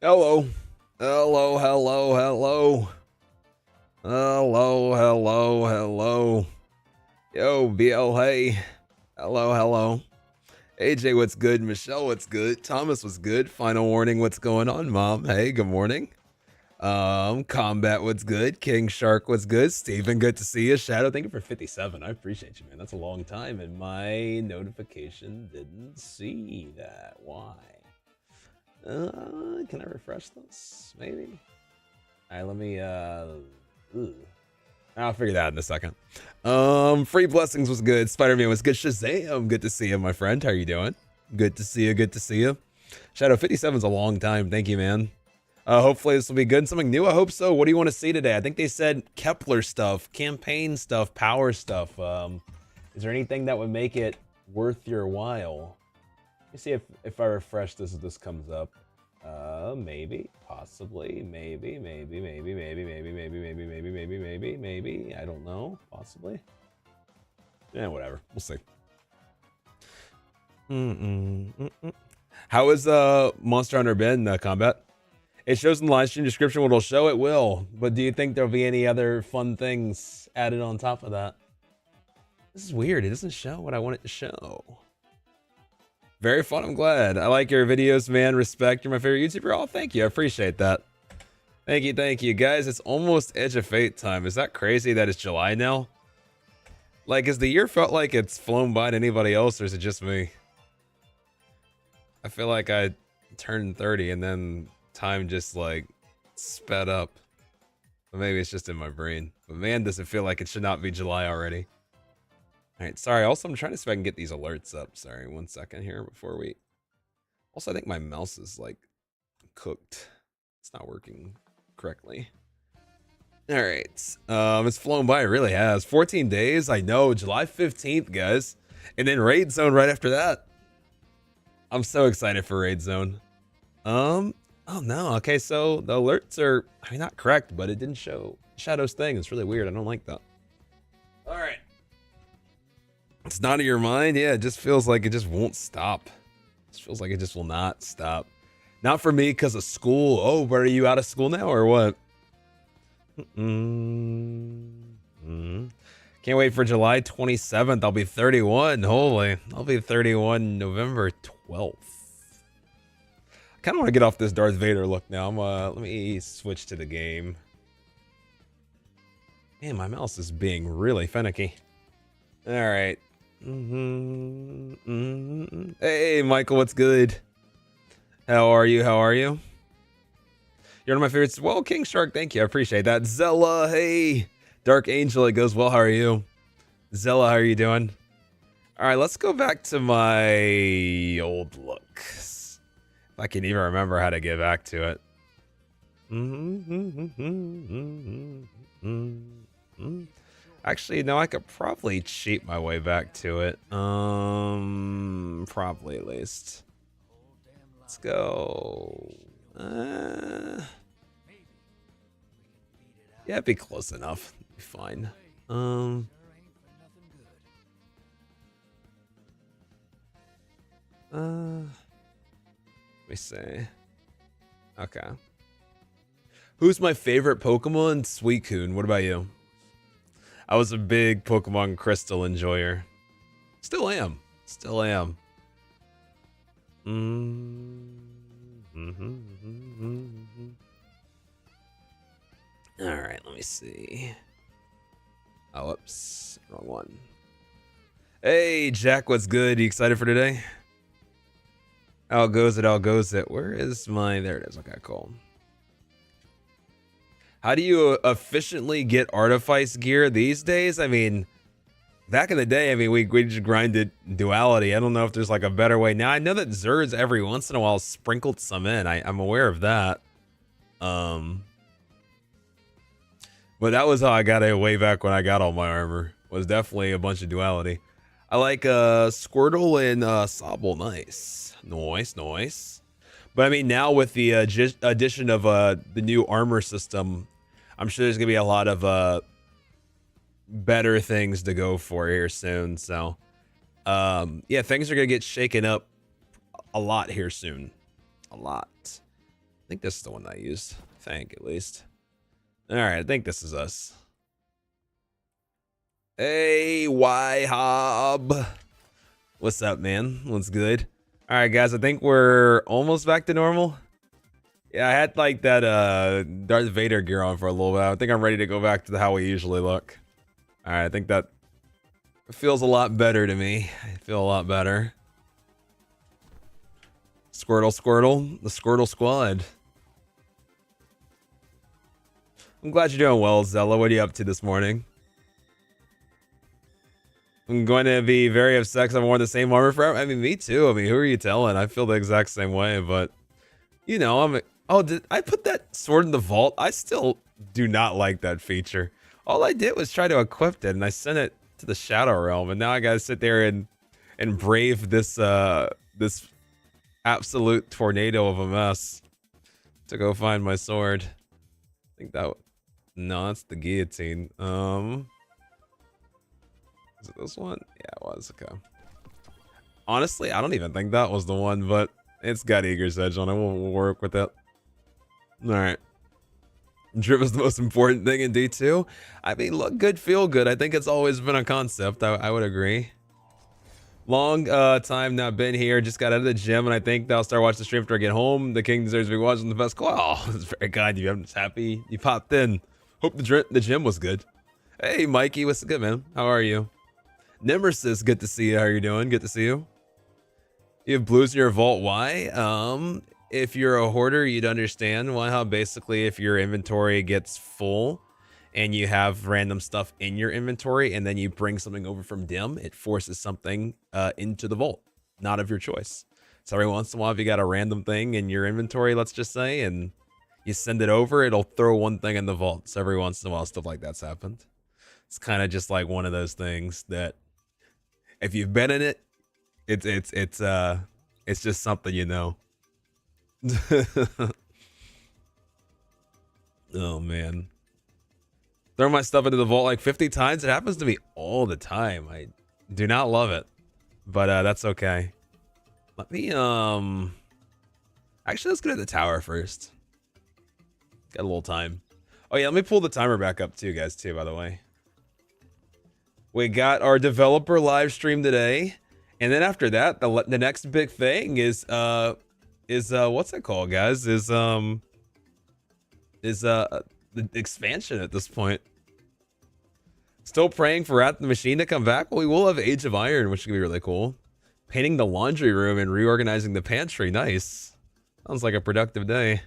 Hello. Hello, hello, hello. Hello, hello, hello. Yo, BL, hey. Hello, hello. AJ, what's good? Michelle, what's good? Thomas, what's good? Final warning, what's going on, Mom? Hey, good morning. Combat, what's good? King Shark, what's good? Steven, good to see you. Shadow, thank you for 57. I appreciate you, man. That's a long time, and my notification didn't see that. Why? Can I refresh this? Maybe. All right, let me. I'll figure that out in a second. Free blessings was good. Spider-Man was good. Shazam, good to see you, my friend. How are you doing? Good to see you. Good to see you. Shadow 57's a long time. Thank you, man. Hopefully this will be good. Something new. I hope so. What do you want to see today? I think they said Kepler stuff, campaign stuff, power stuff. Is there anything that would make it worth your while? Let me see if I refresh this, if this comes up. Maybe, possibly, maybe. I don't know. Possibly. Yeah, whatever. We'll see. How is Monster Hunter been, Combat? It shows in the live stream description what it'll show. It will. But do you think there'll be any other fun things added on top of that? This is weird. It doesn't show what I want it to show. Very fun. I'm glad. I like your videos, man. Respect. You're my favorite YouTuber. Oh, thank you. I appreciate that. Thank you, guys. It's almost Edge of Fate time. Is that crazy that it's July now? Like, has the year felt like it's flown by to anybody else, or is it just me? I feel like I turned 30 and then time just like sped up. But maybe it's just in my brain. But man, does it feel like it should not be July already. All right, sorry. Also, I'm trying to see if I can get these alerts up. Sorry, 1 second here before we... Also, I think my mouse is, like, cooked. It's not working correctly. All right. It's flown by. It really has. 14 days. I know. July 15th, guys. And then Raid Zone right after that. I'm so excited for Raid Zone. Oh, no. Okay, so the alerts are... I mean, not correct, but it didn't show Shadow's thing. It's really weird. I don't like that. All right. It's not in your mind. Yeah, it just feels like it just won't stop. It just feels like it just will not stop. Not for me because of school. Oh, but are you out of school now or what? Can't wait for July 27th. I'll be 31. Holy. I'll be 31 November 12th. I kind of want to get off this Darth Vader look now. Let me switch to the game. Man, my mouse is being really finicky. All right. Hey, Michael, what's good? How are you? How are you? You're one of my favorites. Well, King Shark, thank you. I appreciate that. Zella, hey. Dark Angel, it goes well. How are you? Zella, how are you doing? All right, let's go back to my old looks. If I can even remember how to get back to it. Actually, no, I could probably cheat my way back to it. Probably at least. Let's go. Yeah, it'd be close enough. It'd be fine. Let me see. Okay. Who's my favorite Pokemon? Suicune. What about you? I was a big Pokemon Crystal enjoyer. Still am. Still am. All right, let me see. Oh, whoops. Wrong one. Hey, Jack, what's good? You excited for today? How goes it? How goes it? Where is my... There it is. Okay, cool. How do you efficiently get artifice gear these days? I mean, back in the day, I mean, we just grinded duality. I don't know if there's like a better way. Now, I know that Zerds every once in a while sprinkled some in. I'm aware of that. But that was how I got it way back when I got all my armor. Was definitely a bunch of duality. I like Squirtle and Sobble. Nice. Nice. But I mean, now with the addition of the new armor system, I'm sure there's going to be a lot of better things to go for here soon. So, yeah, things are going to get shaken up a lot here soon. A lot. think this is the one I used. I think, at least. Alright, I think this is us. Hey, Y-Hob. What's up, man? What's good? Alright, guys, I think we're almost back to normal. Yeah, I had like that Darth Vader gear on for a little while. I think I'm ready to go back to how we usually look. Alright, I think that feels a lot better to me. I feel a lot better. Squirtle, Squirtle, the Squirtle Squad. I'm glad you're doing well, Zella. What are you up to this morning? I'm going to be very upset because I've worn the same armor forever. I mean, me too. I mean, who are you telling? I feel the exact same way, but you know, oh, did I put that sword in the vault? I still do not like that feature. All I did was try to equip it, and I sent it to the Shadow Realm, and now I gotta sit there and brave this this absolute tornado of a mess to go find my sword. I think that. No, that's the guillotine. Is it this one? Yeah, it was. Okay. Honestly, I don't even think that was the one, but it's got Eager's Edge on it. We'll work with it. Alright. Drip is the most important thing in D2. I mean, look good, feel good. I think it's always been a concept. I would agree. Long time not been here. Just got out of the gym, and I think I'll start watching the stream after I get home. The king deserves to be watching the best. Oh, that's very kind of you. I'm just happy you popped in. Hope the gym was good. Hey, Mikey, what's good, man? How are you? Nemesis, good to see you. How are you doing? Good to see you. You have blues in your vault. Why? If you're a hoarder, you'd understand why. How basically, if your inventory gets full and you have random stuff in your inventory, and then you bring something over from dim, it forces something into the vault, not of your choice. So every once in a while, if you got a random thing in your inventory, let's just say, and you send it over, it'll throw one thing in the vault. So every once in a while, stuff like that's happened. It's kind of just like one of those things that, if you've been in it, it's just something you know. Oh man, throw my stuff into the vault like 50 times. It happens to me all the time. I do not love it, but that's okay. Let me actually, let's get to the tower first. Got a little time. Oh yeah, let me pull the timer back up too, guys. By the way, we got our developer live stream today, and then after that, the next big thing is what's it called, guys? Is the expansion at this point. Still praying for Rat the Machine to come back. Well, we will have Age of Iron, which could be really cool. Painting the laundry room and reorganizing the pantry. Nice. Sounds like a productive day.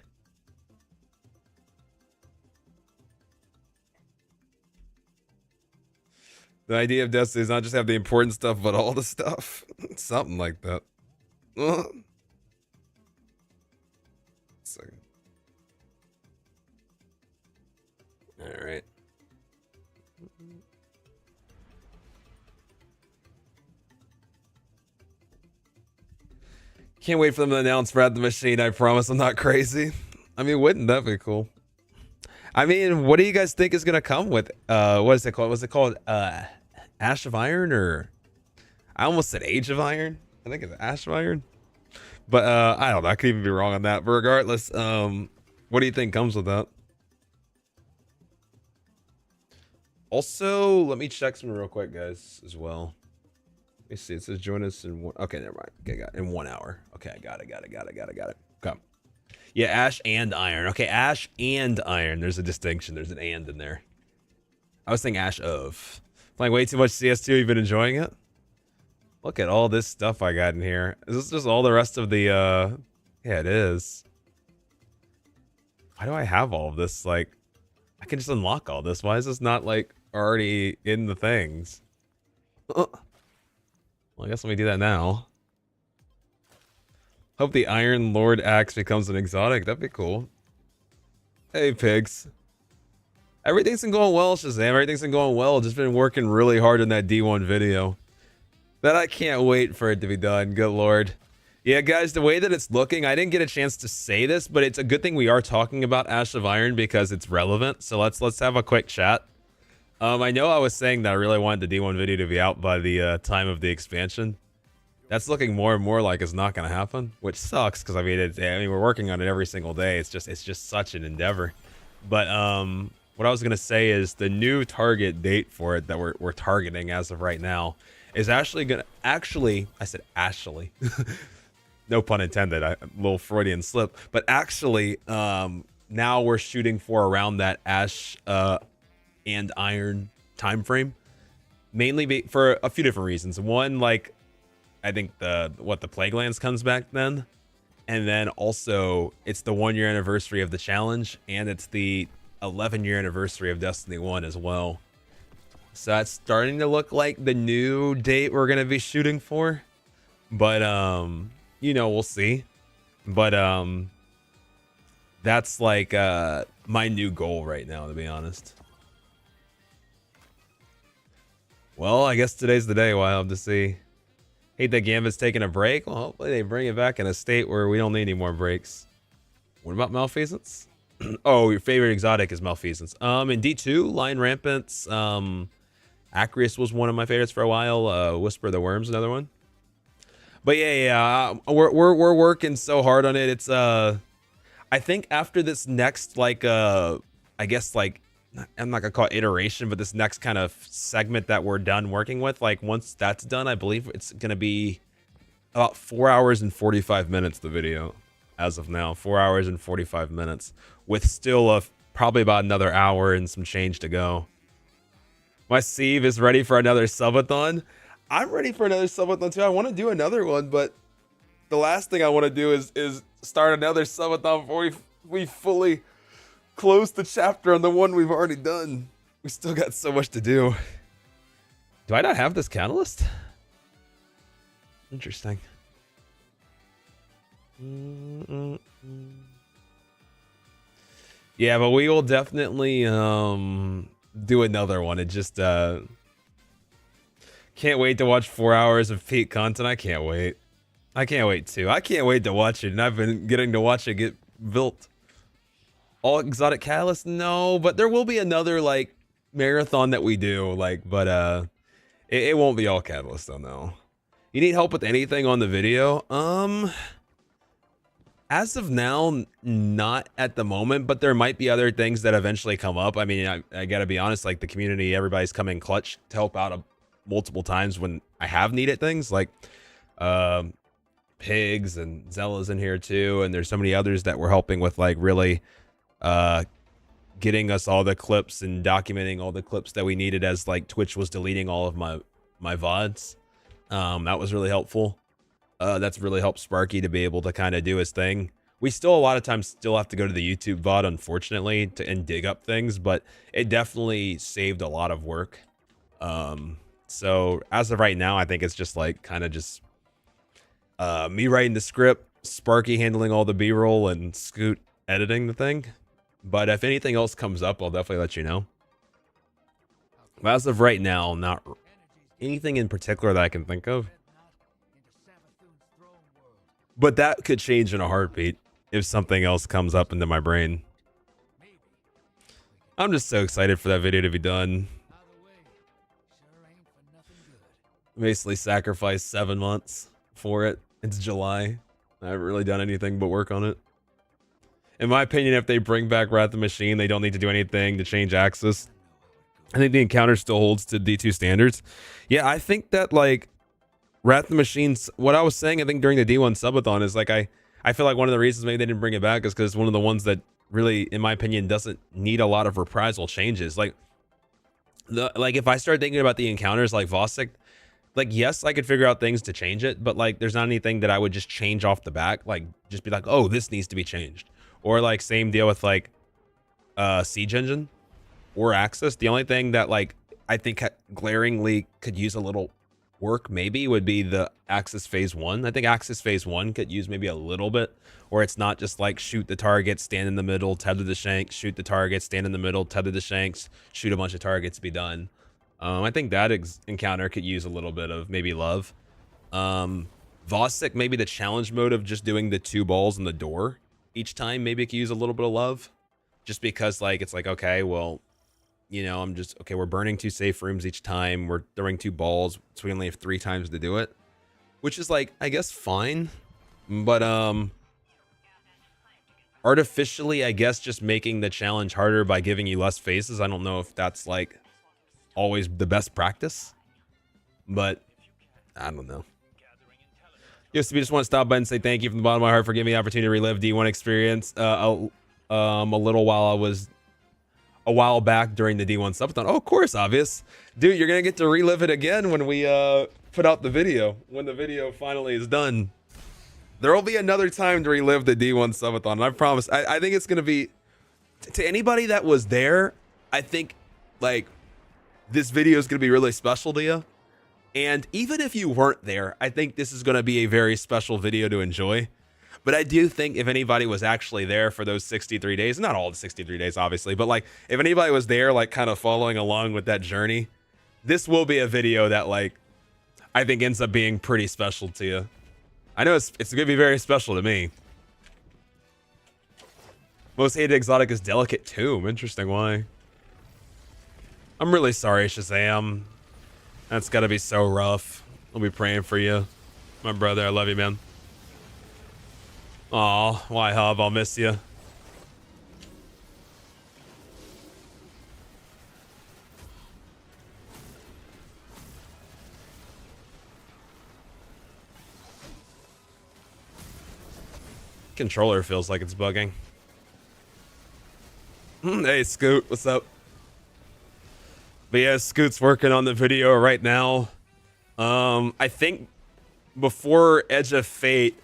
The idea of Destiny is not just have the important stuff, but all the stuff. Something like that. Second. All right. Can't wait for them to announce Brad the Machine. I promise I'm not crazy. I mean, wouldn't that be cool? I mean, what do you guys think is gonna come with what is it called? Was it called Ash of Iron, or I almost said Age of Iron? I think it's Ash of Iron. But I don't know, I could even be wrong on that. But regardless, what do you think comes with that? Also, let me check some real quick, guys, as well. Let me see. It says join us in one. Okay, never mind. Okay, got it. In 1 hour. Okay, got it. Okay. Yeah, Ash and Iron. Okay, Ash and Iron. There's a distinction. There's an and in there. I was saying Ash of. Playing way too much CS2. You've been enjoying it? Look at all this stuff I got in here. Is this just all the rest of the yeah, it is. Why do I have all of this? Like, I can just unlock all this. Why is this not like already in the things? Well, I guess let me do that now. Hope the Iron Lord axe becomes an exotic. That'd be cool. Hey, pigs. Everything's been going well, Shazam. Everything's been going well. Just been working really hard on that D1 video. That I can't wait for it to be done. Good lord. Yeah, guys, the way that it's looking, I didn't get a chance to say this, but it's a good thing we are talking about Ash of Iron because it's relevant. So let's have a quick chat. I know I was saying that I really wanted the D1 video to be out by the time of the expansion. That's looking more and more like it's not going to happen, which sucks because I mean, we're working on it every single day. It's just such an endeavor. But what I was going to say is the new target date for it that we're targeting as of right now is actually going to I said actually. No pun intended. A little Freudian slip, but actually now we're shooting for around that Ash and Iron time frame, mainly for a few different reasons. One, like I think the Plague Lands comes back then, and then also it's the 1 year anniversary of the challenge, and it's the 11-year anniversary of Destiny 1 as well. So that's starting to look like the new date we're gonna be shooting for, but you know, we'll see. But that's like my new goal right now, to be honest. Well, I guess today's the day. We'll have to see. Hate that Gambit's taking a break. Well, hopefully they bring it back in a state where we don't need any more breaks. What about Malfeasance? Oh, your favorite exotic is Malfeasance. In D2, Lion Rampants, Acrius was one of my favorites for a while. Whisper of the Worm's another one. But yeah, we're working so hard on it. It's I think after this next like I guess like I'm not gonna call it iteration, but this next kind of segment that we're done working with, like once that's done, I believe it's gonna be about 4 hours and 45 minutes, the video as of now. 4 hours and 45 minutes with still probably about another hour and some change to go. My Steve is ready for another subathon. I'm ready for another subathon too. I want to do another one, but the last thing I want to do is start another subathon before we fully close the chapter on the one we've already done. We still got so much to do. Do I not have this catalyst? Interesting. Yeah, but we will definitely do another one. It just can't wait to watch 4 hours of peak content. I can't wait. I can't wait too. I can't wait to watch it, and I've been getting to watch it get built. All exotic catalyst? No, but there will be another like marathon that we do, like, but it won't be all catalyst though. No. You need help with anything on the video? As of now, not at the moment, but there might be other things that eventually come up. I mean, I gotta be honest, like the community, everybody's come in clutch to help out multiple times when I have needed things, like Pigs and Zella's in here too, and there's so many others that were helping with like really getting us all the clips and documenting all the clips that we needed as like Twitch was deleting all of my VODs. That was really helpful. That's really helped Sparky to be able to kind of do his thing. We still a lot of times still have to go to the YouTube VOD, unfortunately, and dig up things, but it definitely saved a lot of work. So as of right now, I think it's just like kind of just me writing the script, Sparky handling all the B-roll, and Scoot editing the thing. But if anything else comes up, I'll definitely let you know. But as of right now, not anything in particular that I can think of. But that could change in a heartbeat if something else comes up into my brain. I'm just so excited for that video to be done. Basically sacrificed 7 months for it. It's July. I haven't really done anything but work on it. In my opinion, if they bring back Wrath of the Machine, they don't need to do anything to change Axis. I think the encounter still holds to D2 standards. Yeah, I think that like Wrath of the Machines, what I was saying, I think during the D1 subathon is like I feel like one of the reasons maybe they didn't bring it back is because one of the ones that really, in my opinion, doesn't need a lot of reprisal changes. Like if I start thinking about the encounters like Vosik, like yes, I could figure out things to change it, but like there's not anything that I would just change off the back, like just be like, oh, this needs to be changed. Or like same deal with like Siege Engine or Axis. The only thing that like I think glaringly could use a little work maybe would be the Axis Phase 1. I think Axis Phase 1 could use maybe a little bit, or it's not just like shoot the target, stand in the middle, tether the shanks, shoot the target, stand in the middle, tether the shanks, shoot a bunch of targets, be done. I think that encounter could use a little bit of maybe love. Vosik, maybe the challenge mode of just doing the 2 balls in the door each time, maybe it could use a little bit of love, just because like it's like, okay, well, you know, I'm just okay, we're burning 2 safe rooms each time, we're throwing 2 balls, so we only have 3 times to do it. which is like, I guess fine, but artificially, I guess, just making the challenge harder by giving you less phases. I don't know if that's like always the best practice, but I don't know. Yes, we just want to stop by and say thank you from the bottom of my heart for giving me the opportunity to relive D1 experience a while back during the D1 subathon. Oh, of course, obvious. Dude, you're gonna get to relive it again when we put out the video, when the video finally is done. There will be another time to relive the D1 subathon, and I promise. I think it's gonna be, to anybody that was there, I think like this video is gonna be really special to you. And even if you weren't there, I think this is gonna be a very special video to enjoy. But I do think if anybody was actually there for those 63 days, not all the 63 days, obviously, but like if anybody was there, like kind of following along with that journey, this will be a video that like I think ends up being pretty special to you. I know it's gonna be very special to me. Most hated exotic is Delicate Tomb. Interesting, why? I'm really sorry, Shazam. That's gotta be so rough. I'll be praying for you, my brother. I love you, man. Aw, why, hub? I'll miss you. Controller feels like it's bugging. Hey, Scoot, what's up? But yeah, Scoot's working on the video right now. I think before Edge of Fate,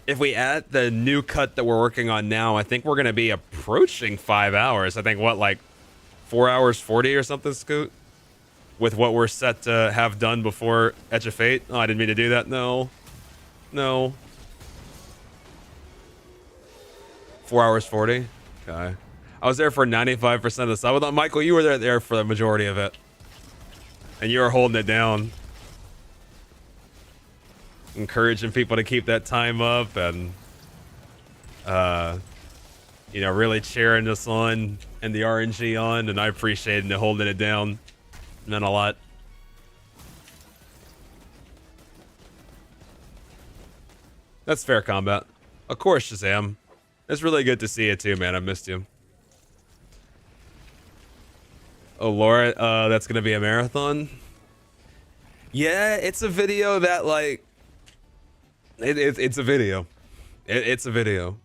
if we add the new cut that we're working on now, I think we're going to be approaching 5 hours. I think, what, like 4 hours 40 or something, Scoot? With what we're set to have done before Edge of Fate. Oh, I didn't mean to do that. No. No. 4 hours 40? Okay. I was there for 95% of the sub. Michael, you were there for the majority of it. And you were holding it down. Encouraging people to keep that time up and you know, really cheering us on and the RNG on, and I appreciated it, holding it down. It meant a lot. That's fair, Combat. Of course, Shazam. It's really good to see you too, man. I missed you. Oh, Laura, that's gonna be a marathon? Yeah, it's a video that, like, it's a video. It's a video.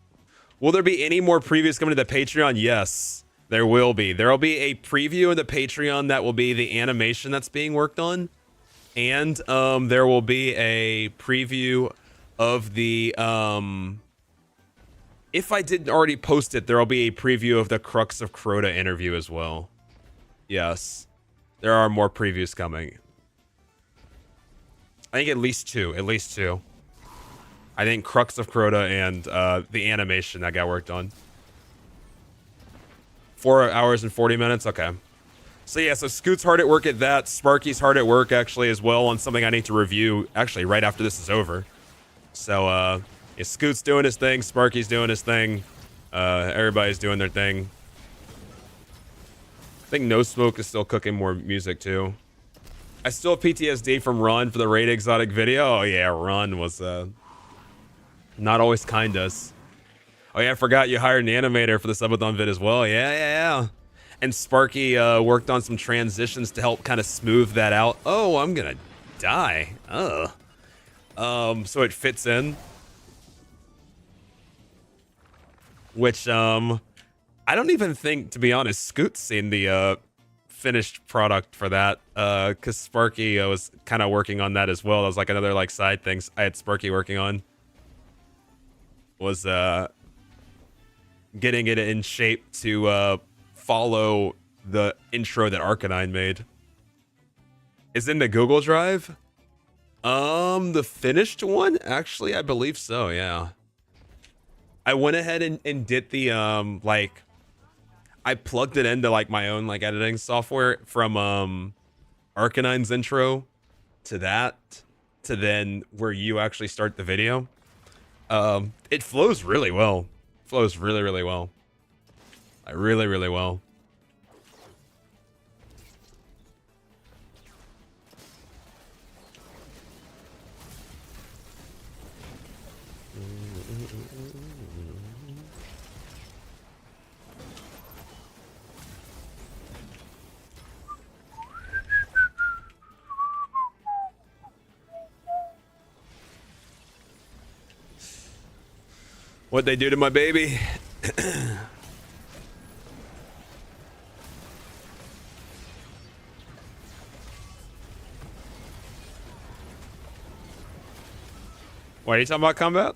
Will there be any more previews coming to the Patreon? Yes, there will be. There will be a preview in the Patreon that will be the animation that's being worked on. And there will be a preview of the... if I didn't already post it, there will be a preview of the Crux of Crota interview as well. Yes. There are more previews coming. I think at least two. At least two. I think Crux of Crota and the animation that got worked on. 4 hours and 40 minutes? Okay. So yeah, so Scoot's hard at work at that. Sparky's hard at work actually as well on something I need to review actually right after this is over. So yeah, Scoot's doing his thing, Sparky's doing his thing. Everybody's doing their thing. I think No Smoke is still cooking more music too. I still have PTSD from Run for the Raid Exotic video. Oh yeah, Run was not always kind to us. Oh yeah, I forgot you hired an animator for the subathon vid as well. Yeah. And Sparky worked on some transitions to help kind of smooth that out. Oh, I'm gonna die. Ugh. So it fits in. Which I don't even think, to be honest, Scoot's seen the finished product for that. Cause Sparky was kind of working on that as well. That was like another like side things I had Sparky working on. Was getting it in shape to follow the intro that Arcanine made. Is in the Google Drive? The finished one? Actually, I believe so, yeah. I went ahead and did the like I plugged it into like my own like editing software from Arcanine's intro to that to then where you actually start the video. It flows really well. Flows really, really well. Like really, really well. What they do to my baby. What are you talking about, combat?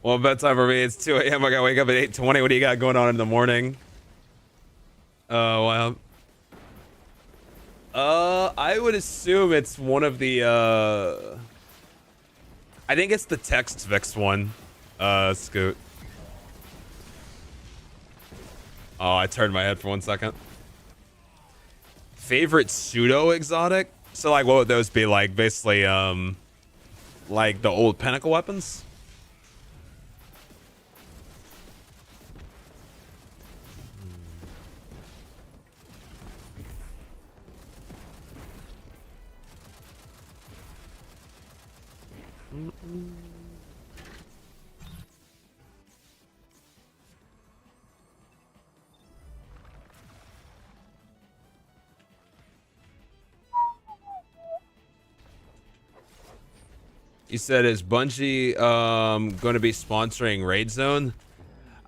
Well, bedtime for me, it's 2 a.m. I gotta wake up at 8:20. What do you got going on in the morning? Well, I would assume it's one of the, I think it's the text Vix one, Scoot. Oh, I turned my head for 1 second. Favorite pseudo exotic? So like, what would those be like? Basically, like the old pinnacle weapons? You said, is Bungie going to be sponsoring Raid Zone?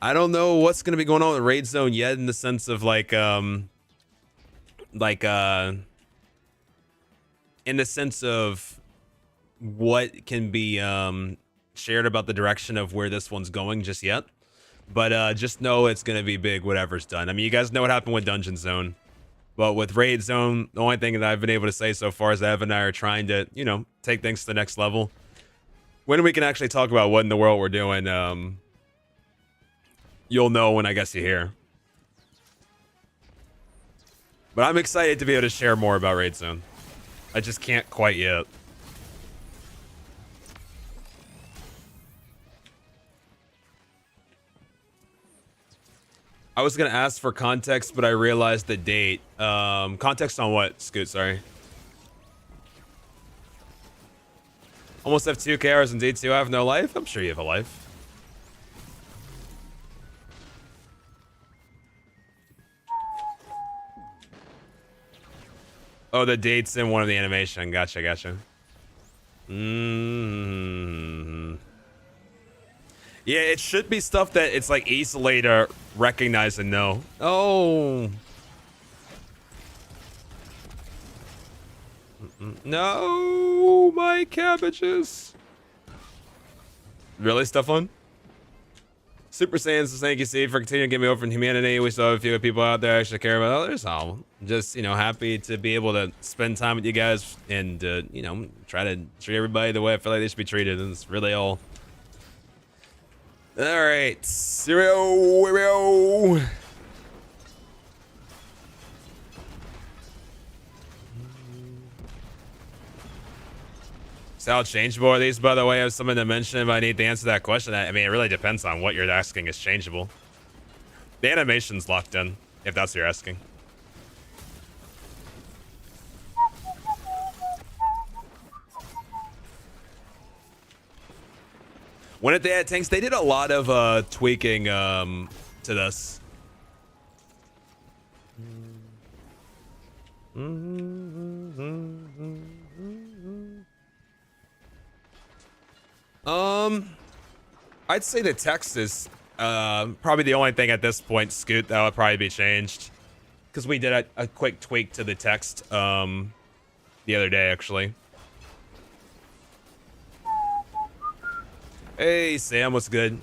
I don't know what's going to be going on with Raid Zone yet, in the sense of like in the sense of what can be shared about the direction of where this one's going just yet. But just know it's going to be big, whatever's done. I mean, you guys know what happened with Dungeon Zone. But with Raid Zone, the only thing that I've been able to say so far is that Evan and I are trying to, you know, take things to the next level. When we can actually talk about what in the world we're doing, you'll know when I guess you hear. But I'm excited to be able to share more about Raid Zone. I just can't quite yet. I was going to ask for context, but I realized the date. Context on what, Scoot? Sorry. Almost have 2K hours in D2. I have no life? I'm sure you have a life. Oh, the date's in one of the animation. Gotcha, gotcha. Yeah, it should be stuff that it's like easily to recognize and know. Oh. No, my cabbages. Really, Stefan? Super Saiyans, thank you, Steve, for continuing to get me over from humanity. We still have a few people out there actually care about others. I'm just, you know, happy to be able to spend time with you guys and, you know, try to treat everybody the way I feel like they should be treated. And it's really all. All right, here we go. So how changeable are these, by the way? I have something to mention if I need to answer that question. I mean, it really depends on what you're asking is changeable. The animation's locked in, if that's what you're asking. When did they add tanks? They did a lot of tweaking to this. I'd say the text is probably the only thing at this point, Scoot, that would probably be changed. Because we did a quick tweak to the text the other day, actually. Hey, Sam, what's good?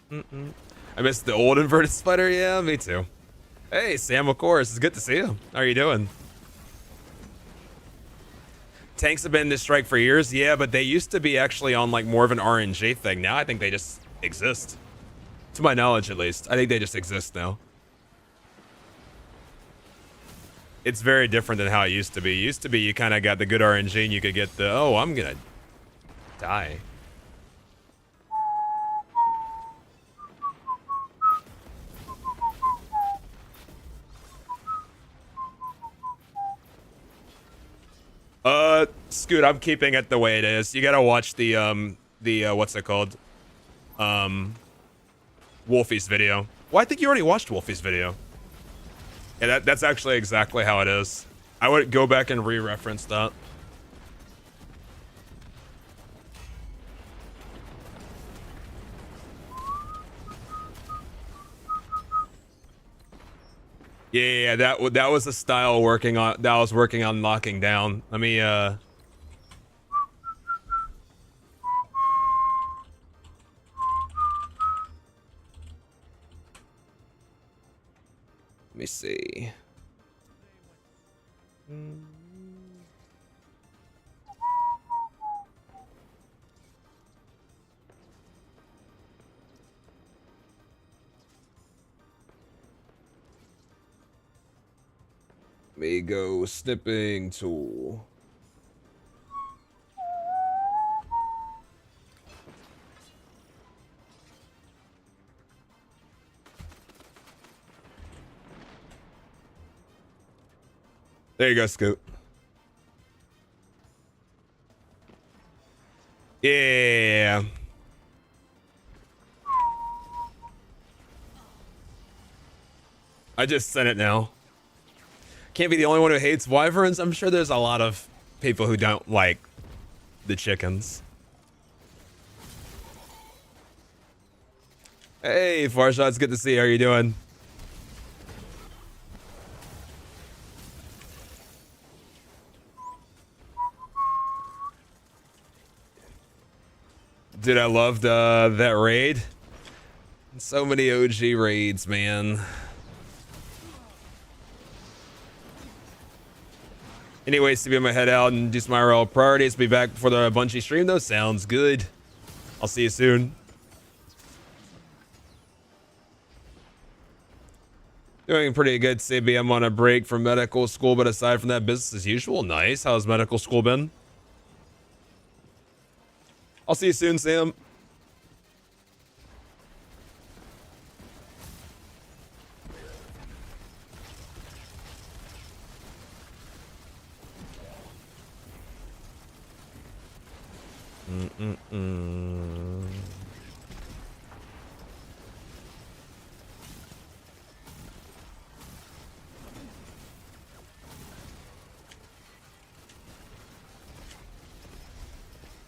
I missed the old inverted spider. Yeah, me too. Hey, Sam, of course. It's good to see you. How are you doing? Tanks have been in this strike for years. Yeah, but they used to be actually on like more of an RNG thing. Now I think they just exist. To my knowledge, at least. I think they just exist now. It's very different than how it used to be. It used to be you kind of got the good RNG and you could get the, oh, I'm going to die. Scoot, I'm keeping it the way it is. You gotta watch the what's it called? Wolfie's video. Well, I think you already watched Wolfie's video. Yeah, that's actually exactly how it is. I would go back and re-reference that. Yeah, that was a style working on that I was working on knocking down. Let me see. Let me go snipping tool. There you go, Scoot. Yeah. I just sent it now. Can't be the only one who hates wyverns. I'm sure there's a lot of people who don't like the chickens. Hey, Farshot, it's good to see you. How are you doing? Dude, I loved that raid. So many OG raids, man. Anyways, to be on my head out and do some IRL priorities. Be back before the Bungie stream, though. Sounds good. I'll see you soon. Doing pretty good, CB. I'm on a break from medical school, but aside from that, business as usual. Nice. How's medical school been? I'll see you soon, Sam.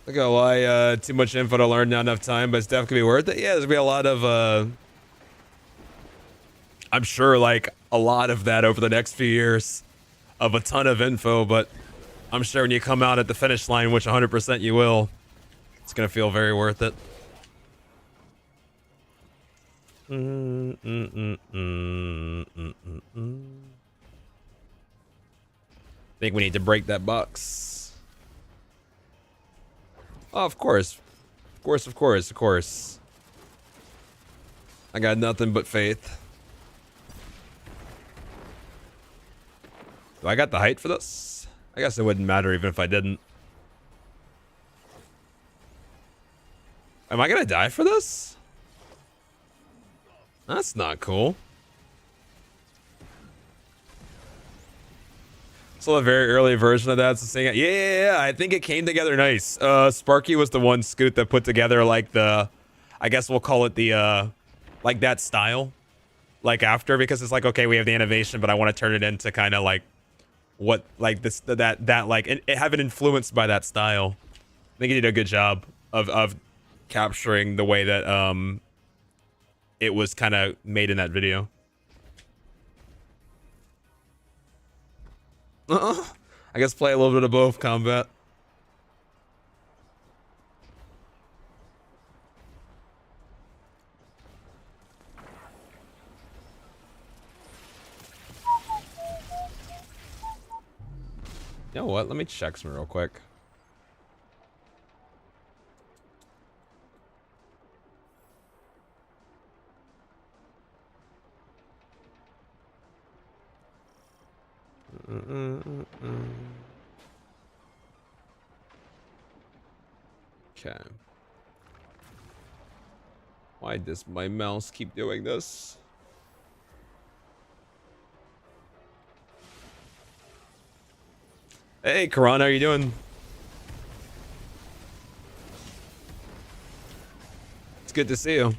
I go, why too much info to learn, not enough time, but it's definitely gonna be worth it. Yeah, there's gonna be a lot of I'm sure like a lot of that over the next few years of a ton of info, but I'm sure when you come out at the finish line, which 100% you will, it's gonna feel very worth it. Think we need to break that box. Oh, of course. Of course, of course, of course. I got nothing but faith. Do I got the height for this? I guess it wouldn't matter even if I didn't. Am I gonna die for this? That's not cool. So a very early version of that's the thing. Yeah, I think it came together nice. Sparky was the one, Scoot, that put together like the, I guess we'll call it the, like that style, like after, because it's like, okay, we have the animation, but I want to turn it into kind of like what, like this, that like it have it influenced by that style. I think he did a good job of capturing the way that it was kind of made in that video. I guess play a little bit of both combat. You know what? Let me check some real quick. Okay. Why does my mouse keep doing this? Hey, Karan, how are you doing? It's good to see you.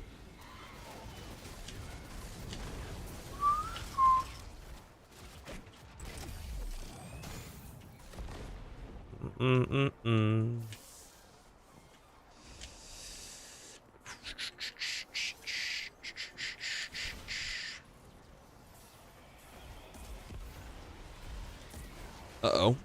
Uh-oh.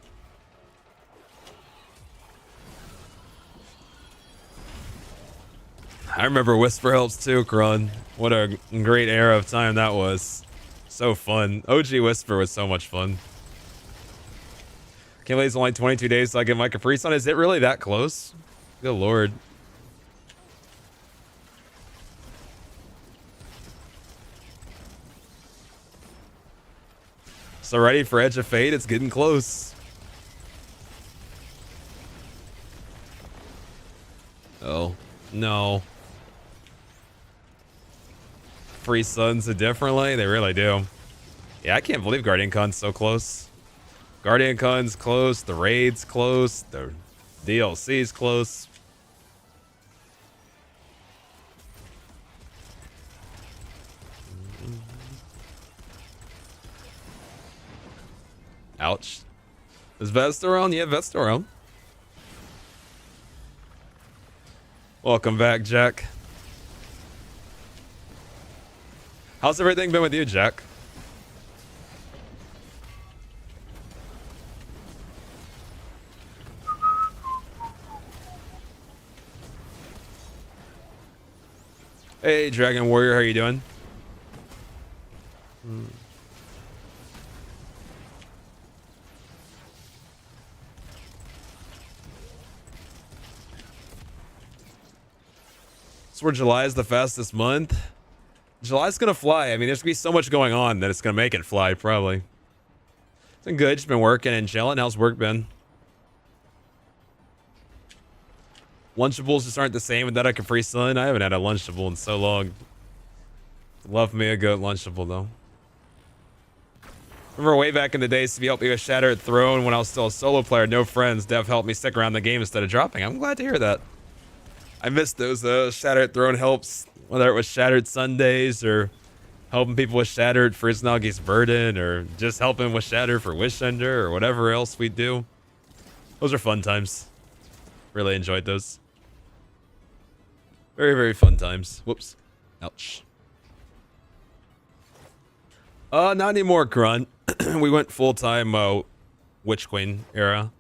I remember Whisper Helps too, Kron. What a great era of time that was. So fun. OG Whisper was so much fun. Can't believe it's only 22 days till I get my Capri Sun. Is it really that close? Good lord. So ready for Edge of Fate? It's getting close. Oh, no. Free Suns differently? They really do. Yeah, I can't believe Guardian Con's so close. Guardian Con's close, the raid's close, the DLC's close. Ouch. Is Vest around? Yeah, Vest around. Welcome back, Jack. How's everything been with you, Jack? Hey, Dragon Warrior, how you doing? So where July is the fastest month. July's gonna fly. I mean, there's gonna be so much going on that it's gonna make it fly, probably. It's been good. Just been working and chilling. How's work been? Lunchables just aren't the same without a Capri Sun. I haven't had a Lunchable in so long. Love me a good Lunchable, though. Remember way back in the days, Stevie helped me with Shattered Throne when I was still a solo player. No friends. Dev helped me stick around the game instead of dropping. I'm glad to hear that. I missed those Shattered Throne helps, whether it was Shattered Sundays or helping people with Shattered for Iznagi's Burden or just helping with Shattered for Wishender or whatever else we do. Those are fun times. Really enjoyed those. Very, very fun times. Whoops. Ouch. Not anymore, Grunt. We went full-time Witch Queen era.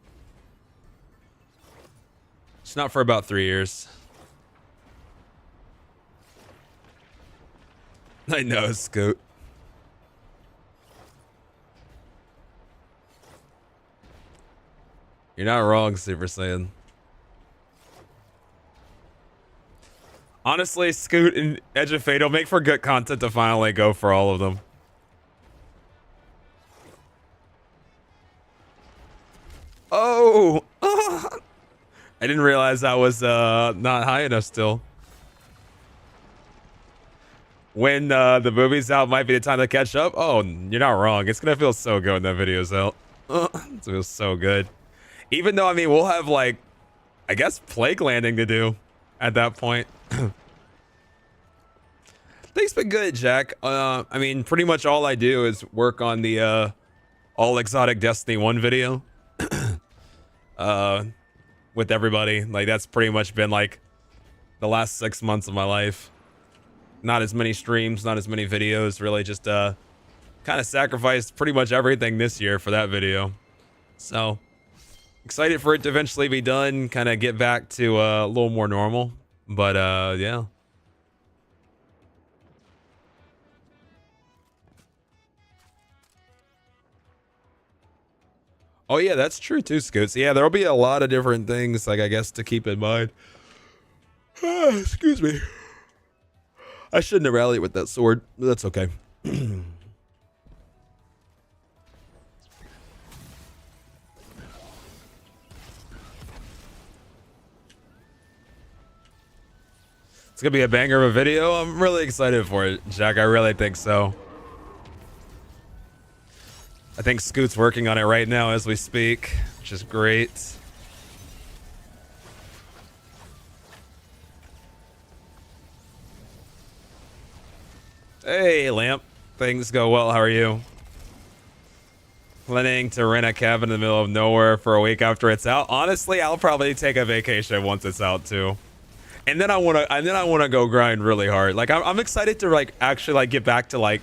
It's not for about 3 years. I know, Scoot. You're not wrong, Super Saiyan. Honestly, Scoot and Edge of Fate will make for good content to finally go for all of them. Oh! I didn't realize that was not high enough still. When the movie's out might be the time to catch up. Oh, you're not wrong. It's gonna feel so good when that video's out. It feels so good. Even though, I mean, we'll have, like, I guess, Plague Landing to do at that point. Things been good, Jack. I mean, pretty much all I do is work on the All Exotic Destiny 1 video. With everybody. Like, that's pretty much been, like, the last 6 months of my life. Not as many streams, not as many videos. Really just kind of sacrificed pretty much everything this year for that video. So, excited for it to eventually be done. Kind of get back to a little more normal. But, yeah. Oh, yeah, that's true too, Scoots. Yeah, there'll be a lot of different things, like, I guess, to keep in mind. Excuse me. I shouldn't have rallied with that sword, but that's okay. It's gonna be a banger of a video. I'm really excited for it, Jack. I really think so. I think Scoot's working on it right now as we speak, which is great. Hey, Lamp. Things go well. How are you? Planning to rent a cabin in the middle of nowhere for a week after it's out. Honestly, I'll probably take a vacation once it's out too. And then I wanna go grind really hard. Like I'm excited to like actually like get back to like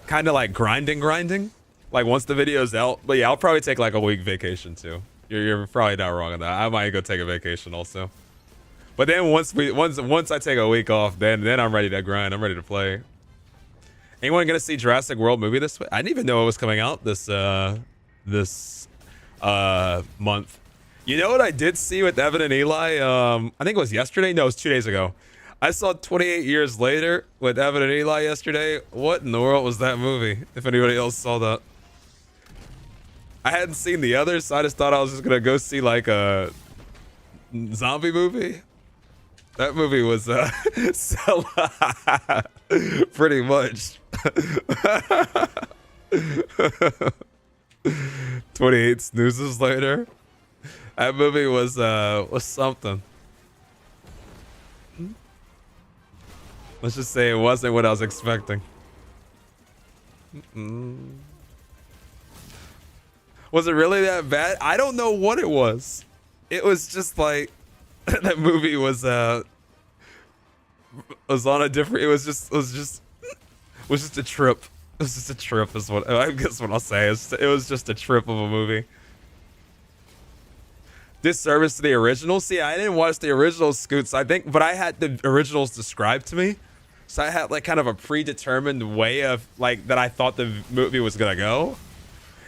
kind of like grinding. Like once the video's out. But yeah, I'll probably take like a week vacation too. You're probably not wrong on that. I might go take a vacation also. But then once I take a week off, then I'm ready to grind. I'm ready to play. Anyone gonna see Jurassic World movie this week? I didn't even know it was coming out this month. You know what I did see with Evan and Eli? I think it was yesterday. No, it was 2 days ago. I saw 28 Years Later with Evan and Eli yesterday. What in the world was that movie? If anybody else saw that. I hadn't seen the others, so I just thought I was just gonna go see like a zombie movie. That movie was so pretty much 28 snoozes later. That movie was something. Let's just say it wasn't what I was expecting. Was it really that bad? I don't know what it was. It was just like that movie was on a different. It was just a trip. It was just a trip. Is what I guess what I'll say. It was just a trip of a movie. Disservice to the original. See, I didn't watch the original, Scoots. I think, but I had the originals described to me, so I had like kind of a predetermined way of like that I thought the movie was gonna go,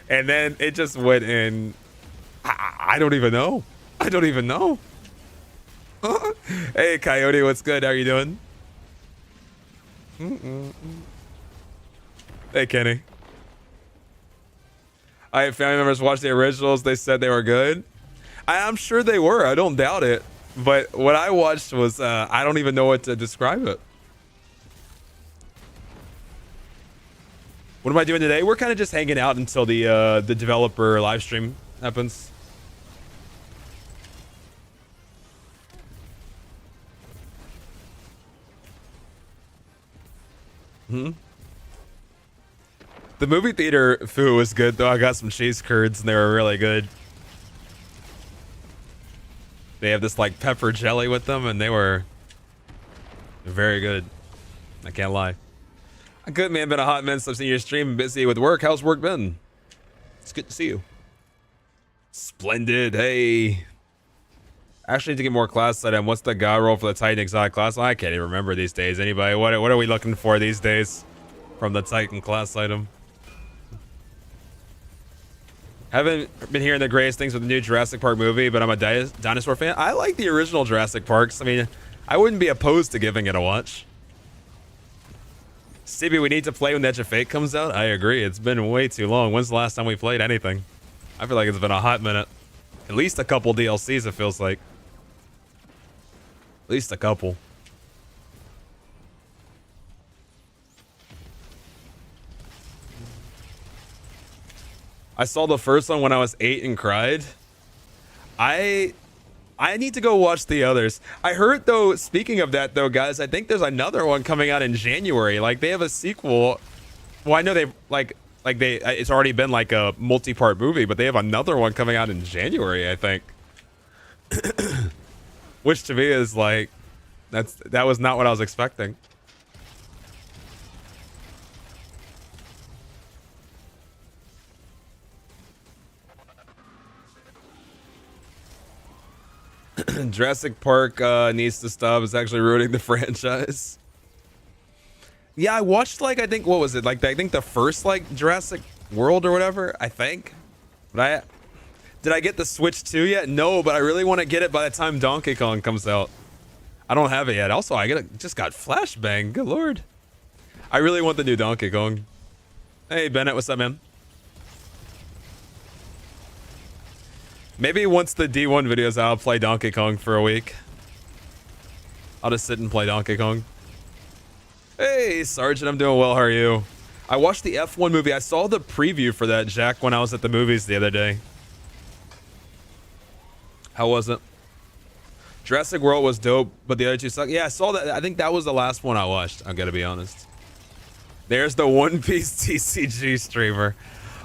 and then it just went in. I don't even know. I don't even know. Hey, Coyote, what's good? How are you doing? Hey, Kenny. I had family members watch the originals. They said they were good. I'm sure they were. I don't doubt it. But what I watched was, I don't even know what to describe it. What am I doing today? We're kind of just hanging out until the developer live stream happens. The movie theater food was good, though. I got some cheese curds, and they were really good. They have this, like, pepper jelly with them, and they were very good. I can't lie. I'm good, man. Been a hot minute since I've seen your stream. Busy with work. How's work been? It's good to see you. Splendid. Hey. Actually, need to get more class item. What's the guy roll for the Titan exotic class? I can't even remember these days. Anybody? What are we looking for these days from the Titan class item? Haven't been hearing the greatest things with the new Jurassic Park movie, but I'm a dinosaur fan. I like the original Jurassic Parks. I mean, I wouldn't be opposed to giving it a watch. Stevie, we need to play when Edge of Fate comes out. I agree. It's been way too long. When's the last time we played anything? I feel like it's been a hot minute. At least a couple DLCs, it feels like. At least a couple. I saw the first one when I was 8 and cried. I need to go watch the others. I heard, though, speaking of that, though, guys, I think there's another one coming out in January. Like, they have a sequel. Well, I know they it's already been like a multi-part movie, but they have another one coming out in January, I think. Which to me is like, that was not what I was expecting. Jurassic Park needs to stop. It's actually ruining the franchise. Yeah, I watched like, I think, what was it? Like, I think the first like Jurassic World or whatever, I think. But did I get the Switch 2 yet? No, but I really want to get it by the time Donkey Kong comes out. I don't have it yet. Also, just got flashbang. Good lord. I really want the new Donkey Kong. Hey, Bennett, what's up, man? Maybe once the D1 video's out, I'll play Donkey Kong for a week. I'll just sit and play Donkey Kong. Hey, Sergeant, I'm doing well. How are you? I watched the F1 movie. I saw the preview for that, Jack, when I was at the movies the other day. How was it? Jurassic World was dope, but the other two suck. Yeah, I saw that. I think that was the last one I watched. I gotta be honest. There's the One Piece TCG streamer.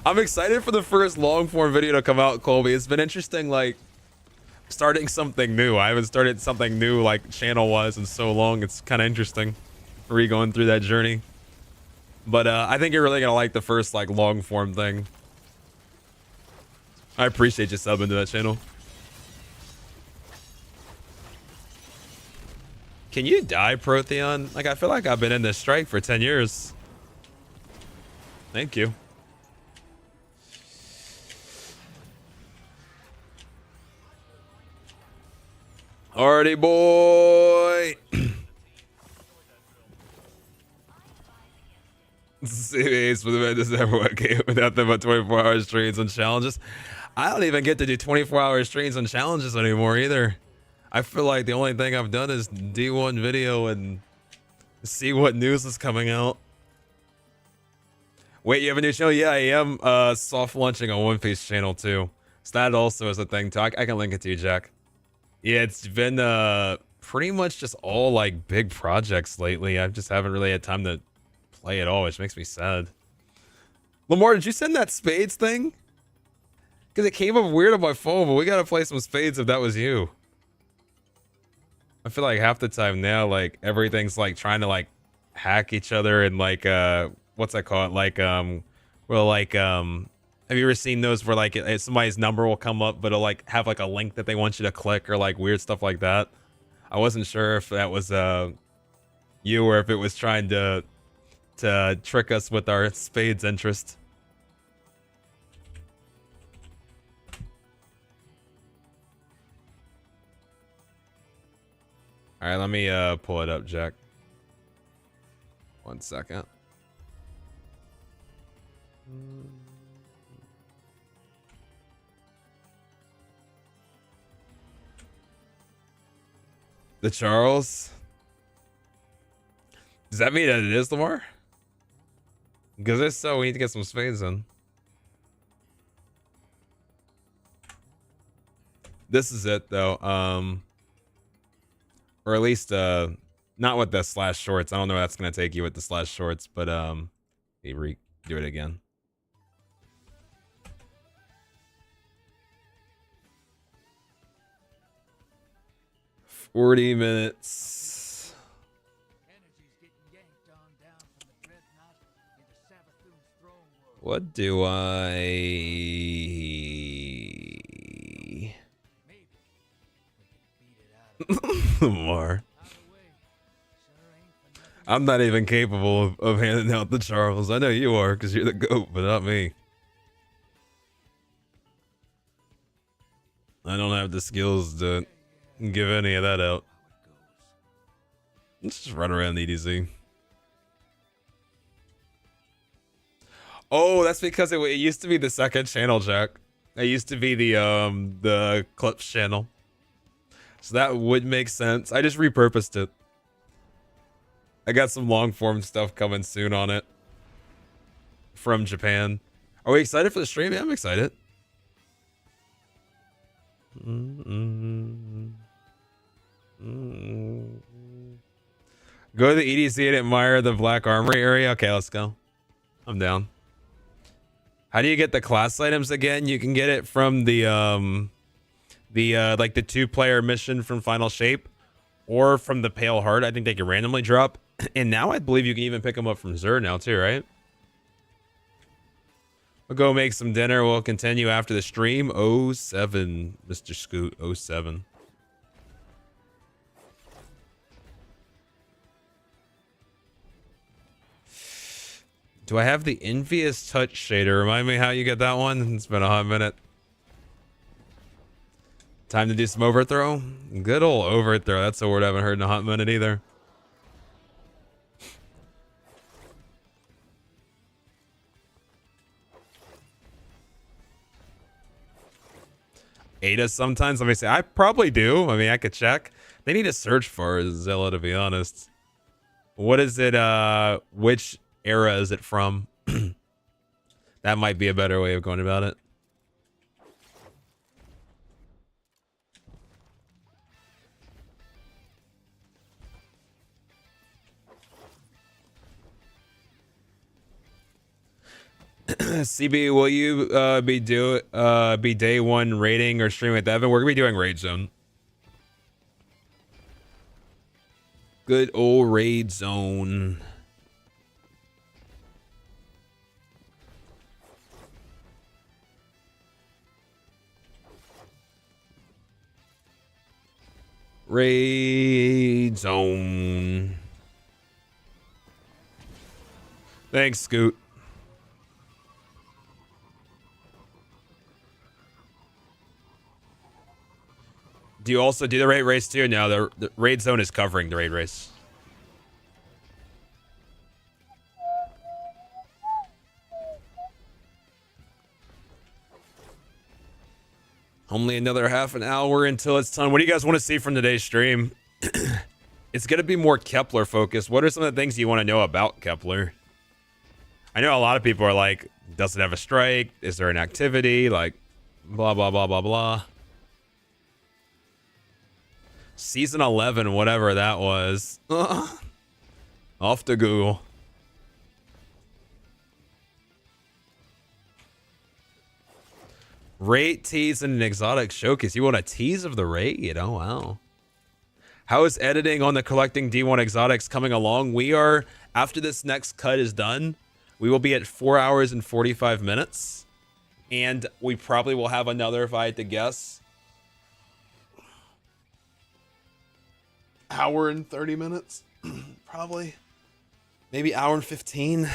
I'm excited for the first long form video to come out, Colby. It's been interesting, like, starting something new. I haven't started something new, like, channel-wise in so long. It's kind of interesting. Going through that journey. But I think you're really gonna like the first like long form thing. I appreciate you subbing to that channel. Can you die, Protheon? Like, I feel like I've been in this strike for 10 years. Thank you. Alrighty, boy. CBA's for the man does never want game without them but 24-hour streams and challenges. I don't even get to do 24-hour streams and challenges anymore either. I feel like the only thing I've done is D1 video and see what news is coming out. Wait, you have a new channel? Yeah, I am soft launching a One Piece channel too. So that also is a thing too. I can link it to you, Jack. Yeah, it's been pretty much just all like big projects lately. I just haven't really had time to play at all, which makes me sad. Lamar, did you send that spades thing? Because it came up weird on my phone, but we gotta play some spades if that was you. I feel like half the time now, like everything's like trying to like hack each other and like what's that called? Like well, like have you ever seen those where like somebody's number will come up, but it'll like have like a link that they want you to click or like weird stuff like that? I wasn't sure if that was you or if it was trying to trick us with our spades interest. All right, let me pull it up, Jack. 1 second. The Charles. Does that mean that it is Lamar? Because if so, we need to get some spades in. This is it though. Or at least not with the slash shorts. I don't know if that's gonna take you with the slash shorts, but do it again. $40 minutes. What do more? I'm not even capable of handing out the Charles. I know you are because you're the GOAT, but not me. I don't have the skills to give any of that out. Let's just run around EDZ. Oh, that's because it used to be the second channel, Jack. It used to be the clips channel. So that would make sense. I just repurposed it. I got some long form stuff coming soon on it from Japan. Are we excited for the stream? Yeah, I'm excited. Go to the EDC and admire the Black Armory area. Okay, let's go. I'm down. How do you get the class items again? You can get it from the like the 2-player mission from Final Shape, or from the Pale Heart. I think they can randomly drop. And now I believe you can even pick them up from Zur now too, right? We'll go make some dinner. We'll continue after the stream. 07, Mr. Scoot, 07. Do I have the Envious Touch shader? Remind me how you get that one. It's been a hot minute. Time to do some overthrow. Good old overthrow. That's a word I haven't heard in a hot minute either. Ada sometimes. Let me say, I probably do. I mean, I could check. They need to search for Zilla, to be honest. What is it? Which era is it from? That might be a better way of going about it. CB, will you be day one raiding or streaming with Evan? We're gonna be doing Raid Zone. Good old Raid Zone. Raid zone. Thanks, Scoot. Do you also do the raid race too? No, the raid zone is covering the raid race. Only another half an hour until it's done. What do you guys want to see from today's stream? It's going to be more Kepler focused. What are some of the things you want to know about Kepler? I know a lot of people are like, does it have a strike? Is there an activity? Like, blah, blah, blah, blah, blah. Season 11, whatever that was. Off to Google. Rate tease and an exotic showcase. You want a tease of the raid? Oh, wow. How is editing on the collecting D1 exotics coming along? We are, after this next cut is done, we will be at 4 hours and 45 minutes. And we probably will have another, if I had to guess, hour and 30 minutes. Probably. Maybe hour and 15.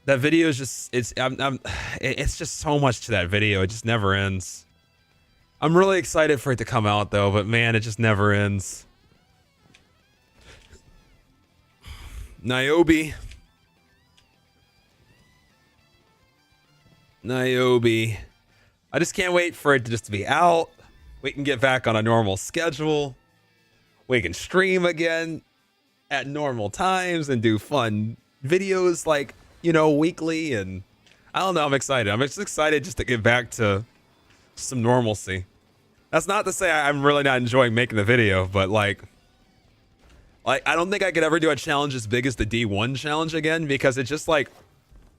That video is just, it's just so much to that video. It just never ends. I'm really excited for it to come out though, but man, it just never ends. Niobe. I just can't wait for it to just be out. We can get back on a normal schedule. We can stream again at normal times and do fun videos like, you know, weekly. And I don't know, I'm excited. I'm just excited just to get back to some normalcy. That's not to say I'm really not enjoying making the video, but like I don't think I could ever do a challenge as big as the D1 challenge again, because it's just like,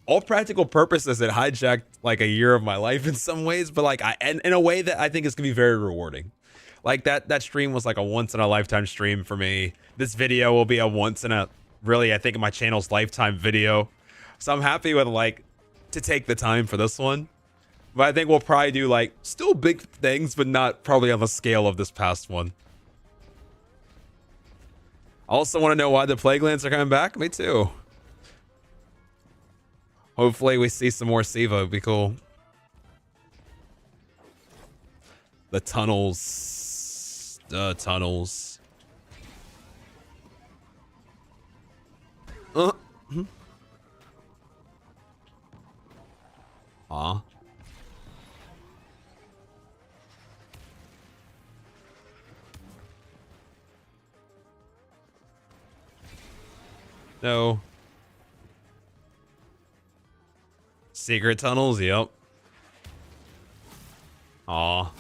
all practical purposes, it hijacked like a year of my life in some ways, but like and in a way that I think is gonna be very rewarding. Like that stream was like a once in a lifetime stream for me. This video will be a once in a, really, I think, my channel's lifetime video. So I'm happy with like to take the time for this one. But I think we'll probably do like still big things, but not probably on the scale of this past one. I also want to know why the Plague Lands are coming back. Me too. Hopefully we see some more Siva. It'd be cool. The tunnels. The tunnels. Aw. No. Secret tunnels, yep. Aw.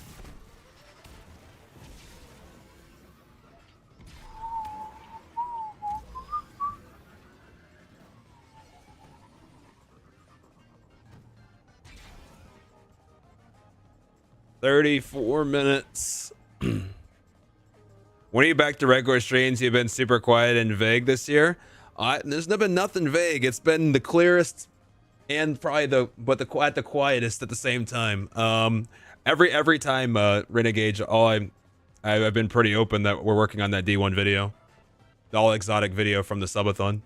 "34 minutes. When are you back to regular streams? You've been super quiet and vague this year. There's been nothing vague. It's been the clearest and probably the quietest at the same time. Every time, Renegade, I've been pretty open that we're working on that D1 video, the all exotic video from the subathon.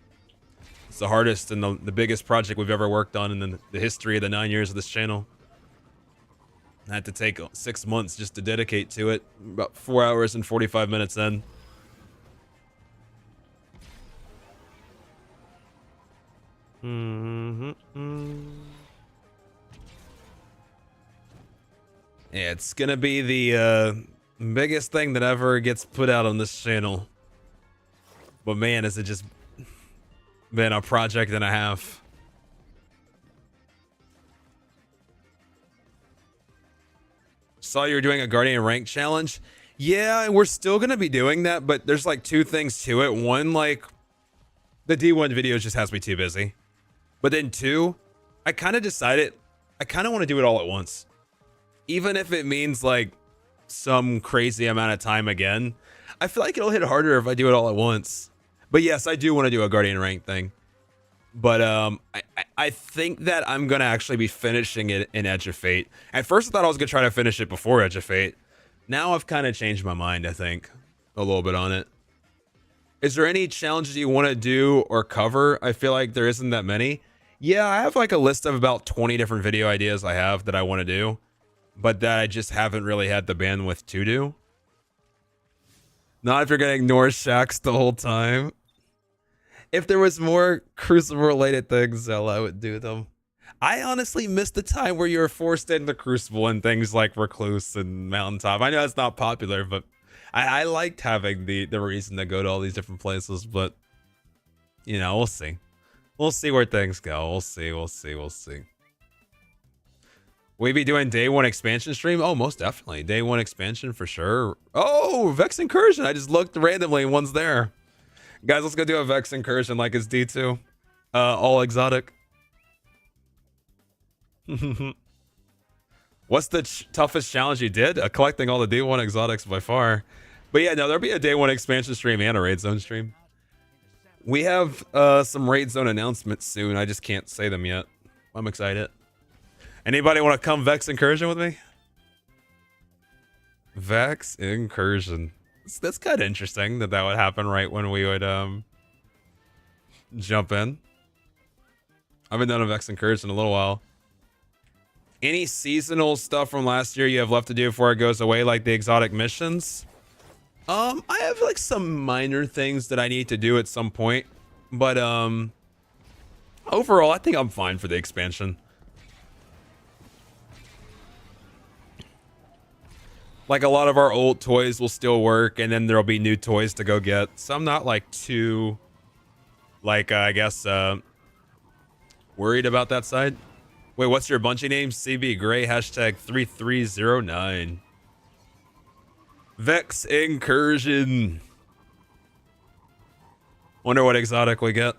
It's the hardest and the biggest project we've ever worked on in the history of the 9 years of this channel. I had to take 6 months just to dedicate to it. About 4 hours and 45 minutes in. Yeah, it's gonna be the biggest thing that ever gets put out on this channel. But man, has it just been a project and a half. Saw you were doing a Guardian rank challenge. Yeah, we're still gonna be doing that, but there's like two things to it. One, like the D1 videos just has me too busy. But then two, I kind of decided I kind of want to do it all at once. Even if it means like some crazy amount of time again. I feel like it'll hit harder if I do it all at once. But yes, I do want to do a Guardian rank thing. But I think that I'm going to actually be finishing it in Edge of Fate. At first I thought I was going to try to finish it before Edge of Fate. Now I've kind of changed my mind, I think, a little bit on it. Is there any challenges you want to do or cover? I feel like there isn't that many. Yeah, I have like a list of about 20 different video ideas I have that I want to do, but that I just haven't really had the bandwidth to do. Not if you're going to ignore Shax the whole time. If there was more Crucible related things, I would do them. I honestly missed the time where you were forced into Crucible and things like Recluse and Mountaintop. I know that's not popular, but I liked having the reason to go to all these different places, but you know, we'll see. We'll see where things go. We'll see. We be doing day one expansion stream? Oh, most definitely. Day one expansion for sure. Oh, Vex Incursion. I just looked randomly and one's there. Guys, let's go do a Vex Incursion like it's D2. All exotic. What's the toughest challenge you did? Collecting all the day one exotics by far. But yeah, no, there'll be a day one expansion stream and a raid zone stream. We have some raid zone announcements soon. I just can't say them yet. I'm excited. Anybody want to come Vex Incursion with me? Vex Incursion. That's kind of interesting that would happen right when we would jump in. I haven't done a Vex Incursion in a little while. Any seasonal stuff from last year you have left to do before it goes away, like the exotic missions? I have like some minor things that I need to do at some point, but overall I think I'm fine for the expansion. Like a lot of our old toys will still work, and then there'll be new toys to go get. So I'm not like too, like I guess, worried about that side. Wait, what's your Bungie name? cbgray #3309. Vex Incursion. Wonder what exotic we get.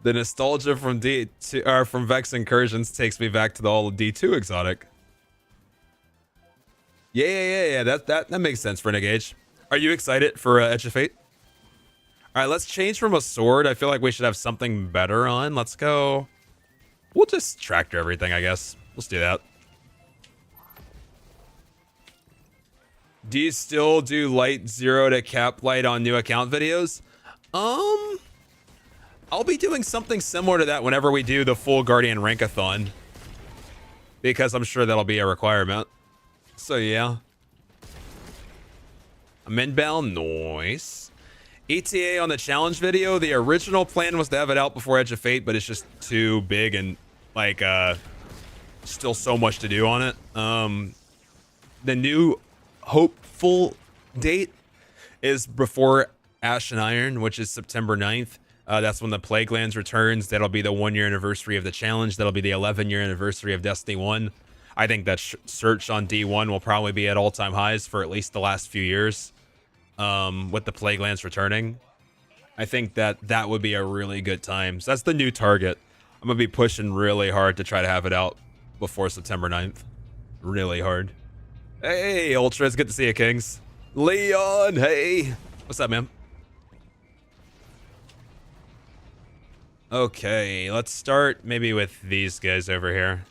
The nostalgia from from Vex Incursions takes me back to the old D2 exotic. Yeah. That makes sense for Nick Age. Are you excited for Edge of Fate? All right, let's change from a sword. I feel like we should have something better on. Let's go. We'll just tractor everything, I guess. Let's do that. Do you still do light 0 to cap light on new account videos? I'll be doing something similar to that whenever we do the full Guardian Rankathon, because I'm sure that'll be a requirement. So yeah. I'm inbound. Nice. ETA on the challenge video. The original plan was to have it out before Edge of Fate, but it's just too big and like still so much to do on it. The new hopeful date is before Ash and Iron, which is September 9th. That's when the Plaguelands returns. That'll be the 1-year anniversary of the challenge. That'll be the 11-year anniversary of Destiny 1. I think that search on D1 will probably be at all-time highs for at least the last few years. With the Plaguelands returning, I think that would be a really good time. So that's the new target. I'm gonna be pushing really hard to try to have it out before September 9th. Really hard. Hey, Ultra, it's good to see you, Kings. Leon, hey. What's up, man? Okay, let's start maybe with these guys over here.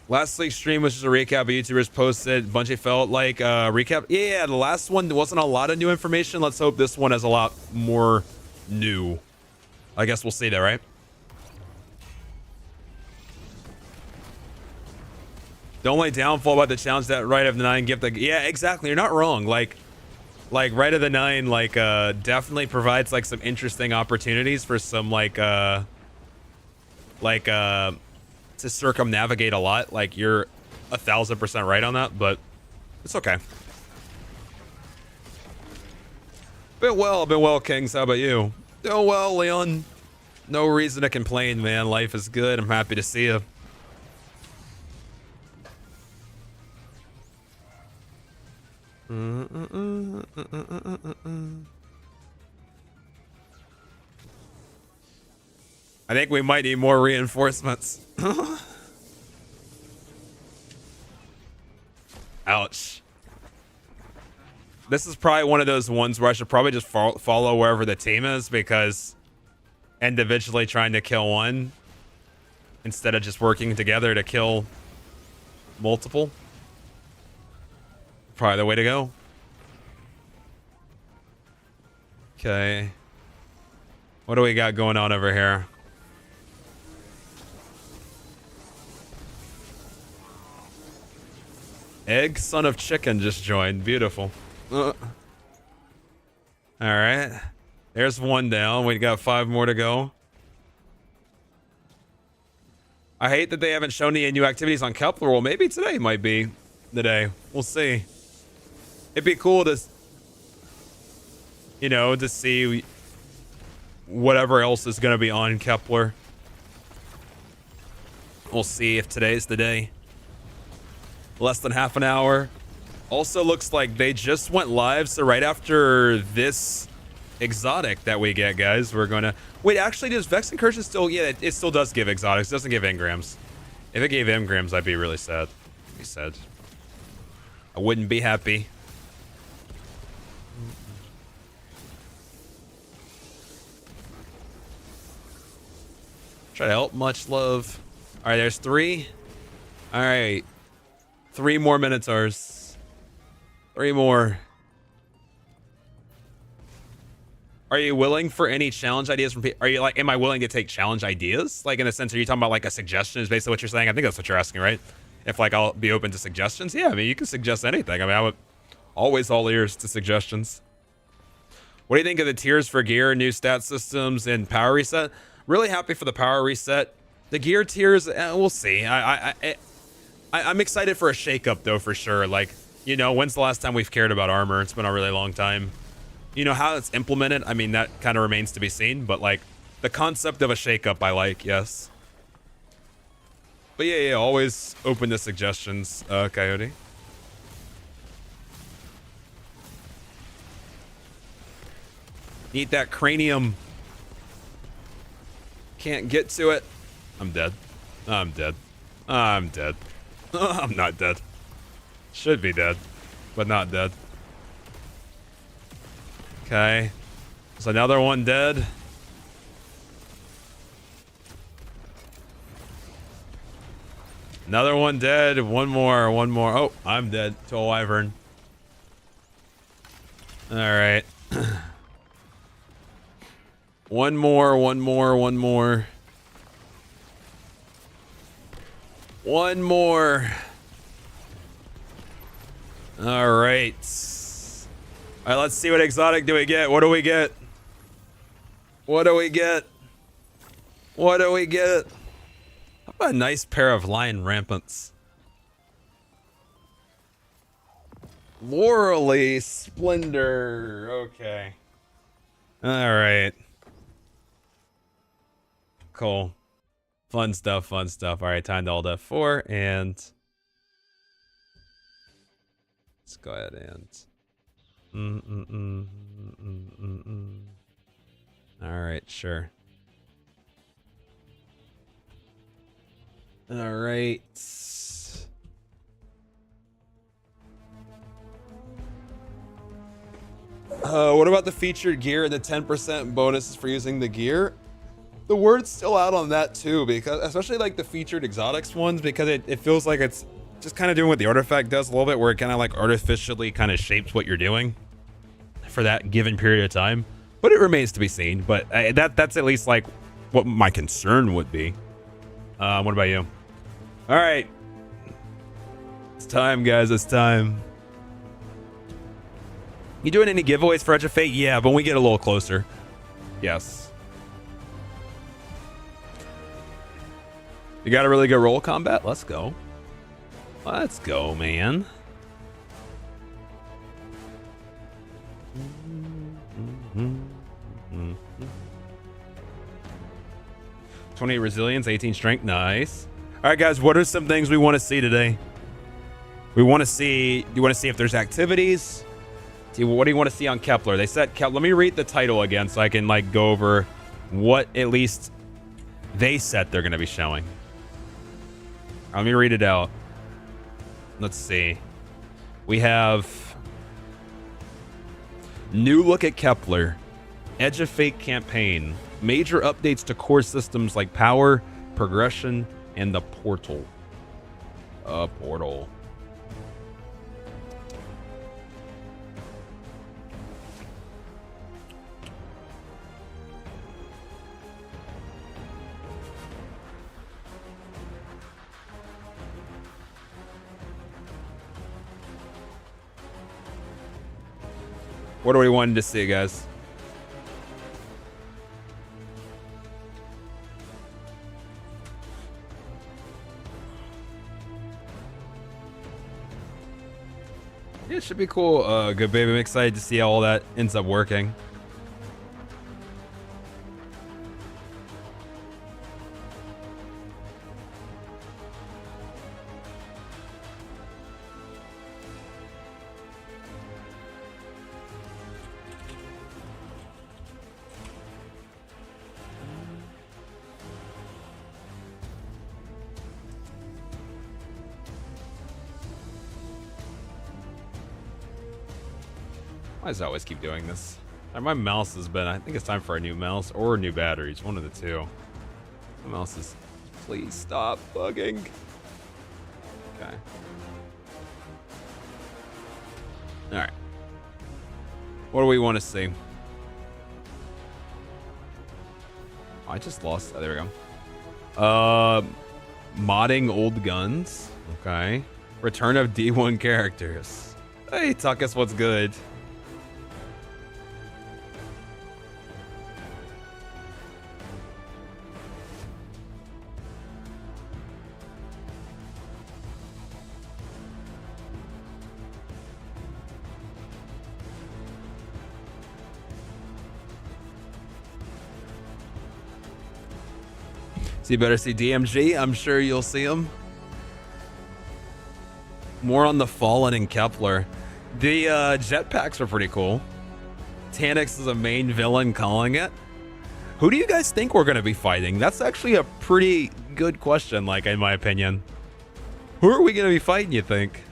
Last week's stream was just a recap of YouTubers posted. Bungie felt like recap. Yeah, the last one, there wasn't a lot of new information. Let's hope this one has a lot more new. I guess we'll see that, right? The only downfall about the challenge that Right of the Nine gift. Yeah, exactly. You're not wrong. Like Right of the Nine, definitely provides like some interesting opportunities for some to circumnavigate a lot. Like you're 1000% right on that, but it's okay. Been well, Kings. How about you? Doing well, Leon. No reason to complain, man. Life is good. I'm happy to see you. I think we might need more reinforcements. Ouch. this is probably one of those ones where I should probably just follow wherever the team is, because individually trying to kill one instead of just working together to kill multiple, probably the way to go. Okay. What do we got going on over here? Egg son of chicken just joined. Beautiful. All right. There's one down. We got 5 more to go. I hate that they haven't shown any new activities on KEPLER. Well, maybe today might be the day. We'll see. It'd be cool to, you know, to see whatever else is going to be on KEPLER. We'll see if today's the day. Less than half an hour. Also looks like they just went live, so right after this exotic that we get, guys, we're gonna wait. Actually, does Vex Incursion still? Yeah, it still does give exotics. It doesn't give engrams. If it gave engrams, I'd be really sad. Be sad. I wouldn't be happy. Try to help. Much love. All right, there's 3. All right. 3 more Minotaurs. 3 more. Are you willing for any challenge ideas from people? Are you like, am I willing to take challenge ideas? Like, in a sense, are you talking about like a suggestion is basically what you're saying? I think that's what you're asking, right? If like I'll be open to suggestions? Yeah, I mean, you can suggest anything. I mean, I would always all ears to suggestions. What do you think of the tiers for gear, new stat systems, and power reset? Really happy for the power reset. The gear tiers, we'll see. I'm excited for a shakeup though, for sure. Like, you know, when's the last time we've cared about armor? It's been a really long time. You know, how it's implemented, I mean, that kind of remains to be seen, but like the concept of a shakeup I like, yes. But yeah, always open to suggestions, Coyote. Need that cranium. Can't get to it. I'm dead. I'm dead. I'm dead. I'm not dead. Should be dead, but not dead. Okay. There's another one dead. Another one dead. One more. Oh, I'm dead to a wyvern. All right. One more. One more. All right. All right, let's see what exotic do we get. What do we get? How about a nice pair of lion rampants? Laurely Splendor. Okay. All right. Cool. Fun stuff. All right, time to alt F4 and let's go ahead and all right, sure. All right. What about the featured gear and the 10% bonuses for using the gear? The word's still out on that too, because especially like the featured exotics ones, because it feels like it's just kind of doing what the artifact does a little bit, where it kind of like artificially kind of shapes what you're doing for that given period of time. But it remains to be seen. But that's at least like what my concern would be. What about you? All right, it's time, guys. It's time. You doing any giveaways for Edge of Fate? Yeah, but when we get a little closer. Yes. You got a really good roll combat? Let's go. Let's go, man. 28 resilience, 18 strength. Nice. All right, guys, what are some things we want to see today? We want to see, you want to see if there's activities? See, what do you want to see on KEPLER? They said, let me read the title again so I can like go over what at least they said they're going to be showing. Let me read it out. Let's see. We have New look at Kepler. Edge of Fate campaign. Major updates to core systems like power, progression, and the portal. Portal. What are we wanting to see, guys? Yeah, it should be cool. Good baby. I'm excited to see how all that ends up working. Why does it always keep doing this? My mouse has been... I think it's time for a new mouse or new batteries. One of the two. My mouse is... Please stop bugging. Okay. Alright. What do we want to see? Oh, I just lost... Oh, there we go. Modding old guns. Okay. Return of D1 characters. Hey, talk us what's good. So you better see DMG. I'm sure you'll see him. More on the Fallen and Kepler. The jetpacks are pretty cool. Tanix is a main villain calling it. Who do you guys think we're going to be fighting? That's actually a pretty good question, like, in my opinion. Who are we going to be fighting, you think?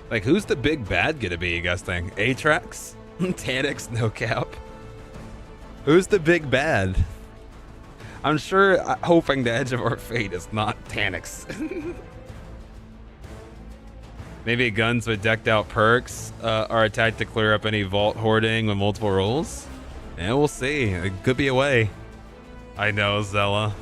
Like, who's the big bad gonna be, you guys think? Atrax? Tanix, no cap. Who's the big bad? I'm sure, hoping the Edge of our fate is not Tanix. Maybe guns with decked out perks are attacked to clear up any vault hoarding with multiple rolls? Yeah, we'll see. It could be a way. I know, Zella.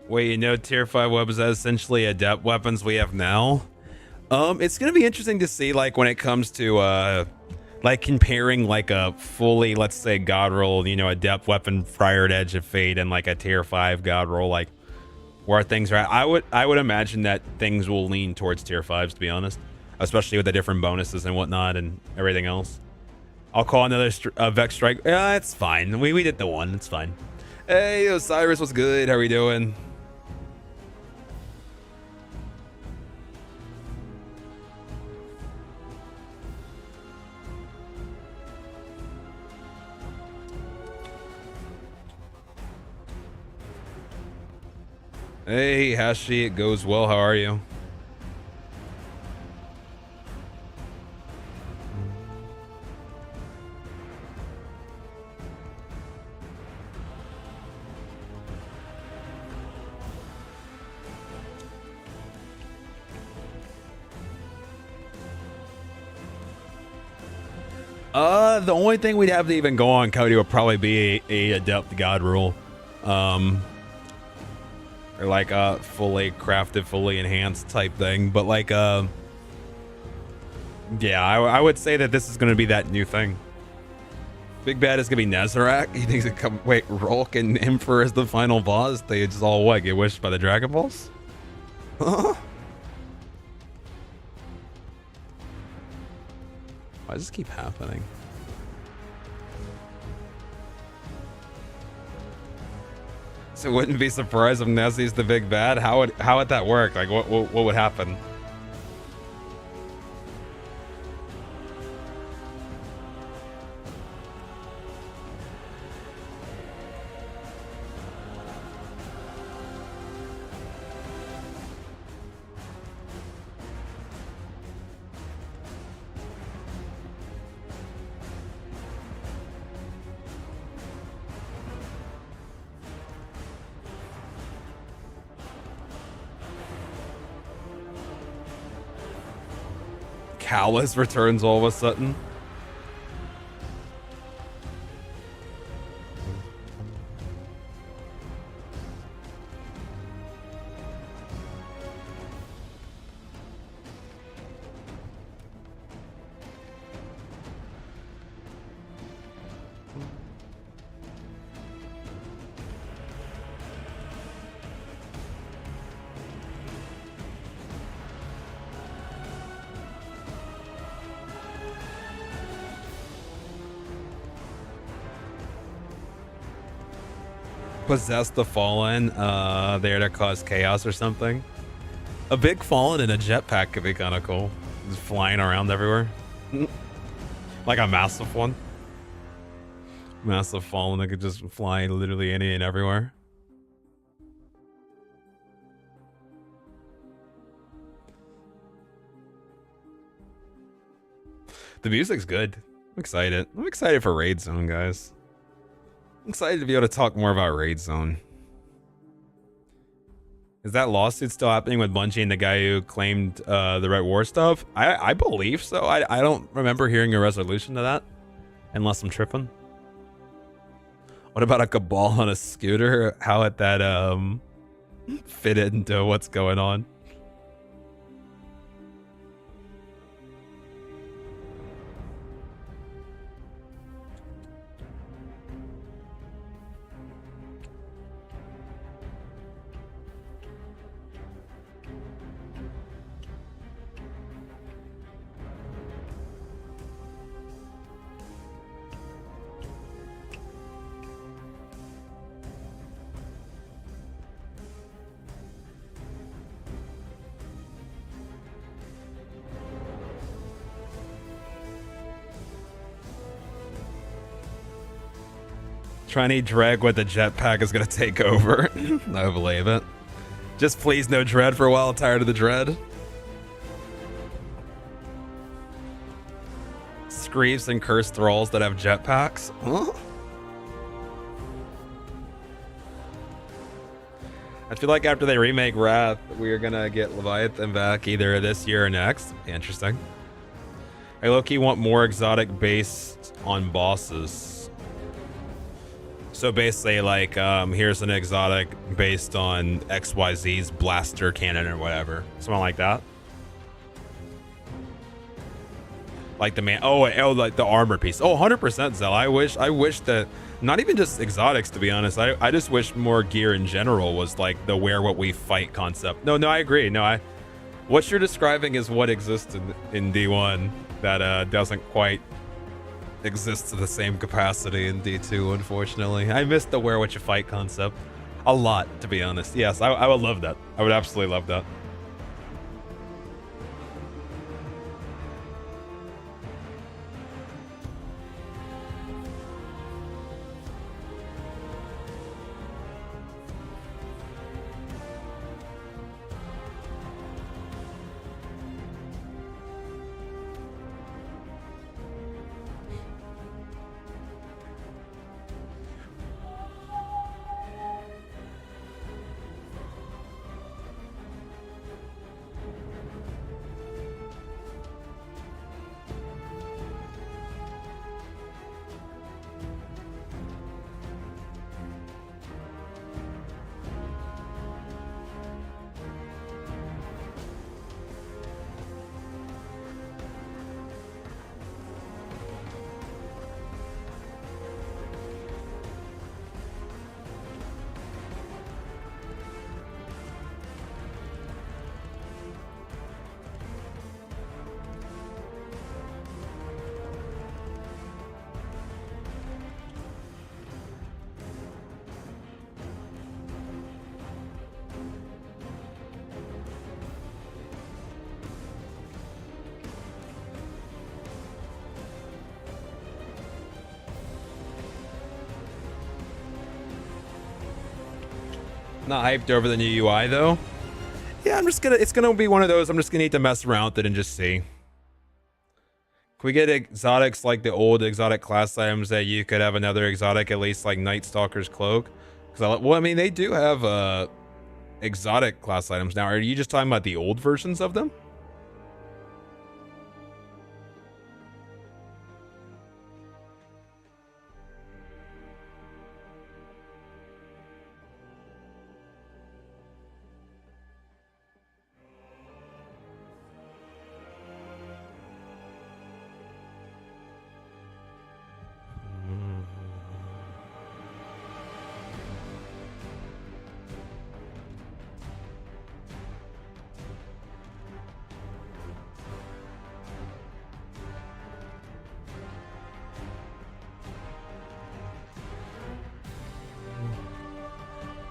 Wait, you know tier 5 weapons are essentially adept weapons we have now? It's gonna be interesting to see, like, when it comes to like comparing like a fully, let's say, god roll, you know, adept weapon prior to Edge of Fate and like a tier 5 god roll, like where things are at. I would imagine that things will lean towards tier 5s, to be honest, especially with the different bonuses and whatnot and everything else. I'll call another Vex Strike. Yeah, it's fine. We did the one. It's fine. Hey, Osiris, what's good? How we doing? Hey, Hashi, it goes well. How are you? The only thing we'd have to even go on Cody would probably be a adept god rule. Or like a fully crafted, fully enhanced type thing. But like, yeah, I would say that this is going to be that new thing. Big bad is going to be Nezarec. He thinks it come, wait, Rolk and Emperor is the final boss. They just all, what, get wished by the Dragon Balls? Huh? Why does this keep happening? So wouldn't be surprised if Nessie's the big bad. How would that work? Like what would happen? Callus returns all of a sudden. Possess the Fallen, there to cause chaos or something. A big Fallen in a jetpack could be kind of cool. Just flying around everywhere. Like a massive one. Massive Fallen that could just fly literally any and everywhere. The music's good. I'm excited. I'm excited for Raid Zone, guys. I'm excited to be able to talk more about Raid Zone. Is that lawsuit still happening with Bungie and the guy who claimed the Red War stuff? I believe so. I don't remember hearing a resolution to that. Unless I'm tripping. What about a Cabal on a scooter? How would that fit into what's going on? Trying Dreg with the jetpack is gonna take over. I believe it. Just please no Dread for a while. Tired of the Dread. Screeves and cursed thralls that have jetpacks. Huh? I feel like after they remake Wrath, we're gonna get Leviathan back either this year or next. Interesting. I low-key want more exotic based on bosses. So basically, like, here's an exotic based on XYZ's blaster cannon or whatever. Something like that. Like the man, like the armor piece. Oh, 100% Zell. I wish that, not even just exotics, to be honest. I just wish more gear in general was like the wear what we fight concept. No, I agree. No, what you're describing is what exists in D1 that doesn't quite exists to the same capacity in D2, unfortunately. I missed the wear what you fight concept a lot, to be honest. Yes, I would love that. I would absolutely love that. Not hyped over the new UI though. Yeah, it's gonna be one of those. I'm just gonna need to mess around with it and just see. Can we get exotics like the old exotic class items that you could have another exotic, at least like Night Stalker's Cloak? Because well, I mean, they do have exotic class items now. Are you just talking about the old versions of them?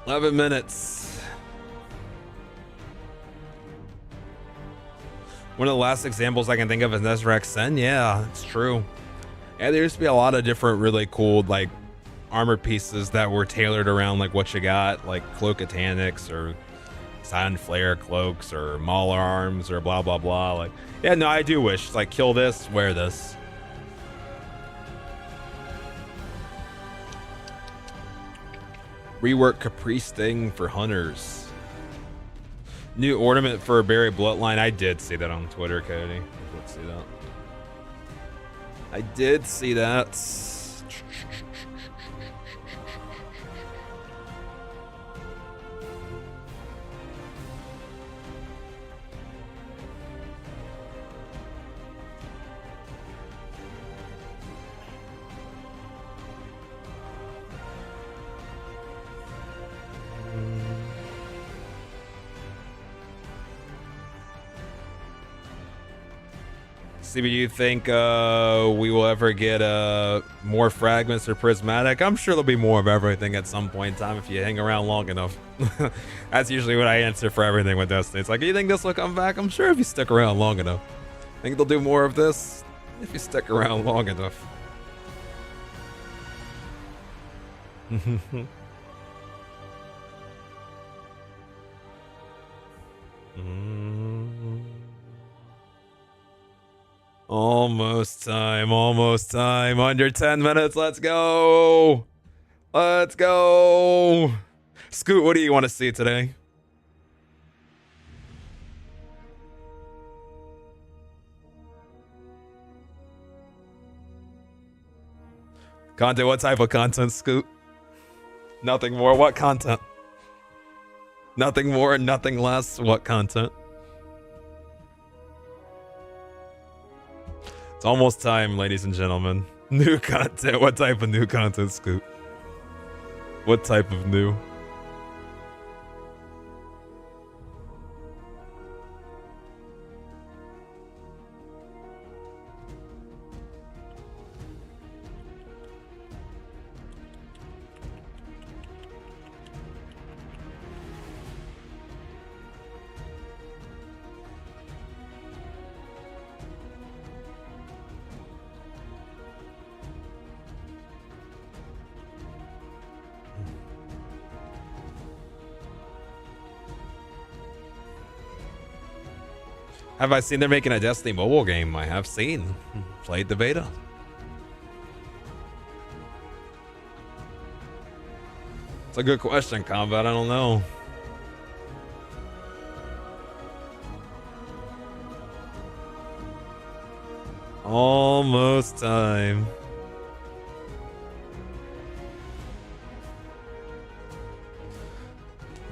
$11 One of the last examples I can think of is Nezarec Sen. Yeah, it's true. Yeah, there used to be a lot of different really cool like armor pieces that were tailored around like what you got, like Cloak of Taniks or Silent Flare cloaks or Mauler arms or blah blah blah. Like, yeah, no, I do wish like kill this, wear this. Rework Caprice Thing for hunters. New ornament for a Berry Bloodline. I did see that on Twitter, Cody. Let's see that. I did see that. CB, do you think we will ever get more fragments or prismatic? I'm sure there'll be more of everything at some point in time if you hang around long enough. That's usually what I answer for everything with Destiny. It's like, you think this will come back? I'm sure if you stick around long enough. Think they'll do more of this if you stick around long enough. Almost time. Under 10 minutes. Let's go. Scoot, what do you want to see today? Content, what type of content, Scoot? Nothing more. What content? Nothing more and nothing less. What content? It's almost time, ladies and gentlemen. New content. What type of new content, Scoot? What type of new? Have I seen they're making a Destiny mobile game? I have seen. Played the beta. It's a good question, Combat. I don't know. Almost time.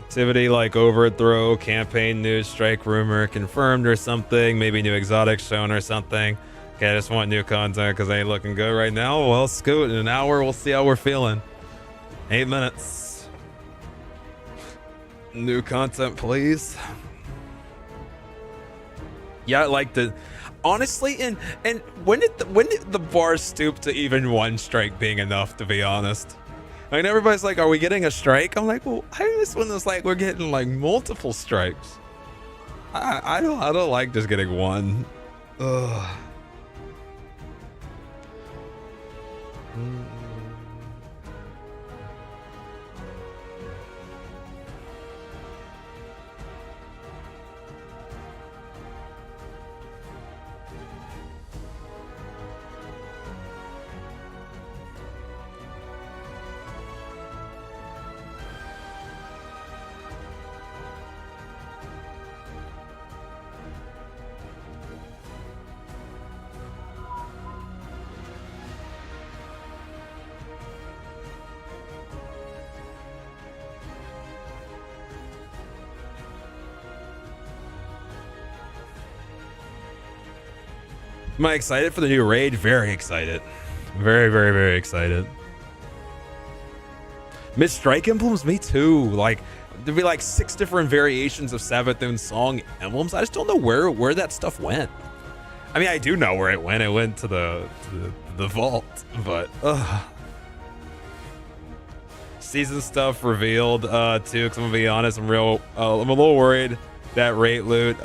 Activity like overthrow, campaign news, strike rumor confirmed or something. Maybe new exotics shown or something. Okay, I just want new content because I ain't looking good right now. Well, Scoot, in an hour, we'll see how we're feeling. 8 minutes. New content, please. Yeah, I like the... Honestly, and when did the bar stoop to even one strike being enough, to be honest? I mean, everybody's like, are we getting a strike? I'm like, well, this one is like we're getting like multiple strikes. I don't like just getting one. Ugh. Am I excited for the new raid? Very excited. Very, very, very excited. Missed strike emblems? Me too. Like, there'd be like 6 different variations of Savathûn song emblems. I just don't know where that stuff went. I mean, I do know where it went. It went to the vault, but season stuff revealed too. Because I'm gonna be honest, I'm a little worried that rate loot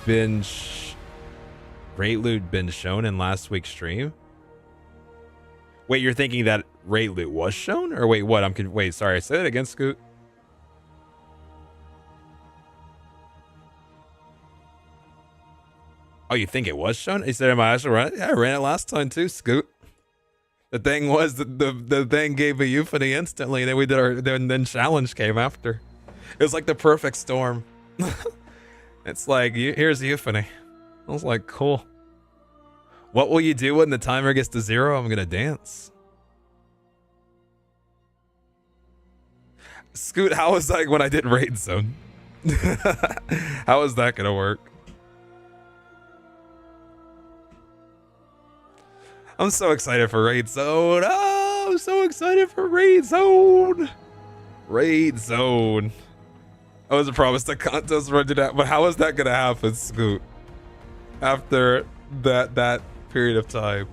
been shown in last week's stream. Wait, you're thinking that rate loot was shown, or wait, what? Wait, sorry. Say that again, Scoot. Oh, you think it was shown? He said, "Am I actually run it?" Yeah, I ran it last time too, Scoot. The thing was that the thing gave a euphony instantly, and then we did then challenge came after. It was like the perfect storm. It's like, here's euphony. I was like, cool. What will you do when the timer gets to 0? I'm gonna dance. Scoot, how was that when I did raid zone? How is that gonna work? I'm so excited for raid zone. Oh, I'm so excited for raid zone. Raid zone. I was promised a contest run to that, but how is that gonna happen, Scoot? After that period of time.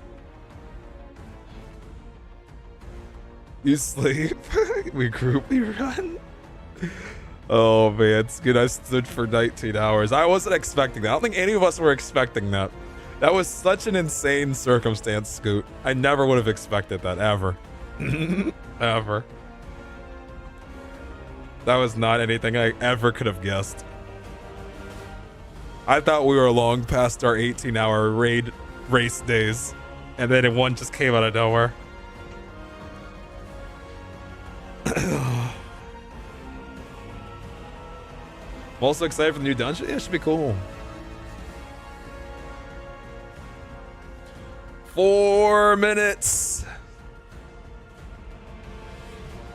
You sleep. We groupie run. Oh man, Scoot, I stood for 19 hours. I wasn't expecting that. I don't think any of us were expecting that. That was such an insane circumstance, Scoot. I never would have expected that, ever. Ever. That was not anything I ever could have guessed. I thought we were long past our 18-hour raid race days, and then one just came out of nowhere. I'm also excited for the new dungeon. Yeah, it should be cool. 4 minutes.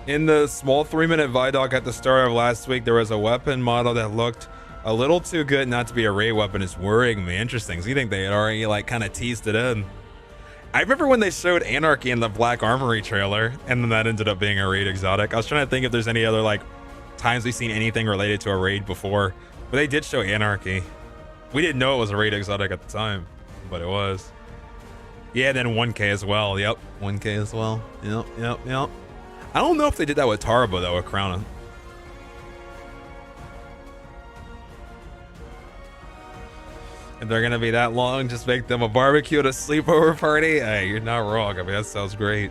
In the small 3-minute Vidoc at the start of last week, there was a weapon model that looked a little too good not to be a raid weapon. It's worrying me. Interesting. So you think they had already like kind of teased it in? I remember when they showed Anarchy in the Black Armory trailer, and then that ended up being a raid exotic. I was trying to think if there's any other like times we've seen anything related to a raid before, but they did show Anarchy. We didn't know it was a raid exotic at the time, but it was. Yeah, then 1K as well. Yep, 1K as well. Yep. I don't know if they did that with Tarbo though, with Crown. If they're gonna be that long, just make them a barbecue at a sleepover party. Hey, you're not wrong. I mean, that sounds great.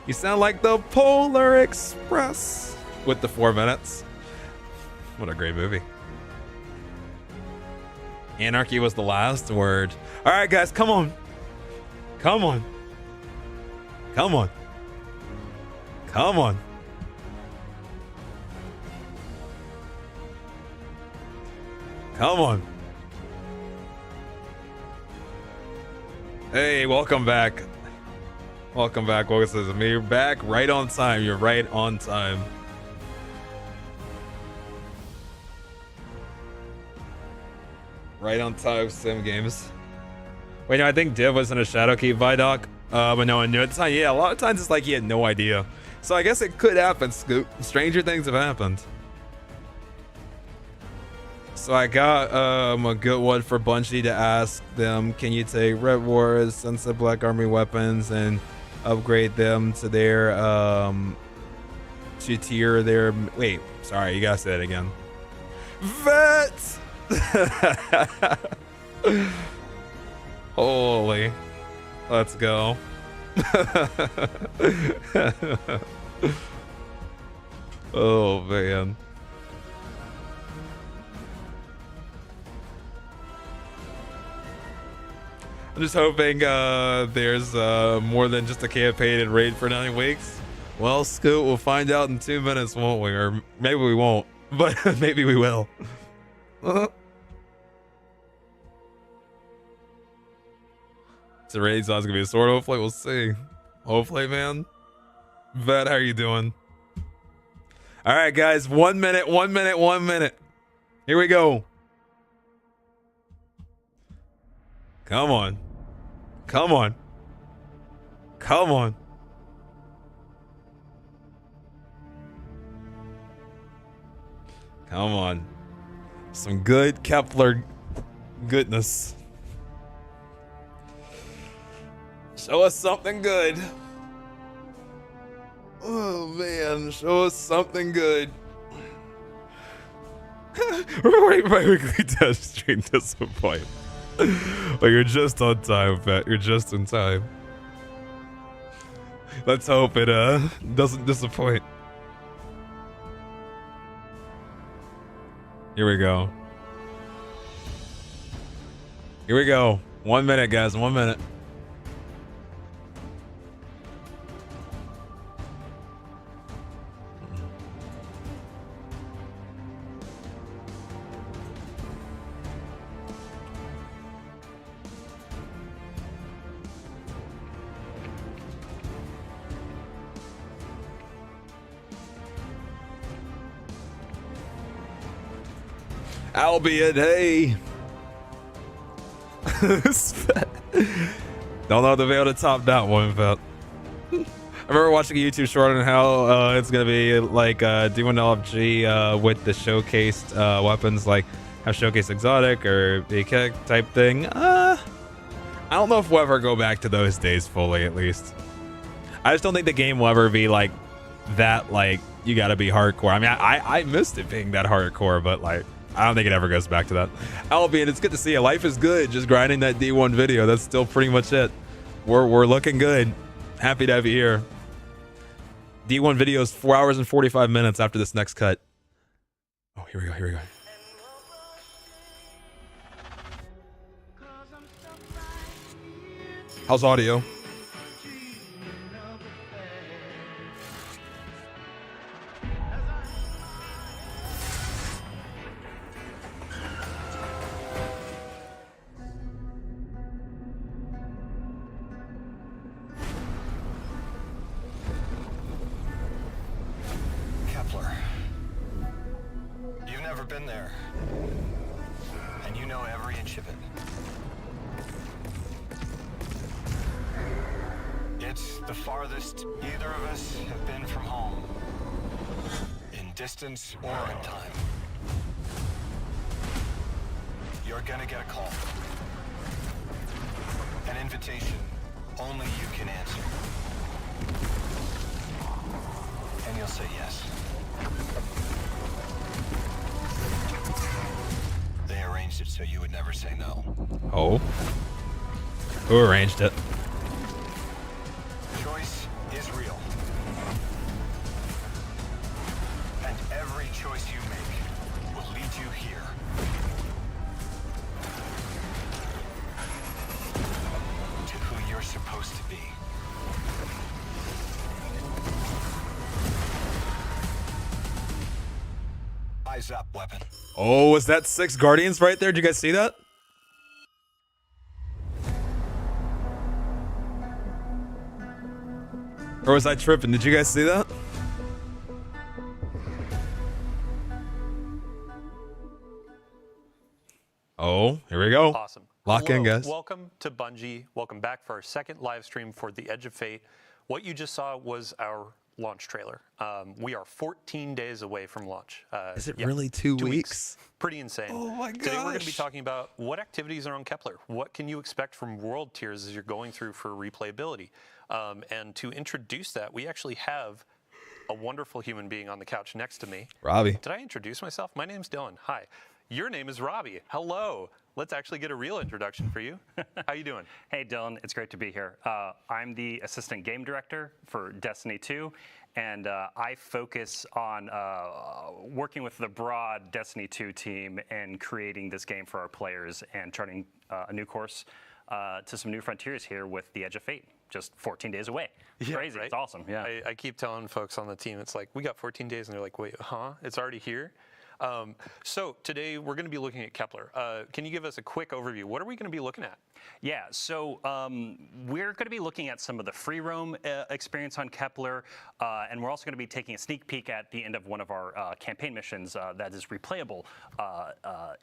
You sound like the Polar Express with the 4 minutes. What a great movie. Anarchy was the last word. All right, guys, come on. Come on. Come on. Come on. Come on. Hey, welcome back. Welcome back. Welcome to me. You're back right on time. You're right on time. Right on time, sim games. Wait, no, I think Div was in a Shadowkeep Vidoc. But no one knew at the time. Yeah, a lot of times it's like he had no idea. So I guess it could happen, Scoop. Stranger things have happened. So I got a good one for Bungie to ask them, can you take Red Wars, Sunset Black Army weapons and upgrade them to their to tier their wait, sorry, you gotta say that again. Vets. Holy. Let's go. Oh man. I'm just hoping there's more than just a campaign and raid for 9 weeks. Well, Scoot, we'll find out in 2 minutes, won't we? Or maybe we won't, but maybe we will. So raid zone's gonna be a sword. Hopefully, we'll see. Hopefully, man. Vet, how are you doing? All right, guys. 1 minute. 1 minute. 1 minute. Here we go. Come on. Come on. Come on. Come on. Some good Kepler goodness. Show us something good. Oh man, show us something good. Remember my weekly test stream disappoint. But you're just on time, Pat. You're just in time. Let's hope it doesn't disappoint. Here we go. Here we go. 1 minute, guys. 1 minute. Albeit, hey. Don't know if they'll be able to top that one, but I remember watching a YouTube short on how it's gonna be like doing LFG with the showcased weapons, like have showcase exotic or BK type thing. I don't know if we'll ever go back to those days fully, at least. I just don't think the game will ever be like that, like you gotta be hardcore. I mean, I missed it being that hardcore, but like I don't think it ever goes back to that. Albeit, it's good to see you. Life is good. Just grinding that D1 video. That's still pretty much it. We're looking good. Happy to have you here. D1 video is 4 hours and 45 minutes after this next cut. Oh, here we go. Here we go. How's audio? KEPLER. You've never been there, and you know every inch of it. It's the farthest either of us have been from home, in distance or in time. You're gonna get a call. An invitation only you can answer. And you'll say yes. They arranged it so you would never say no. Oh. Who arranged it? Choice is real. And every choice you make will lead you here. To who you're supposed to be. Eyes up, weapon. Oh, was that 6 Guardians right there? Did you guys see that? Or was I tripping? Did you guys see that? Oh, here we go. Awesome. Lock in, guys. Welcome to Bungie. Welcome back for our second live stream for The Edge of Fate. What you just saw was our launch trailer. We are 14 days away from launch. Is it really 2 weeks? Pretty insane. Oh my gosh. Today we're going to be talking about what activities are on Kepler. What can you expect from world tiers as you're going through for replayability? And to introduce that, we actually have a wonderful human being on the couch next to me. Robbie. Did I introduce myself? My name's Dylan. Hi. Your name is Robbie. Hello. Let's actually get a real introduction for you. How you doing? Hey, Dylan. It's great to be here. I'm the assistant game director for Destiny 2, and I focus on working with the broad Destiny 2 team and creating this game for our players and charting a new course to some new frontiers here with The Edge of Fate. Just 14 days away. It's crazy. Right? It's awesome. Yeah. I keep telling folks on the team, it's like, we got 14 days, and they're like, wait, huh? It's already here? So today we're going to be looking at Kepler. Can you give us a quick overview? What are we going to be looking at? Yeah, so we're going to be looking at some of the free roam experience on Kepler, and we're also going to be taking a sneak peek at the end of one of our campaign missions that is replayable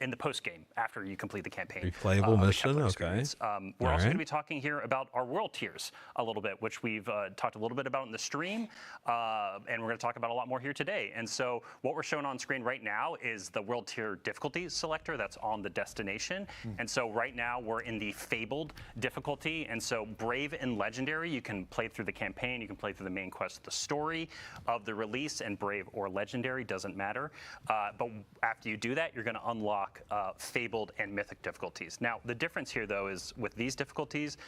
in the post game after you complete the campaign. Replayable mission, Kepler okay. experience. We're also going to be talking here about our world tiers a little bit, which we've talked a little bit about in the stream, and we're going to talk about a lot more here today. And so what we're showing on screen right now is the world tier difficulty selector that's on the destination. And so right now we're in the Fabled difficulty, and so Brave and Legendary, you can play through the campaign, you can play through the main quest, the story of the release, and Brave or Legendary, doesn't matter. But after you do that, you're going to unlock Fabled and Mythic difficulties. Now, the difference here, though, is with these difficulties,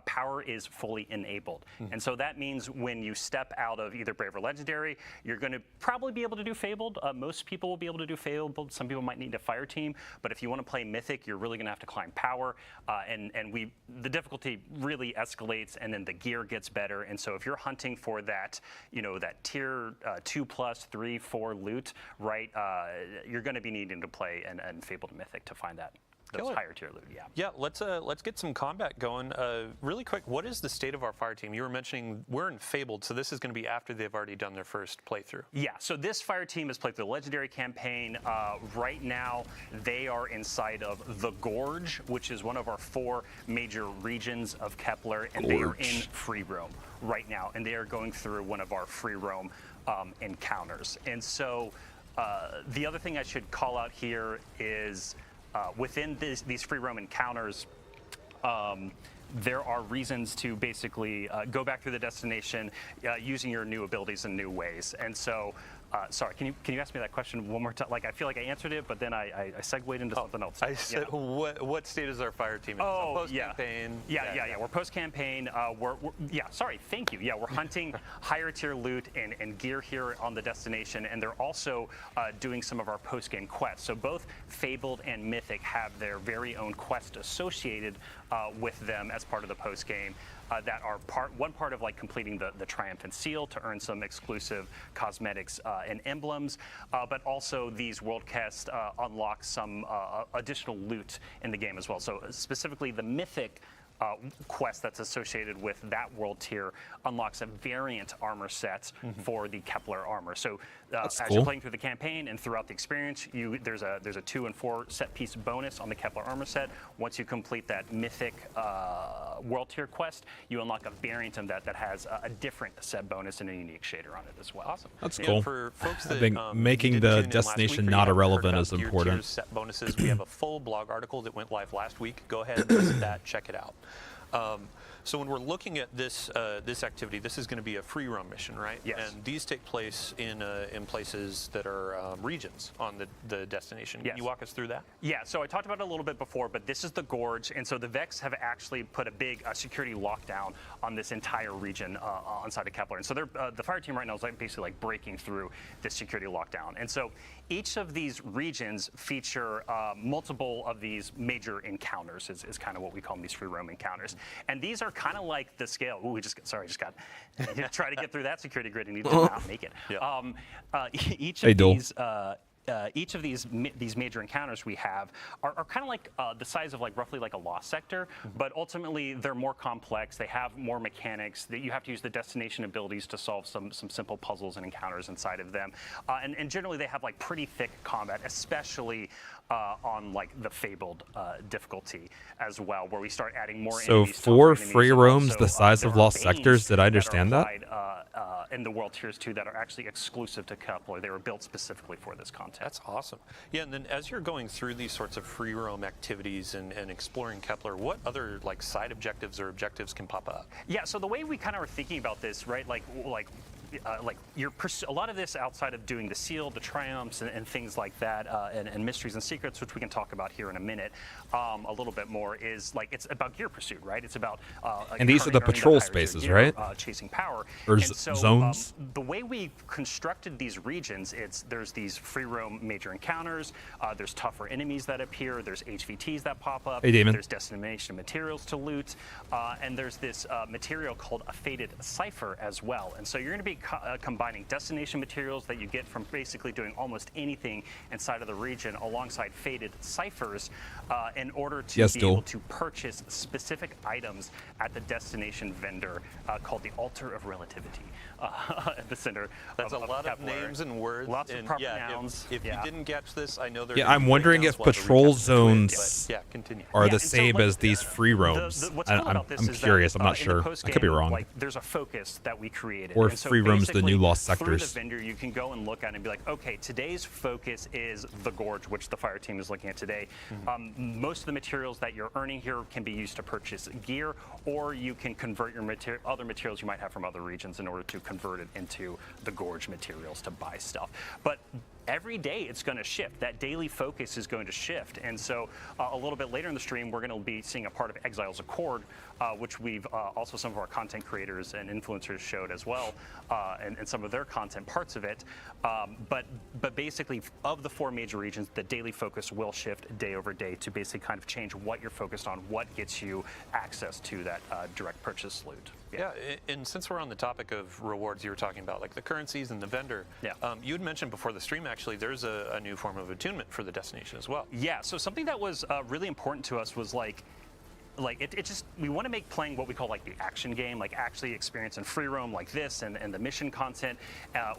power is fully enabled. And so that means when you step out of either Brave or Legendary, you're going to probably be able to do Fabled. Most people will be able to do Fabled. Some people might need a fire team, but if you want to play Mythic, you're really going to have to climb power, and the difficulty really escalates, and then the gear gets better. And so if you're hunting for that, that tier 2+, 3, 4 loot, right, you're going to be needing to play and Fabled Mythic to find those higher tier loot. Yeah, let's get some combat going. Really quick, what is the state of our fire team? You were mentioning we're in Fabled, so this is going to be after they've already done their first playthrough. Yeah, so this fire team has played through the Legendary campaign. Right now, they are inside of the Gorge, which is one of our 4 major regions of Kepler, and they are in free roam right now, and they are going through one of our free roam encounters. And so the other thing I should call out here is within these free roam encounters, there are reasons to basically go back through the destination using your new abilities in new ways. And so, sorry, can you ask me that question one more time? Like, I feel like I answered it, but then I segued into something else. I said, what state is our fire team in? Oh, post-campaign? Yeah. We're post-campaign. Sorry, thank you. Yeah, we're hunting higher tier loot and gear here on the destination, and they're also doing some of our post-game quests. So both Fabled and Mythic have their very own quest associated with them as part of the post-game. That are one part of like completing the Triumphant Seal to earn some exclusive cosmetics and emblems, but also these world quests unlock some additional loot in the game as well. So specifically the Mythic quest that's associated with that world tier unlocks a variant armor set for the Kepler armor. So as you're playing through the campaign and throughout the experience, there's a 2 and 4 set piece bonus on the Kepler armor set. Once you complete that Mythic world tier quest, you unlock a variant of that has a different set bonus and a unique shader on it as well. Awesome. That's cool. For folks that, I think making the destination not irrelevant is important. Set bonuses. We have a full blog article that went live last week. Go ahead and visit that. Check it out. So when we're looking at this this activity, this is going to be a free roam mission, right? Yes. And these take place in places that are regions on the destination. Yes. Can you walk us through that? Yeah, so I talked about it a little bit before, but this is the Gorge, and so the Vex have actually put a big security lockdown on this entire region inside of Kepler. And so the fire team right now is basically breaking through this security lockdown. And so each of these regions feature multiple of these major encounters, is kind of what we call them, these free roam encounters. And these are kind of like the scale. Ooh, I just got try to get through that security grid and you did not make it. Yeah. Each of these major encounters we have are kind of like the size of roughly like a lost sector, but ultimately they're more complex. They have more mechanics. That you have to use the destination abilities to solve some simple puzzles and encounters inside of them. And generally they have pretty thick combat, especially on the Fabled difficulty as well, where we start adding more enemies. So 4 free roams the size of lost sectors. Did I understand that? In the world tiers 2 that are actually exclusive to Kepler. They were built specifically for this content. That's awesome. Yeah, and then as you're going through these sorts of free roam activities and exploring Kepler, what other side objectives or objectives can pop up? Yeah, so the way we kind of are thinking about this, right, a lot of this outside of doing the seal, the triumphs, and things like that, and mysteries and secrets, which we can talk about here in a minute, a little bit more, is it's about gear pursuit, right? It's about and these are the patrol spaces, right? Chasing power. Or and so, zones. The way we constructed these regions, there's these free roam major encounters. There's tougher enemies that appear. There's HVTs that pop up. Hey, Damon. There's destination materials to loot, and there's this material called a faded cipher as well. And so you're going to be combining destination materials that you get from basically doing almost anything inside of the region alongside faded ciphers in order to be able to purchase specific items at the destination vendor called the Altar of Relativity at the center. That's of a lot of KEPLER. names and words. Lots of proper nouns. If you didn't catch this, I know there's. Yeah, I'm wondering if patrol zones continue. are the same as these free roams. I'm curious. I'm not sure. I could be wrong. Like, there's a focus that we created. Or and so free roams, the new lost through sectors. the vendor, you can go and look at it and be like, okay, today's focus is the Gorge, which the fire team is looking at today. Most of the materials that you're earning here can be used to purchase gear, or you can convert your other materials you might have from other regions in order to convert it into the Gorge materials to buy stuff. But every day it's going to shift. That daily focus is going to shift. And so a little bit later in the stream, we're going to be seeing a part of Exile's Accord, which we've also some of our content creators and influencers showed as well, and some of their content parts of it. But basically, of the 4 major regions, the daily focus will shift day over day to basically kind of change what you're focused on, what gets you access to that direct purchase loot. Yeah, and since we're on the topic of rewards, you were talking about like the currencies and the vendor. Yeah. You had mentioned before the stream, actually, there's a new form of attunement for the destination as well. Yeah, so something that was really important to us was like it just, we want to make playing what we call like the action game, like actually experiencing free roam like this and the mission content,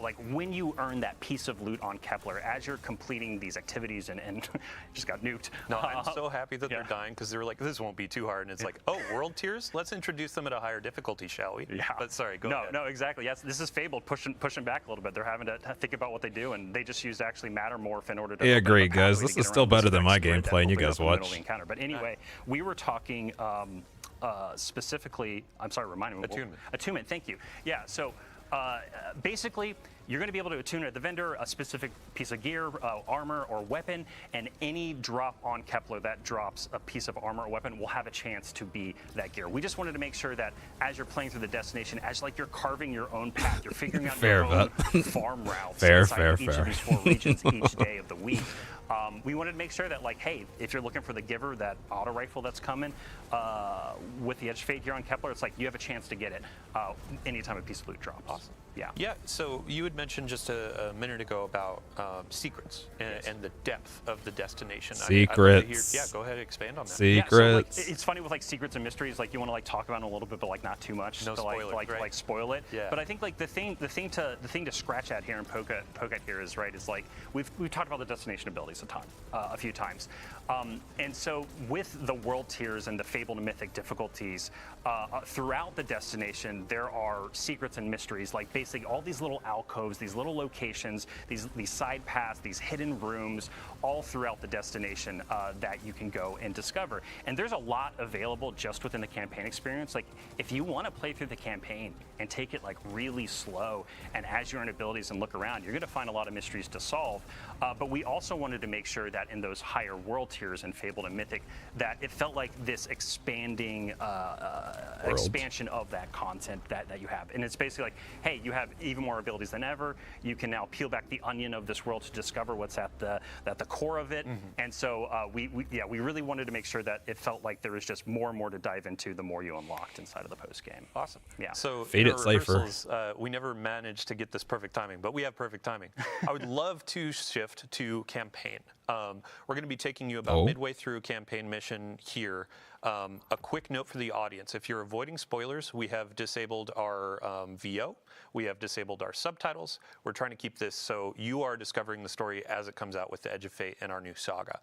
like when you earn that piece of loot on KEPLER as you're completing these activities and just got nuked. No, I'm so happy that they're dying because they were like, this won't be too hard. And it's like, oh, world tiers? Let's introduce them at a higher difficulty, shall we? Yeah. But sorry, go ahead. No, exactly. Yes, this is Fabled pushing back a little bit. They're having to think about what they do, and they just used actually Mattermorph in order to. Yeah, great, guys. This is still better than my gameplay, and you guys watch. Encounter. But anyway, we were talking specifically, I'm sorry, remind me. Attunement. Attunement, thank you. Yeah, so basically, you're going to be able to attune at the vendor a specific piece of gear, armor, or weapon, and any drop on KEPLER that drops a piece of armor or weapon will have a chance to be that gear. We just wanted to make sure that as you're playing through the destination, as like you're carving your own path, you're figuring out your own farm routes inside each of these 4 regions each day of the week. We wanted to make sure that, like, hey, if you're looking for the Giver, that auto rifle that's coming with the Edge Fate here on KEPLER, it's like you have a chance to get it anytime a piece of loot drops. Awesome. Yeah. Yeah. So you had mentioned just a minute ago about secrets and the depth of the destination. Secrets. Yeah. Go ahead and expand on that. Secrets. Yeah, so, like, it's funny with like secrets and mysteries. Like you want to like talk about it a little bit, but like not too much No to spoilers, like spoil it. Yeah. But I think like the thing to scratch at here and poke at here is right is like we've talked about the destination abilities a few times, and so with the world tiers and the Fabled and Mythic difficulties throughout the destination, there are secrets and mysteries, like basically all these little alcoves, these little locations, these side paths, these hidden rooms, all throughout the destination that you can go and discover. And there's a lot available just within the campaign experience. Like if you want to play through the campaign and take it like really slow, and as you earn abilities and look around, you're going to find a lot of mysteries to solve. But we also wanted to make sure that in those higher world tiers in Fabled and Mythic, that it felt like this expanding expansion of that content that you have. And it's basically like, hey, you have even more abilities than ever. You can now peel back the onion of this world to discover what's at the core of it. And so we really wanted to make sure that it felt like there was just more and more to dive into the more you unlocked inside of the post game. Awesome. Yeah. So Fade in it, our Cypher. rehearsals, we never managed to get this perfect timing, but we have perfect timing. I would love to shift to campaign. We're going to be taking you about midway through campaign mission here. A quick note for the audience. If you're avoiding spoilers, we have disabled our VO. We have disabled our subtitles. We're trying to keep this so you are discovering the story as it comes out with the Edge of Fate and our new saga.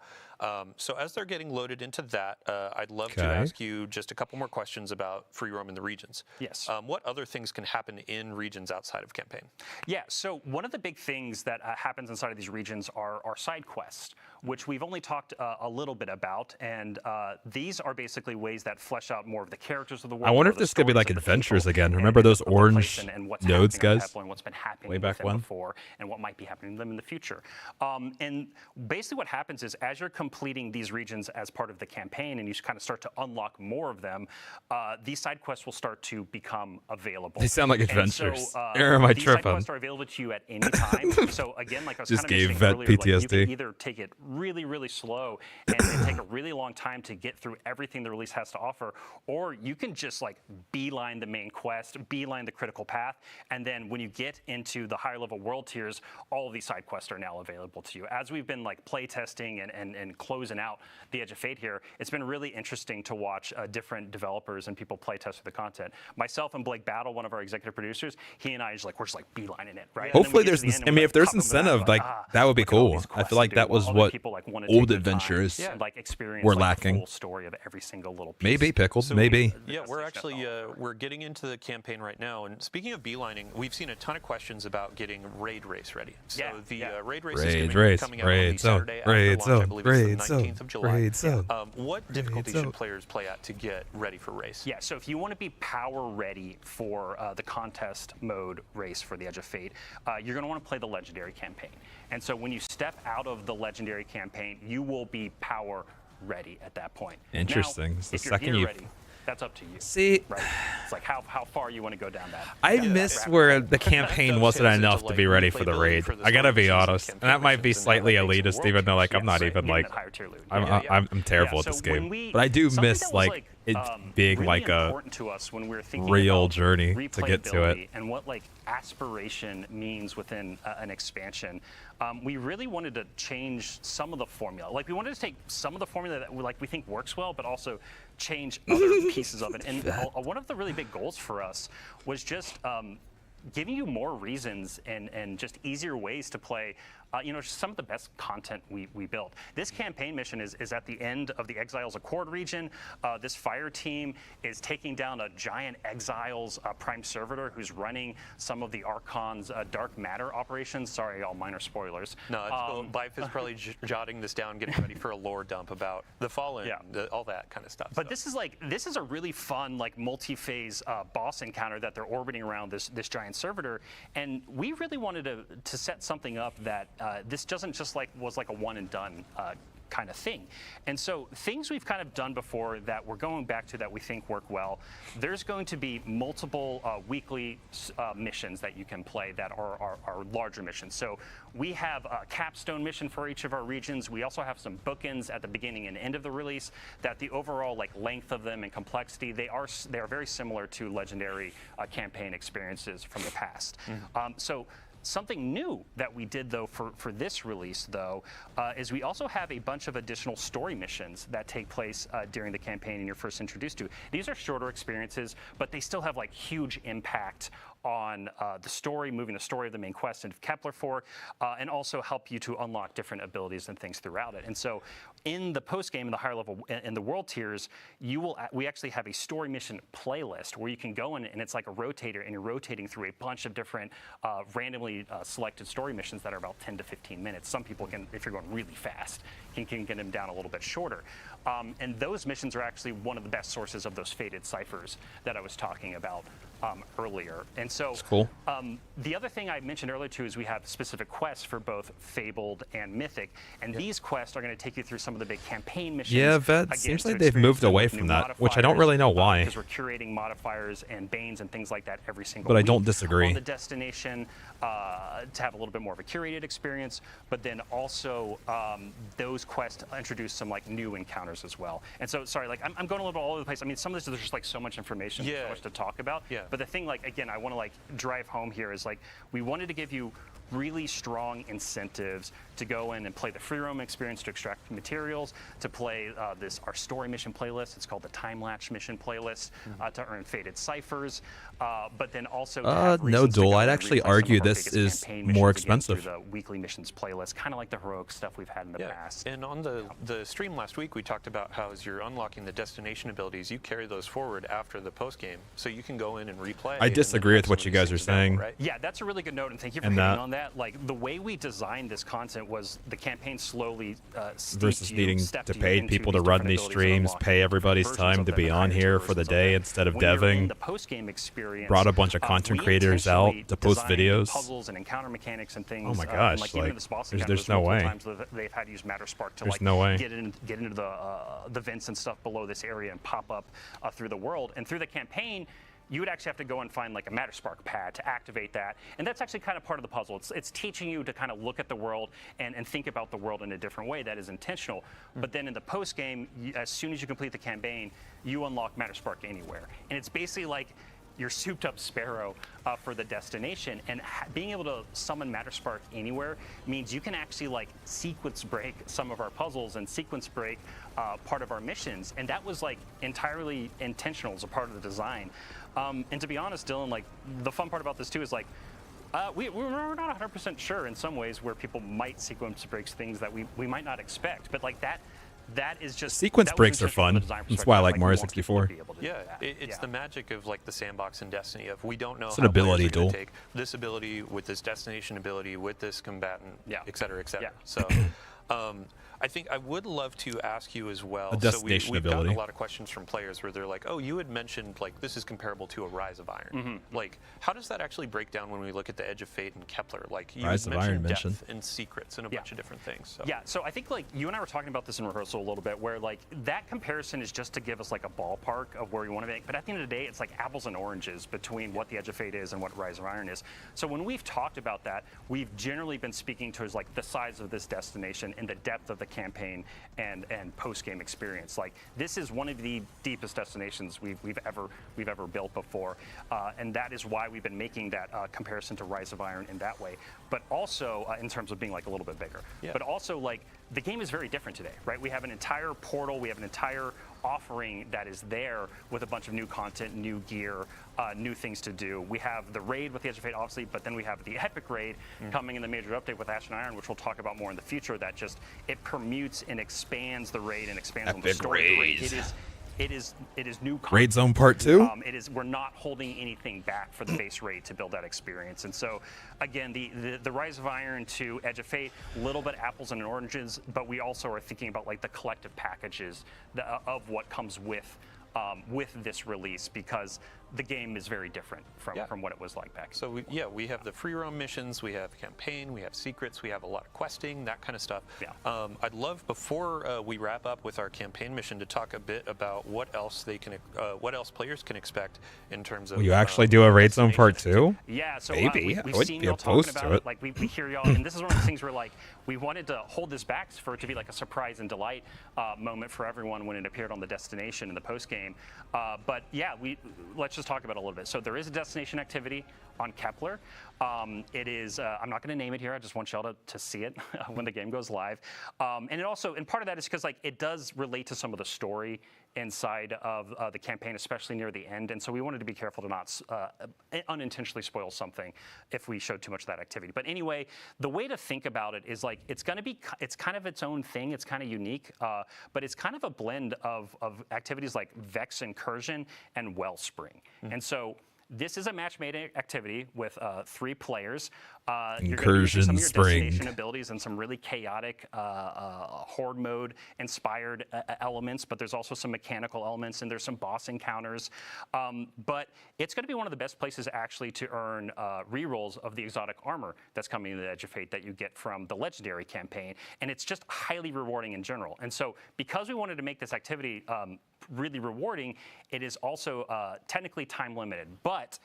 So as they're getting loaded into that, I'd love to ask you just a couple more questions about free roam in the regions. Yes. What other things can happen in regions outside of campaign? Yeah, so one of the big things that happens inside of these regions are side quests, which we've only talked a little bit about, and these are basically ways that flesh out more of the characters of the world. I wonder if this could be like adventures again. Remember those orange nodes, guys? And what's been happening way back when before, and what might be happening to them in the future. And basically, what happens is as you're completing these regions as part of the campaign, and you kind of start to unlock more of them, these side quests will start to become available. They sound like adventures. And so, Or am I these side tripping? quests are available to you at any time. So again, like I was Just kind of gave mentioning Vet earlier, like, you PTSD. can either take it really, really slow and take a really long time to get through everything the release has to offer, or you can just like beeline the main quest, beeline the critical path, and then when you get into the higher level world tiers, all of these side quests are now available to you. As we've been like play testing and closing out the Edge of Fate here, it's been really interesting to watch different developers and people play test the content. Myself and Blake Battle, one of our executive producers, he and I we're just like beelining it, right? Hopefully there's this, I mean, if there's incentive, like that would be cool. I feel like that was what old adventures were lacking. Full story of every single little piece. Maybe Pickles, maybe. Yeah, we're actually we're getting into the campaign right now. And speaking of beelining, we've seen a ton of questions about getting raid race ready. So the raid race is coming out on the Saturday after launch. I believe it's the 19th of July. What difficulty should players play at to get ready for race? Yeah, so if you want to be power ready for the contest mode race for the Edge of Fate, you're going to want to play the Legendary campaign. And so when you step out of the Legendary campaign, you will be power ready at that point. Interesting. Now, it's the if you're second gear you ready, that's up to you. see. Right? It's like how far you want to go down that. I miss where the campaign wasn't enough to be ready for the raid. I gotta be honest, and that might be slightly elitist, even though like I'm not even like I'm terrible at this game. But I do miss like it being really like a important to us when we were thinking real about journey to get to it. replayability and what like aspiration means within an expansion. We really wanted to change some of the formula. Like we wanted to take some of the formula that we think works well, but also change other pieces of it. And one of the really big goals for us was just giving you more reasons and just easier ways to play some of the best content we built. This campaign mission is at the end of the Exiles Accord region. This fire team is taking down a giant Exiles prime servitor who's running some of the Archon's dark matter operations. Sorry, all minor spoilers. No, it's cool. Bife is probably jotting this down, getting ready for a lore dump about the Fallen, all that kind of stuff. But this is a really fun like multi-phase boss encounter that they're orbiting around this giant servitor, and we really wanted to set something up that this doesn't just was like a one and done kind of thing. And so things we've kind of done before that we're going back to that we think work well, there's going to be multiple weekly missions that you can play that are larger missions. So we have a capstone mission for each of our regions. We also have some bookends at the beginning and end of the release that the overall like length of them and complexity, they are very similar to Legendary campaign experiences from the past. So something new that we did though for this release though is we also have a bunch of additional story missions that take place during the campaign and you're first introduced to. These are shorter experiences, but they still have like huge impact on the story, moving the story of the main quest into KEPLER 4, and also help you to unlock different abilities and things throughout it. And so in the post game, in the higher level, in the world tiers, we actually have a story mission playlist where you can go in and it's like a rotator and you're rotating through a bunch of different randomly selected story missions that are about 10 to 15 minutes. Some people can, if you're going really fast, can get them down a little bit shorter. And those missions are actually one of the best sources of those faded ciphers that I was talking about earlier. And so cool. The other thing I mentioned earlier too is we have specific quests for both Fabled and Mythic, and these quests are going to take you through some of the big campaign missions. Yeah, that seems like they've moved away from that, which I don't really know why. Because we're curating modifiers and banes and things like that every single week. But I week don't disagree. on the destination to have a little bit more of a curated experience, but then also those quests introduce some like new encounters as well. And so, sorry, like I'm going a little bit all over the place. I mean, some of this there's just like so much information, so much to talk about. But the thing, like, again, I want to like drive home here is like we wanted to give you really strong incentives to go in and play the free roam experience to extract materials, to play our story mission playlist. It's called the time lapse mission playlist to earn faded ciphers, but then also to have no duel. I'd actually argue this is more expensive. The weekly missions playlist, kind of like the heroic stuff we've had in the past. And on the stream last week, we talked about how as you're unlocking the destination abilities, you carry those forward after the post game, so you can go in and replay. I disagree with what you guys are saying. Right? Yeah, that's a really good note, and thank you for hitting on that. Like the way we designed this content was the campaign slowly versus needing to pay people to run these streams, pay everybody's time to be on here for the day instead of deving. The post-game experience brought a bunch of content creators out to post videos. Puzzles and encounter mechanics and things. Oh my gosh! Like there's no way. Times they've had to use Matterspark to there's no way. get into the vents and stuff below this area and pop up through the world. And through the campaign, you would actually have to go and find like a Matterspark pad to activate that. And that's actually kind of part of the puzzle. It's teaching you to kind of look at the world and think about the world in a different way that is intentional. But then in the post game, as soon as you complete the campaign, you unlock Matterspark Anywhere. And it's basically like your souped up sparrow for the destination, and being able to summon Matterspark Anywhere means you can actually like sequence break some of our puzzles and sequence break part of our missions, and that was like entirely intentional as a part of the design. And to be honest, Dylan, like the fun part about this too is like we're not 100% sure in some ways where people might sequence breaks things that we might not expect, but like that is just Sequence breaks are fun. That's why I like Mario 64. Yeah, it's the magic of like the sandbox and Destiny of we don't know It's how an ability players are gonna duel. take this ability with this destination ability with this combatant, et cetera, et cetera. Yeah. So I think I would love to ask you as well. A destination we've gotten ability. a lot of questions from players where they're like, "Oh, you had mentioned like this is comparable to a Rise of Iron." Like, how does that actually break down when we look at the Edge of Fate and Kepler? Like, you Rise had of Iron mentioned depth mentioned. and secrets and a bunch of different things. So. Yeah, so I think like you and I were talking about this in rehearsal a little bit, where like that comparison is just to give us like a ballpark of where we want to make. But at the end of the day, it's like apples and oranges between what the Edge of Fate is and what Rise of Iron is. So when we've talked about that, we've generally been speaking towards like the size of this destination and the depth of the campaign and post-game experience. Like this is one of the deepest destinations we've ever built before, and that is why we've been making that comparison to Rise of Iron in that way. But also in terms of being like a little bit bigger. Yeah. But also like the game is very different today, right? We have an entire portal, we have an entire offering that is there with a bunch of new content, new gear, new things to do. We have the raid with the Edge of Fate, obviously, but then we have the epic raid coming in the major update with Ash and Iron, which we'll talk about more in the future. That just it permutes and expands the raid and expands on the Epic story of the raid. raid. It is new content. Raid Zone Part 2? We're not holding anything back for the base raid to build that experience. And so, again, the Rise of Iron to Edge of Fate, a little bit apples and oranges, but we also are thinking about like the collective packages of what comes with this release, because the game is very different from what it was like back. So we have the free roam missions, we have campaign, we have secrets, we have a lot of questing, that kind of stuff. Yeah. I'd love before we wrap up with our campaign mission to talk a bit about what else players can expect in terms of. Will you actually do a Raid Zone Part 2? Yeah, so Maybe. I we've wouldn't seen be y'all talking opposed about to it. it. Like we hear y'all, and this is one of the things where like we wanted to hold this back for it to be like a surprise and delight moment for everyone when it appeared on the destination in the post game. But yeah, let's just talk about it a little bit. So there is a destination activity on Kepler. It is, I'm not going to name it here. I just want y'all to see it when the game goes live. And it also, and part of that is because like it does relate to some of the story inside of the campaign, especially near the end. And so we wanted to be careful to not unintentionally spoil something if we showed too much of that activity. But anyway, the way to think about it is like it's kind of its own thing. It's kind of unique, but it's kind of a blend of activities like Vex Incursion and Wellspring. And so this is a match-made activity with 3 players. You're gonna be using some of your destination abilities and some really chaotic horde mode inspired elements, but there's also some mechanical elements and there's some boss encounters. But it's going to be one of the best places actually to earn rerolls of the exotic armor that's coming to the Edge of Fate that you get from the Legendary campaign, and it's just highly rewarding in general. And so because we wanted to make this activity really rewarding, it is also technically time limited. But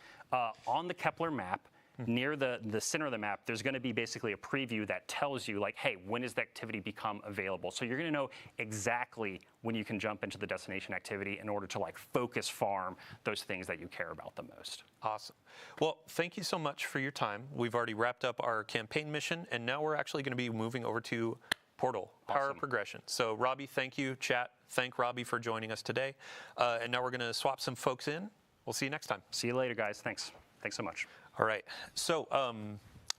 on the Kepler map, near the center of the map, there's going to be basically a preview that tells you like, hey, when does the activity become available? So you're going to know exactly when you can jump into the destination activity in order to like focus farm those things that you care about the most. Awesome. Well, thank you so much for your time. We've already wrapped up our campaign mission, and now we're actually going to be moving over to Portal, Power of Progression. So Robbie, thank you. Chat, thank Robbie for joining us today. And now we're going to swap some folks in. We'll see you next time. See you later, guys. Thanks so much. All right. So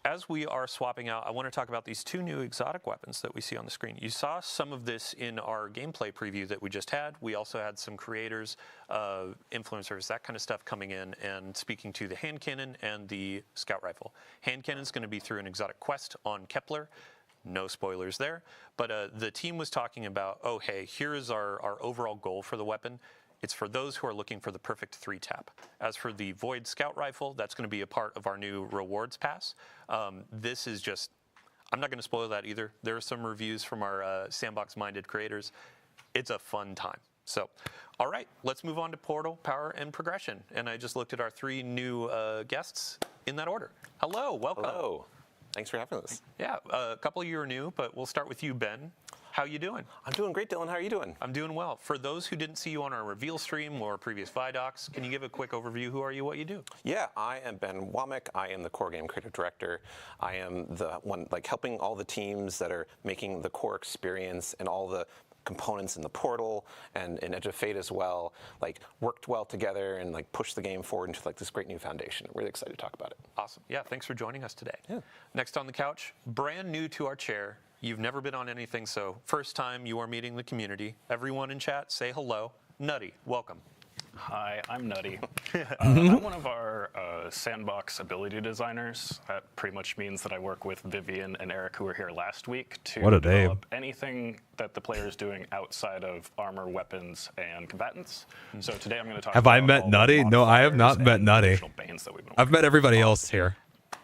as we are swapping out, I want to talk about these 2 new exotic weapons that we see on the screen. You saw some of this in our gameplay preview that we just had. We also had some creators, influencers, that kind of stuff coming in and speaking to the hand cannon and the scout rifle. Hand cannon is going to be through an exotic quest on Kepler. No spoilers there. But the team was talking about, oh, hey, here is our overall goal for the weapon. It's for those who are looking for the perfect 3-tap. As for the Void Scout Rifle, that's going to be a part of our new rewards pass. This is just, I'm not going to spoil that either. There are some reviews from our sandbox-minded creators. It's a fun time. So, all right, let's move on to Portal, Power, and Progression. And I just looked at our 3 new guests in that order. Hello, welcome. Hello. Thanks for having us. Yeah, a couple of you are new, but we'll start with you, Ben. How you doing? I'm doing great, Dylan. How are you doing? I'm doing well. For those who didn't see you on our reveal stream or previous Vidocs, can you give a quick overview? Who are you, what you do? Yeah, I am Ben Womack. I am the core game creative director. I am the one helping all the teams that are making the core experience and all the components in the Portal and in Edge of Fate as well, worked well together and pushed the game forward into this great new foundation. Really excited to talk about it. Awesome. Yeah, thanks for joining us today. Yeah. Next on the couch, brand new to our chair. You've never been on anything, so first time you are meeting the community. Everyone in chat, say hello. Nutty, welcome. Hi, I'm Nutty. I'm one of our sandbox ability designers. That pretty much means that I work with Vivian and Eric, who were here last week, to develop anything that the player is doing outside of armor, weapons, and combatants. So today I'm going to talk Have about I met all the Nutty? No, I have not modifiers met and Nutty. additional banes that we've been I've met everybody else here.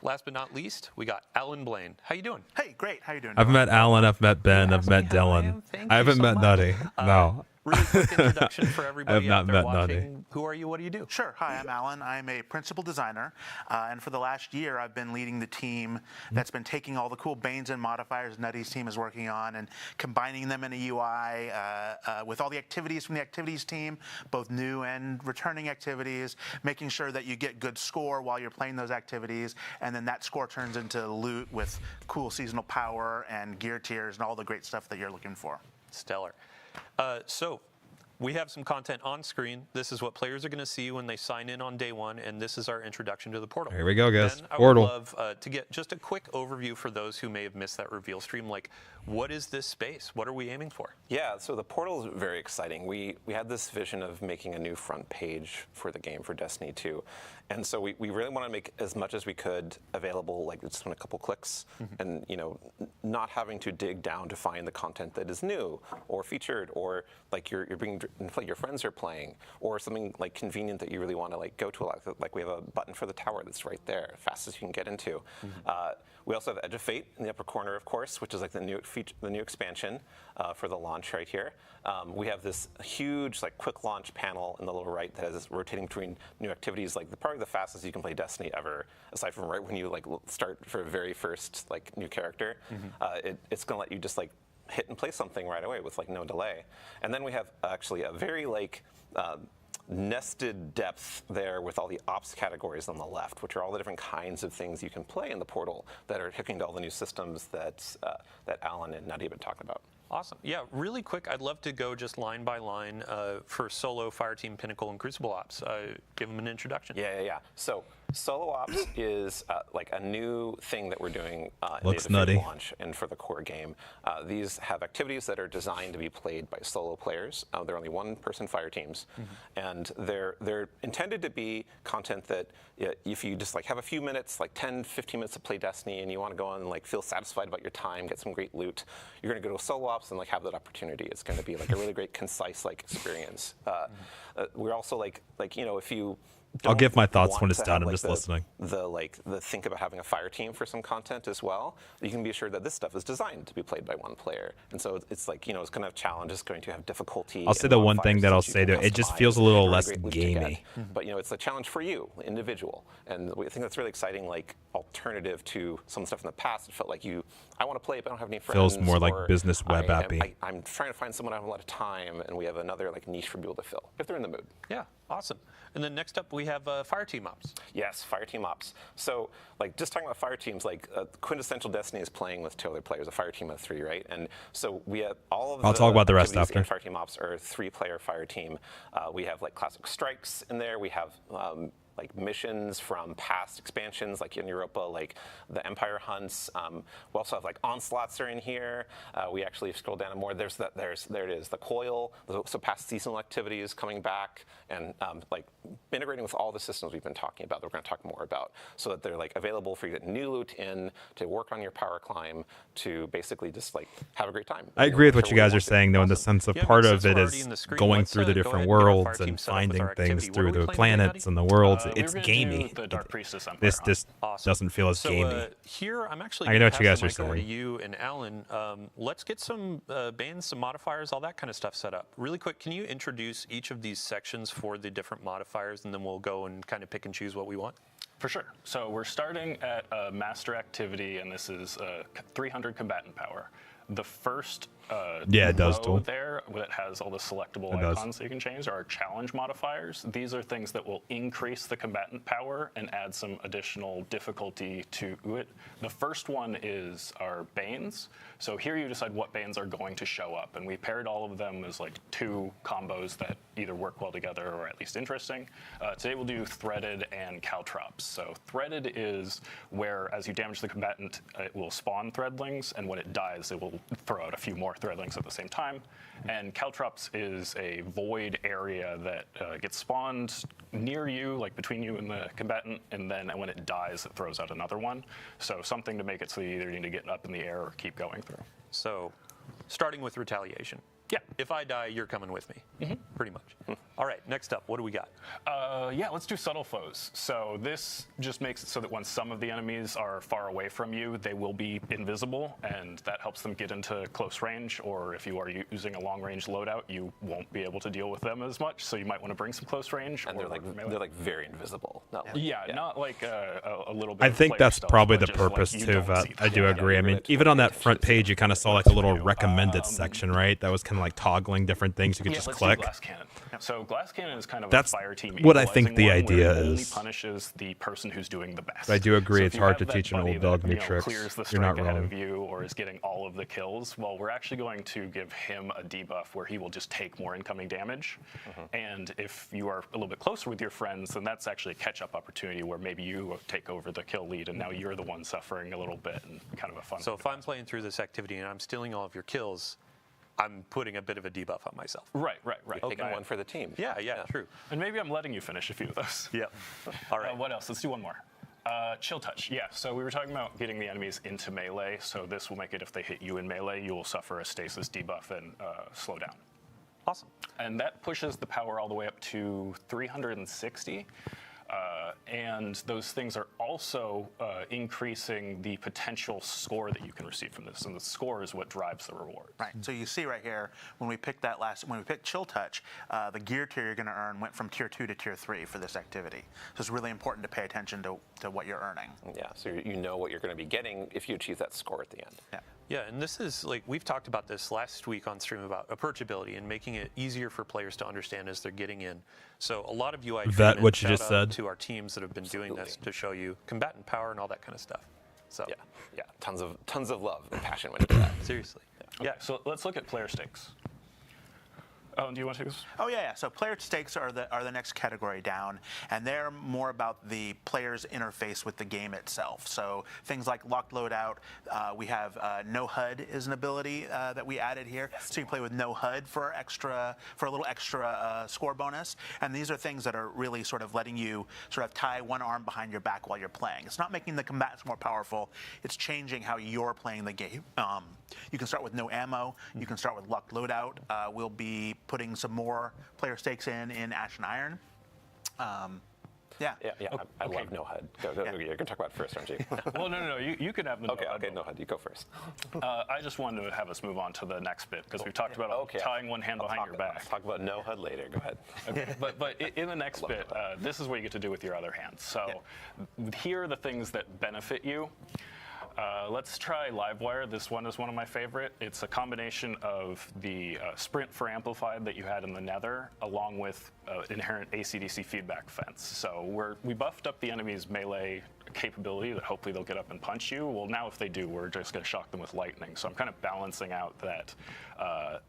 Last but not least, we got Alan Blaine. How you doing? Hey, great. How you doing? I've met Alan, I've met Ben, I've met Dylan. I haven't met Nutty. No. Really quick introduction for everybody not out there met watching. Nutty. Who are you? What do you do? Sure. Hi, I'm Alan. I'm a principal designer, and for the last year, I've been leading the team that's been taking all the cool banes and modifiers Nutty's team is working on and combining them in a UI with all the activities from the activities team, both new and returning activities, making sure that you get good score while you're playing those activities, and then that score turns into loot with cool seasonal power and gear tiers and all the great stuff that you're looking for. Stellar. So we have some content on screen. This is what players are going to see when they sign in on day 1, and this is our introduction to the Portal. Here we go, guys. Ben, I Portal. would love to get just a quick overview for those who may have missed that reveal stream. What is this space? What are we aiming for? Yeah, so the Portal is very exciting. We had this vision of making a new front page for the game for Destiny 2. And so we really want to make as much as we could available, just in a couple clicks, and not having to dig down to find the content that is new or featured, or you're being your friends are playing, or something convenient that you really want to go to. Like we have a button for the tower that's right there, fastest you can get into. We also have Edge of Fate in the upper corner, of course, which is the new feature, the new expansion for the launch right here. We have this huge quick launch panel in the lower right that is rotating between new activities, probably the fastest you can play Destiny ever, aside from right when you start for a very first new character. It's gonna let you just hit and play something right away with no delay. And then we have actually a very nested depth there with all the ops categories on the left, which are all the different kinds of things you can play in the Portal that are hooking to all the new systems that Alan and Nutty have been talking about. Awesome. Yeah, really quick, I'd love to go just line by line for Solo, Fireteam, Pinnacle, and Crucible Ops. Give them an introduction. Yeah. So Solo Ops is a new thing that we're doing in Looks the nutty. launch and for the core game. These have activities that are designed to be played by solo players. They're only one-person fire teams, and they're intended to be content that if you just have a few minutes, 10, 15 minutes to play Destiny, and you want to go on and feel satisfied about your time, get some great loot, you're going to go to Solo Ops and have that opportunity. It's going to be a really great, concise experience. We're also if you I'll give my thoughts want when it's to done. have, I'm just listening. The think about having a fire team for some content as well. You can be assured that this stuff is designed to be played by one player, and so it's it's going to have challenges, it's going to have difficulty. I'll say and the one thing modifiers that I'll you say can to it just customize feels a little and less great loot to get. gamey. But it's a challenge for you, the individual, and we think that's really exciting. Alternative to some stuff in the past, it felt I want to play it, but I don't have any friends. Feels more like or business web appy. I'm trying to find someone I have a lot of time, and we have another niche for people to fill if they're in the mood. Yeah, awesome. And then next up we have Fireteam Ops. Yes, Fireteam Ops. So, just talking about fire teams, quintessential Destiny is playing with 2 other players, a fire team of 3, right? And so we have all of I'll talk about the rest after. in Fireteam Ops are a 3-player fire team. We have classic strikes in there. We have missions from past expansions, in Europa, the Empire hunts. We also have onslaughts are in here. We actually scroll down more. There it is, the coil. So past seasonal activities coming back and integrating with all the systems we've been talking about that we're going to talk more about, so that they're available for you to get new loot in, to work on your power climb, to basically just have a great time. I agree with what Sure you we guess are want to. saying, though, in the Awesome. sense of Yeah, part since of it we're already is in the screen, going let's, through the go different ahead and get our worlds fire team and set up with finding our things activity. What through are we the playing today, planets and the worlds. it's we were gonna gamey. do the Dark Priestess Empire This Awesome. doesn't feel as So gamey. here, I'm actually I know gonna what you pass guys the are mic over to saying. you and Alan. Let's get some banes, some modifiers, all that kind of stuff set up. Really quick, can you introduce each of these sections for the different modifiers, and then we'll go and kind of pick and choose what we want? For sure. So we're starting at master activity, and this is 300 combatant power. The first Yeah, it does, row Tool. there that has all the selectable It does. icons that you can change are challenge modifiers. These are things that will increase the combatant power and add some additional difficulty to it. The first one is our Banes. So here you decide what Banes are going to show up, and we paired all of them as like 2 combos that either work well together or at least interesting. Today we'll do Threaded and Caltrops. So Threaded is where as you damage the combatant, it will spawn Threadlings, and when it dies, it will throw out a few more Threadlings at the same time. And Caltrops is a void area that gets spawned near you, like between you and the combatant, and then when it dies, it throws out another one. So something to make it so you either need to get up in the air or keep going through. So, starting with retaliation. Yeah. If I die, you're coming with me, pretty much. All right, next up, what do we got? Yeah, let's do subtle foes. So this just makes it so that when some of the enemies are far away from you, they will be invisible, and that helps them get into close range, or if you are using a long-range loadout, you won't be able to deal with them as much, so you might want to bring some close range. And or they're like very invisible. Not like, yeah, not like a little bit I of think player that's stealth, probably but the just, like, purpose you too, don't Vet. see I them. do agree. I mean, even on that front page, you kind of saw like a little recommended section, right? That was kind of like toggling different things you could just Let's click. do glass cannon. So glass cannon is kind of That's a fire team what I think equalizing the one, where idea it only is. punishes the person who's doing the best. I do agree, So if it's you hard have to that teach an buddy old that, dog new you know, tricks. clears the You're not strike ahead wrong. of you or is getting all of the kills, well, we're actually going to give him a debuff where he will just take more incoming damage. And if you are a little bit closer with your friends, then that's actually a catch-up opportunity where maybe you take over the kill lead and now you're the one suffering a little bit, and kind of a fun. So if I'm playing through this activity and I'm stealing all of your kills, I'm putting a bit of a debuff on myself. Right. taking one for the team. Yeah, true. And maybe I'm letting you finish a few of those. Yeah. All right. What else? Let's do one more. Chill touch. Yeah, so we were talking about getting the enemies into melee. So this will make it if they hit you in melee, you will suffer a stasis debuff and slow down. Awesome. And that pushes the power all the way up to 360. And those things are also increasing the potential score that you can receive from this, and the score is what drives the reward. Right. So you see right here when we picked Chill Touch, the gear tier you're going to earn went from tier 2 to tier 3 for this activity. So it's really important to pay attention to what you're earning. Yeah, so you know what you're going to be getting if you achieve that score at the end. Yeah. Yeah, and this is like we've talked about this last week on stream about approachability and making it easier for players to understand as they're getting in. So a lot of UI Vet, treatment, what you shout just out said. to our teams that have been doing this to show you combatant power and all that kind of stuff. So Yeah, tons of love and passion went into that. seriously. Yeah, so let's look at player stakes. Oh, do you want to take this? Oh yeah. So player stakes are the next category down, and they're more about the player's interface with the game itself. So things like locked loadout. We have no HUD is an ability that we added here. So you play with no HUD for a little extra score bonus. And these are things that are really sort of letting you sort of tie one arm behind your back while you're playing. It's not making the combatants more powerful. It's changing how you're playing the game. You can start with no ammo. You can start with locked loadout. We'll be putting some more player stakes in Ash and Iron. Yeah. I love no HUD. Go. You're going to talk about it first, aren't you? Well, no. You can have the Okay, no HUD. You go first. I just wanted to have us move on to the next bit because we've talked about tying one hand behind your back. Talk about no HUD later. Go ahead. Okay, but in the next bit, this is what you get to do with your other hand. So here are the things that benefit you. Let's try Livewire. This one is one of my favorite. It's a combination of the sprint for amplified that you had in the Nether, along with inherent AC/DC feedback fence. So we buffed up the enemy's melee capability that hopefully they'll get up and punch you. Well, now if they do, we're just going to shock them with lightning. So I'm kind of balancing out that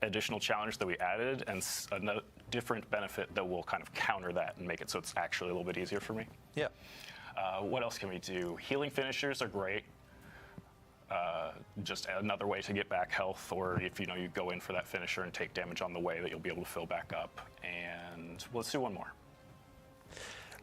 additional challenge that we added and a different benefit that will kind of counter that and make it so it's actually a little bit easier for me. Yeah. What else can we do? Healing finishers are great. Just another way to get back health, or if you go in for that finisher and take damage on the way, that you'll be able to fill back up. And let's do one more.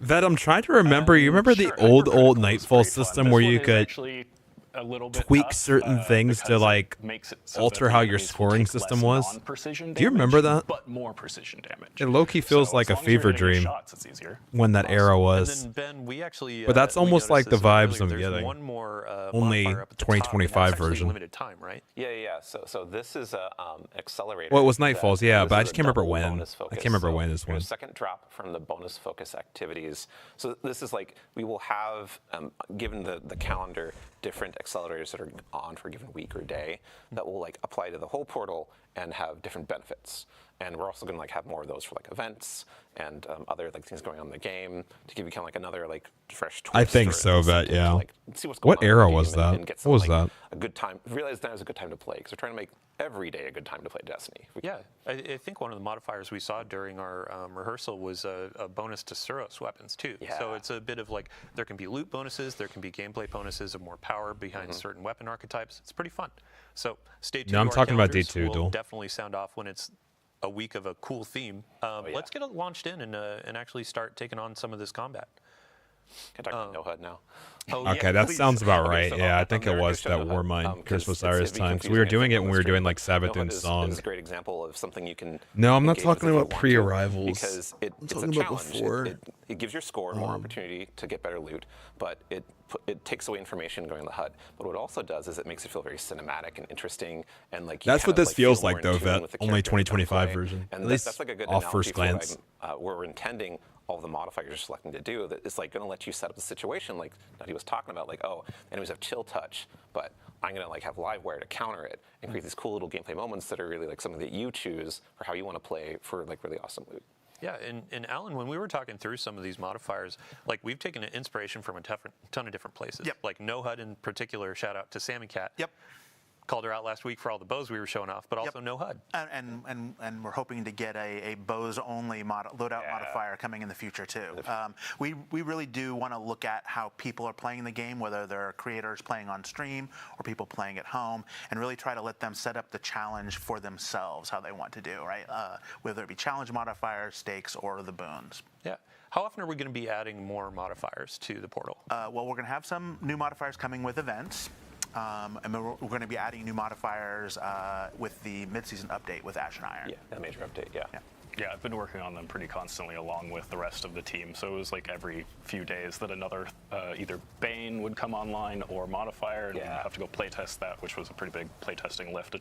Vet, I'm trying to remember. You remember the Sure, old hypercritical is Nightfall pretty fun. system This where one you is could actually a little bit tweak tough, certain things to because it like makes it so alter that the how your enemies will scoring take less system was. non-precision Do you remember damage, that? But more precision damage. It low-key feels So like as a long as you're fever hitting your dream shots, it's easier. when that era And was. then Ben, we actually. But that's we almost noticed like the this a little vibes earlier. I'm There's getting. one more Only modifier up at the top, and 2025 that's actually version. limited time, right? Yeah. So this is a accelerator. Well, it was that- Nightfalls, yeah, this but I is just a can't remember double when. bonus I focus. can't remember So when this your one. second drop from the bonus focus activities. So this is like we will have, given the calendar, different accelerators that are on for a given week or day that will like apply to the whole portal and have different benefits. And we're also going to like have more of those for like events and other like things going on in the game to give you kind of like another like fresh twist. I think or so, incentive but yeah. to, like, see what's going What on in era the game was that? and get What some, was like, that? a good time. Realize that was a good time to play because we're trying to make every day a good time to play Destiny. Yeah, I think one of the modifiers we saw during our rehearsal was a bonus to Suros weapons too. Yeah. So it's a bit of like there can be loot bonuses, there can be gameplay bonuses of more power behind certain weapon archetypes. It's pretty fun. So stay tuned. No, I'm to our talking about calendars. D2 We'll duel. definitely sound off when it's a week of a cool theme. Let's get it launched in and actually start taking on some of this combat. Can I talk about No HUD now? Oh, Okay, yeah, that please. sounds about Okay, right. so, Yeah, I think it America was showed that No HUD, Warmind 'cause Christmas it's Osiris a bit time. 'Cause we confusing, were I think, doing it on when the we were stream, doing but like Sabbath No and HUD is Song. a great example of something you can. No, I'm not engage with talking if you about want to, pre-arrivals. because it's talking a about challenge. before. It gives your score more opportunity to get better loot, but it takes away information going to the HUD. But what it also does is it makes it feel very cinematic and interesting, and like you That's kind what of, this like, feels feel more like, in though, tune Vet. with the Only characters that 2025 play. version. And At least that's like a good off analogy first for glance. what we're intending all the modifiers you're selecting to do. That it's like going to let you set up the situation like that he was talking about, like, oh, enemies have chill touch, but I'm going to like have live wire to counter it and create these cool little gameplay moments that are really like something that you choose for how you want to play for like really awesome loot. Yeah, and Alan, when we were talking through some of these modifiers, like we've taken inspiration from a ton of different places. Yep. Like No HUD in particular, shout out to Sammy Cat. Yep. Called her out last week for all the bows we were showing off, but also No HUD. And we're hoping to get a bows only loadout modifier coming in the future too. We really do want to look at how people are playing the game, whether they're creators playing on stream or people playing at home, and really try to let them set up the challenge for themselves, how they want to do, right? Whether it be challenge modifiers, stakes, or the boons. Yeah. How often are we going to be adding more modifiers to the portal? Well, we're going to have some new modifiers coming with events. And we're going to be adding new modifiers with the mid-season update with Ash and Iron. Yeah, that major update. Yeah. Yeah, I've been working on them pretty constantly along with the rest of the team. So it was like every few days that another either Bane would come online or modifier, and we'd have to go playtest that, which was a pretty big playtesting lift to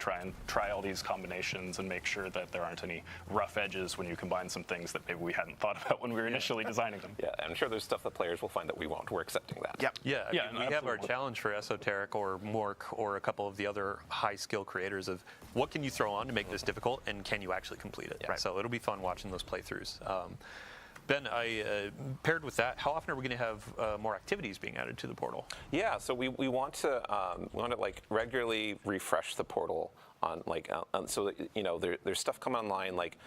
try all these combinations and make sure that there aren't any rough edges when you combine some things that maybe we hadn't thought about when we were initially designing them. Yeah, I'm sure there's stuff that players will find that we won't. We're accepting that. Yep. Yeah, Yeah, I mean, we have our challenge for Esoteric or Mork or a couple of the other high skill creators of what can you throw on to make this difficult and can you actually complete it? Right. So it'll be fun watching those playthroughs. Ben, paired with that, how often are we going to have more activities being added to the portal? Yeah, so we want to like regularly refresh the portal on like so that, you know, there's stuff coming online like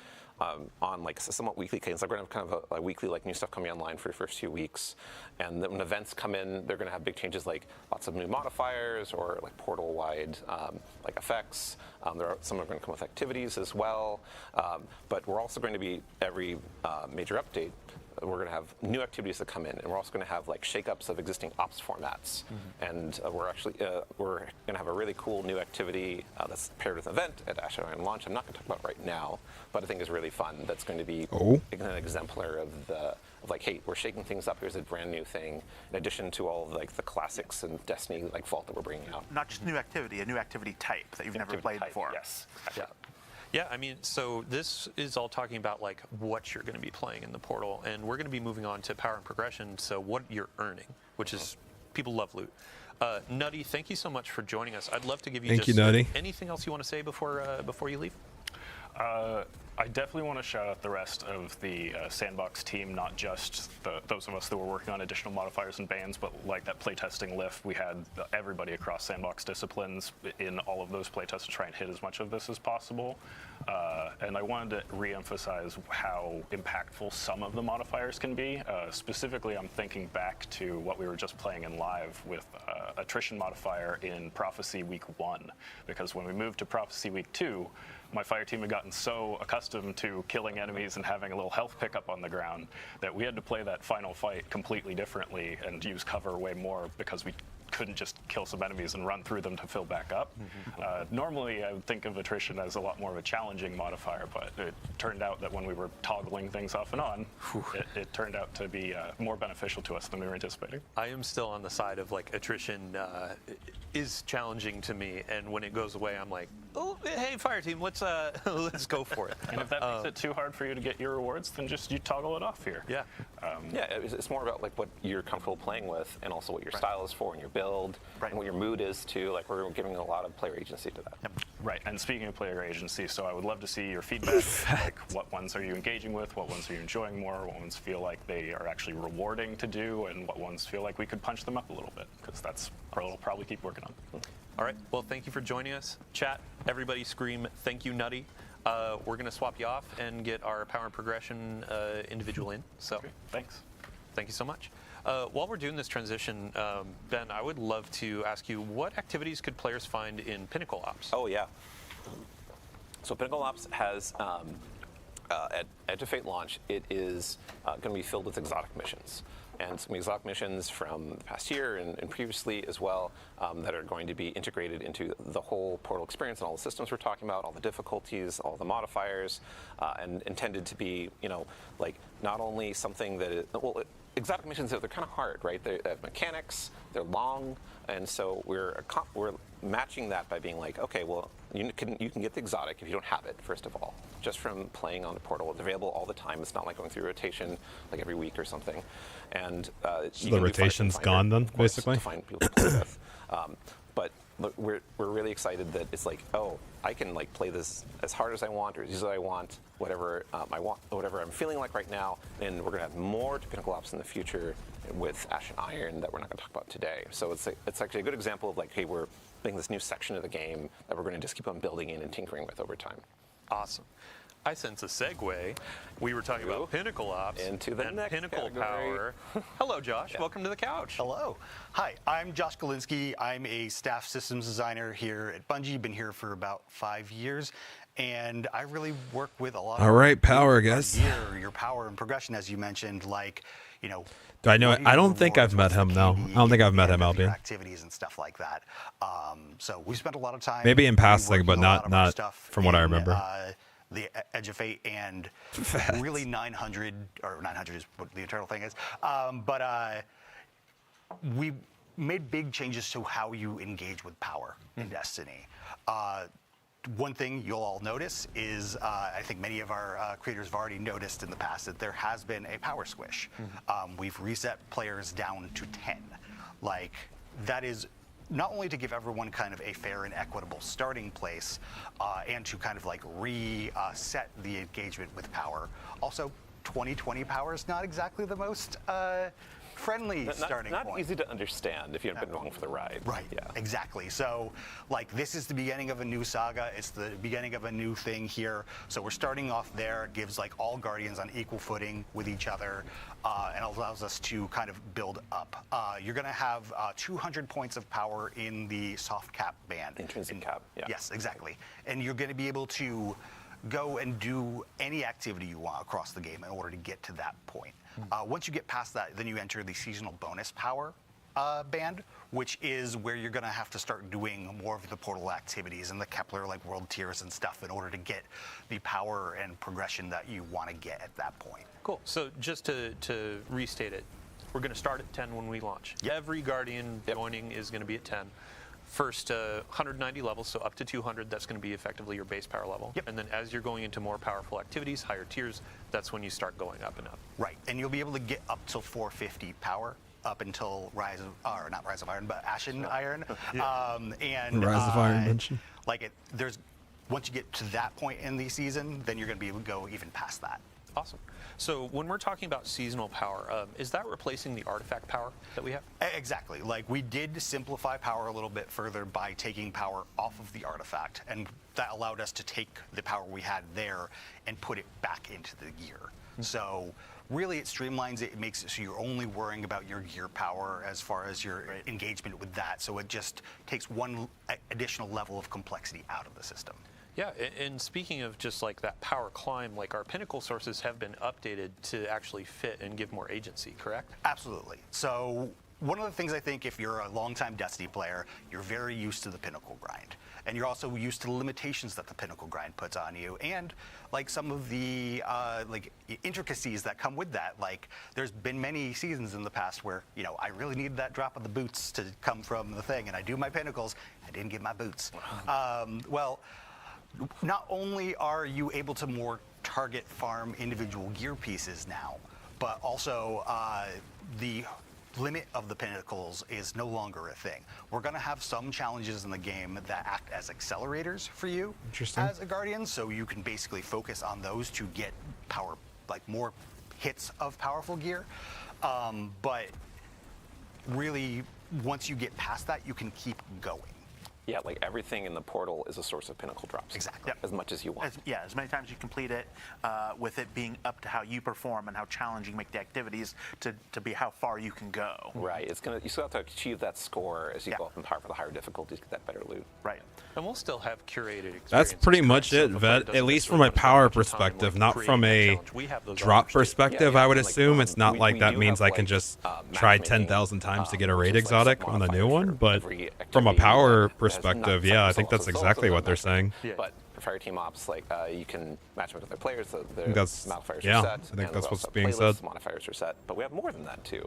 on like somewhat weekly cadence. Like we're gonna have kind of a weekly like new stuff coming online for the first few weeks, and then when events come in, they're gonna have big changes like lots of new modifiers or like portal-wide like effects. There are some are going to come with activities as well, but we're also going to be every major update. We're going to have new activities that come in, and we're also going to have like shakeups of existing ops formats. And we're actually we're going to have a really cool new activity that's paired with an event at Ash and Iron launch. I'm not going to talk about right now, but I think is really fun. That's going to be an exemplar of like, hey, we're shaking things up. Here's a brand new thing, in addition to all of like the classics and Destiny like Vault that we're bringing out. Not just new activity, a new activity type that you've never played before. Yes. Yeah. Yeah, I mean, so this is all talking about like what you're going to be playing in the portal, and we're going to be moving on to power and progression. So what you're earning, which is people love loot. Nutty, thank you so much for joining us. I'd love to give you Thank you, Nutty. anything else you want to say before you leave. I definitely want to shout out the rest of the Sandbox team, not just those of us that were working on additional modifiers and bans, but like that playtesting lift. We had everybody across Sandbox disciplines in all of those playtests to try and hit as much of this as possible. And I wanted to re-emphasize how impactful some of the modifiers can be. Specifically, I'm thinking back to what we were just playing in live with attrition modifier in Prophecy Week 1, because when we moved to Prophecy Week 2, my fire team had gotten so accustomed to killing enemies and having a little health pickup on the ground that we had to play that final fight completely differently and use cover way more because we couldn't just kill some enemies and run through them to fill back up. Normally, I would think of attrition as a lot more of a challenging modifier, but it turned out that when we were toggling things off and on, it turned out to be more beneficial to us than we were anticipating. I am still on the side of like attrition is challenging to me, and when it goes away, I'm like, oh, hey, fire team, let's let's go for it. And if that makes it too hard for you to get your rewards, then just you toggle it off here. Yeah. Yeah, it's more about like what you're comfortable playing with, and also what your style is for, and your build, and what your mood is too. Like we're giving a lot of player agency to that. Right, and speaking of player agency, so I would love to see your feedback. Like, what ones are you engaging with? What ones are you enjoying more? What ones feel like they are actually rewarding to do? And what ones feel like we could punch them up a little bit? Because that's what we'll probably keep working on. All right, well, thank you for joining us. Chat, everybody scream, thank you, Nutty. We're going to swap you off and get our power and progression individual in. So, okay, thanks. Thank you so much. While we're doing this transition, Ben, I would love to ask you, what activities could players find in Pinnacle Ops? Oh, yeah. So Pinnacle Ops has, at Edge of Fate launch, it is going to be filled with exotic missions. And some exotic missions from the past year and previously as well that are going to be integrated into the whole Portal experience and all the systems we're talking about, all the difficulties, all the modifiers, and intended to be, like not only something that is, well, exotic missions, they're kind of hard, right? They have mechanics, they're long, and so we're matching that by being like, okay, well, you can get the exotic if you don't have it, first of all, just from playing on the Portal. It's available all the time. It's not like going through rotation like every week or something. And so the rotation's gone then, basically? To find people to play with. But look, we're really excited that it's like, oh, I can like play this as hard as I want or as easy as I want, whatever I want, whatever I'm feeling like right now. And we're gonna have more to Pinnacle Ops in the future with Ash and Iron that we're not gonna talk about today. So it's actually a good example of like, hey, we're making this new section of the game that we're gonna just keep on building in and tinkering with over time. Awesome. I sense a segue. We were talking about Pinnacle Ops into the and next Pinnacle category. Power. Hello, Josh. Welcome to the couch. Hello. Hi, I'm Josh Galinsky. I'm a staff systems designer here at Bungie. Been here for about 5 years, and I really work with a lot of... All right, power, guys. Your power and progression, as you mentioned, like, Do I know? I don't think I've met him, no. I don't think I've met him, Albion. Activities and stuff like that. So we spent a lot of time... Maybe in passing, but not from what I in, remember. The Edge of Fate and really 900, or 900 is what the internal thing is. But we made big changes to how you engage with power in Destiny. One thing you'll all notice is, I think many of our creators have already noticed in the past, that there has been a power squish. We've reset players down to 10. Like, that is not only to give everyone kind of a fair and equitable starting place, and to kind of like reset the engagement with power. Also, 2020 power is not exactly the most friendly starting point. Not easy to understand if you haven't been along for the ride. Right, yeah. Exactly. So, like, this is the beginning of a new saga. It's the beginning of a new thing here. So we're starting off there. It gives, like, all Guardians on equal footing with each other, and allows us to kind of build up. You're going to have 200 points of power in the soft cap band. Intrinsic cap, yeah. Yes, exactly. And you're going to be able to go and do any activity you want across the game in order to get to that point. Once you get past that, then you enter the seasonal bonus power band, which is where you're going to have to start doing more of the Portal activities and the Kepler, like world tiers and stuff, in order to get the power and progression that you want to get at that point. Cool. So just to restate it, we're going to start at 10 when we launch. Yep. Every Guardian joining is going to be at 10. First 190 levels, so up to 200, that's going to be effectively your base power level. Yep. And then as you're going into more powerful activities, higher tiers, that's when you start going up and up. Right, and you'll be able to get up till 450 power, up until not Rise of Iron, but Ashen Iron. Yeah. And Rise of Iron mention. Like once you get to that point in the season, then you're going to be able to go even past that. Awesome. So when we're talking about seasonal power, is that replacing the artifact power that we have? Exactly. Like, we did simplify power a little bit further by taking power off of the artifact, and that allowed us to take the power we had there and put it back into the gear. So really it streamlines it. It makes it so you're only worrying about your gear power as far as your engagement with that. So it just takes one additional level of complexity out of the system. Yeah, and speaking of just like that power climb, like our Pinnacle sources have been updated to actually fit and give more agency, correct? Absolutely. So one of the things I think, if you're a longtime Destiny player, you're very used to the Pinnacle grind. And you're also used to the limitations that the Pinnacle grind puts on you, and like some of the like intricacies that come with that. Like there's been many seasons in the past where I really needed that drop of the boots to come from the thing, and I do my Pinnacles, I didn't get my boots. Well, not only are you able to more target farm individual gear pieces now, but also the limit of the Pinnacles is no longer a thing. We're going to have some challenges in the game that act as accelerators for you as a Guardian, so you can basically focus on those to get power, like more hits of powerful gear. But really, once you get past that, you can keep going. Yeah, like everything in the portal is a source of Pinnacle drops. Exactly. Yep. As much as you want. As many times you complete it, with it being up to how you perform and how challenging you make the activities to be how far you can go. Right. You still have to achieve that score as you go up in power for the higher difficulties, get that better loot. Right. And we'll still have curated experiences. That's pretty much it, Vet. At least from a power perspective, not from a drop perspective, I would assume. It's not like that means I can just try 10,000 times to get a raid exotic on the new one, but from a power perspective, yeah, I think that's exactly what they're saying. But for fire team ops, like you can match with other players. The modifiers yeah, are set. I think that's what's also being playlists, said. Modifiers are set, but we have more than that too.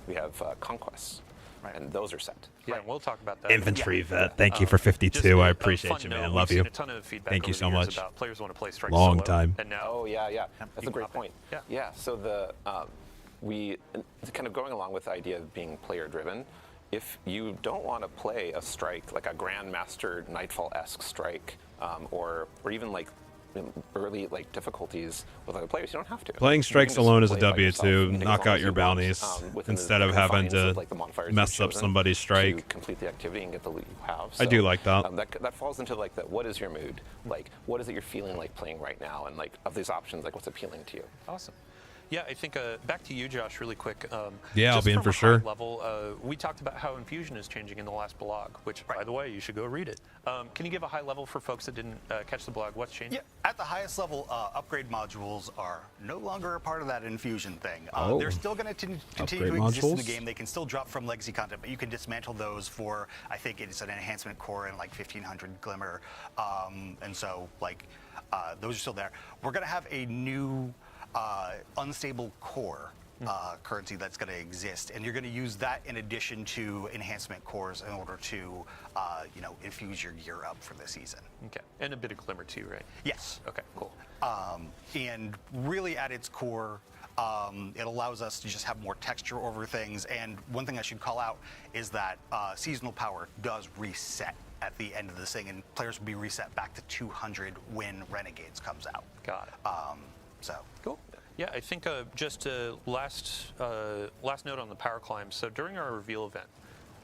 We have conquests, and those are set. Yeah, and we'll talk about that. Infantry Vet, thank you for 52. I appreciate you, man. Love you. A ton of feedback Thank you over so the years much. about players want to play Strike Long solo, time. And now, Oh yeah. That's a great point. Yeah. So we kind of going along with the idea of being player driven. If you don't want to play a strike, like a Grandmaster Nightfall-esque strike, or even like early difficulties with other players, you don't have to. Playing strikes alone is a W2. Knock out your bounties instead of having to mess up somebody's strike. To complete the activity and get the loot you have. I do like that. That falls into the what is your mood? Like, what is it you're feeling like playing right now? And of these options, what's appealing to you? Awesome. Yeah, I think back to you, Josh, really quick. Yeah, I'll be in for sure. Level, we talked about how Infusion is changing in the last blog, which, by the way, you should go read it. Can you give a high level for folks that didn't catch the blog? What's changing? Yeah, at the highest level, upgrade modules are no longer a part of that Infusion thing. They're still going to continue to exist in the game. They can still drop from legacy content, but you can dismantle those for, I think it's an enhancement core and 1,500 Glimmer. And so, those are still there. We're going to have a new unstable core currency that's going to exist, and you're going to use that in addition to enhancement cores in order to infuse your gear up for the season. Okay, and a bit of Glimmer too, right? Yes. Okay, cool. And really at its core, it allows us to just have more texture over things. And one thing I should call out is that seasonal power does reset at the end of this thing, and players will be reset back to 200 when Renegades comes out. Got it. So cool. Yeah, I think just last note on the power climb. So during our reveal event,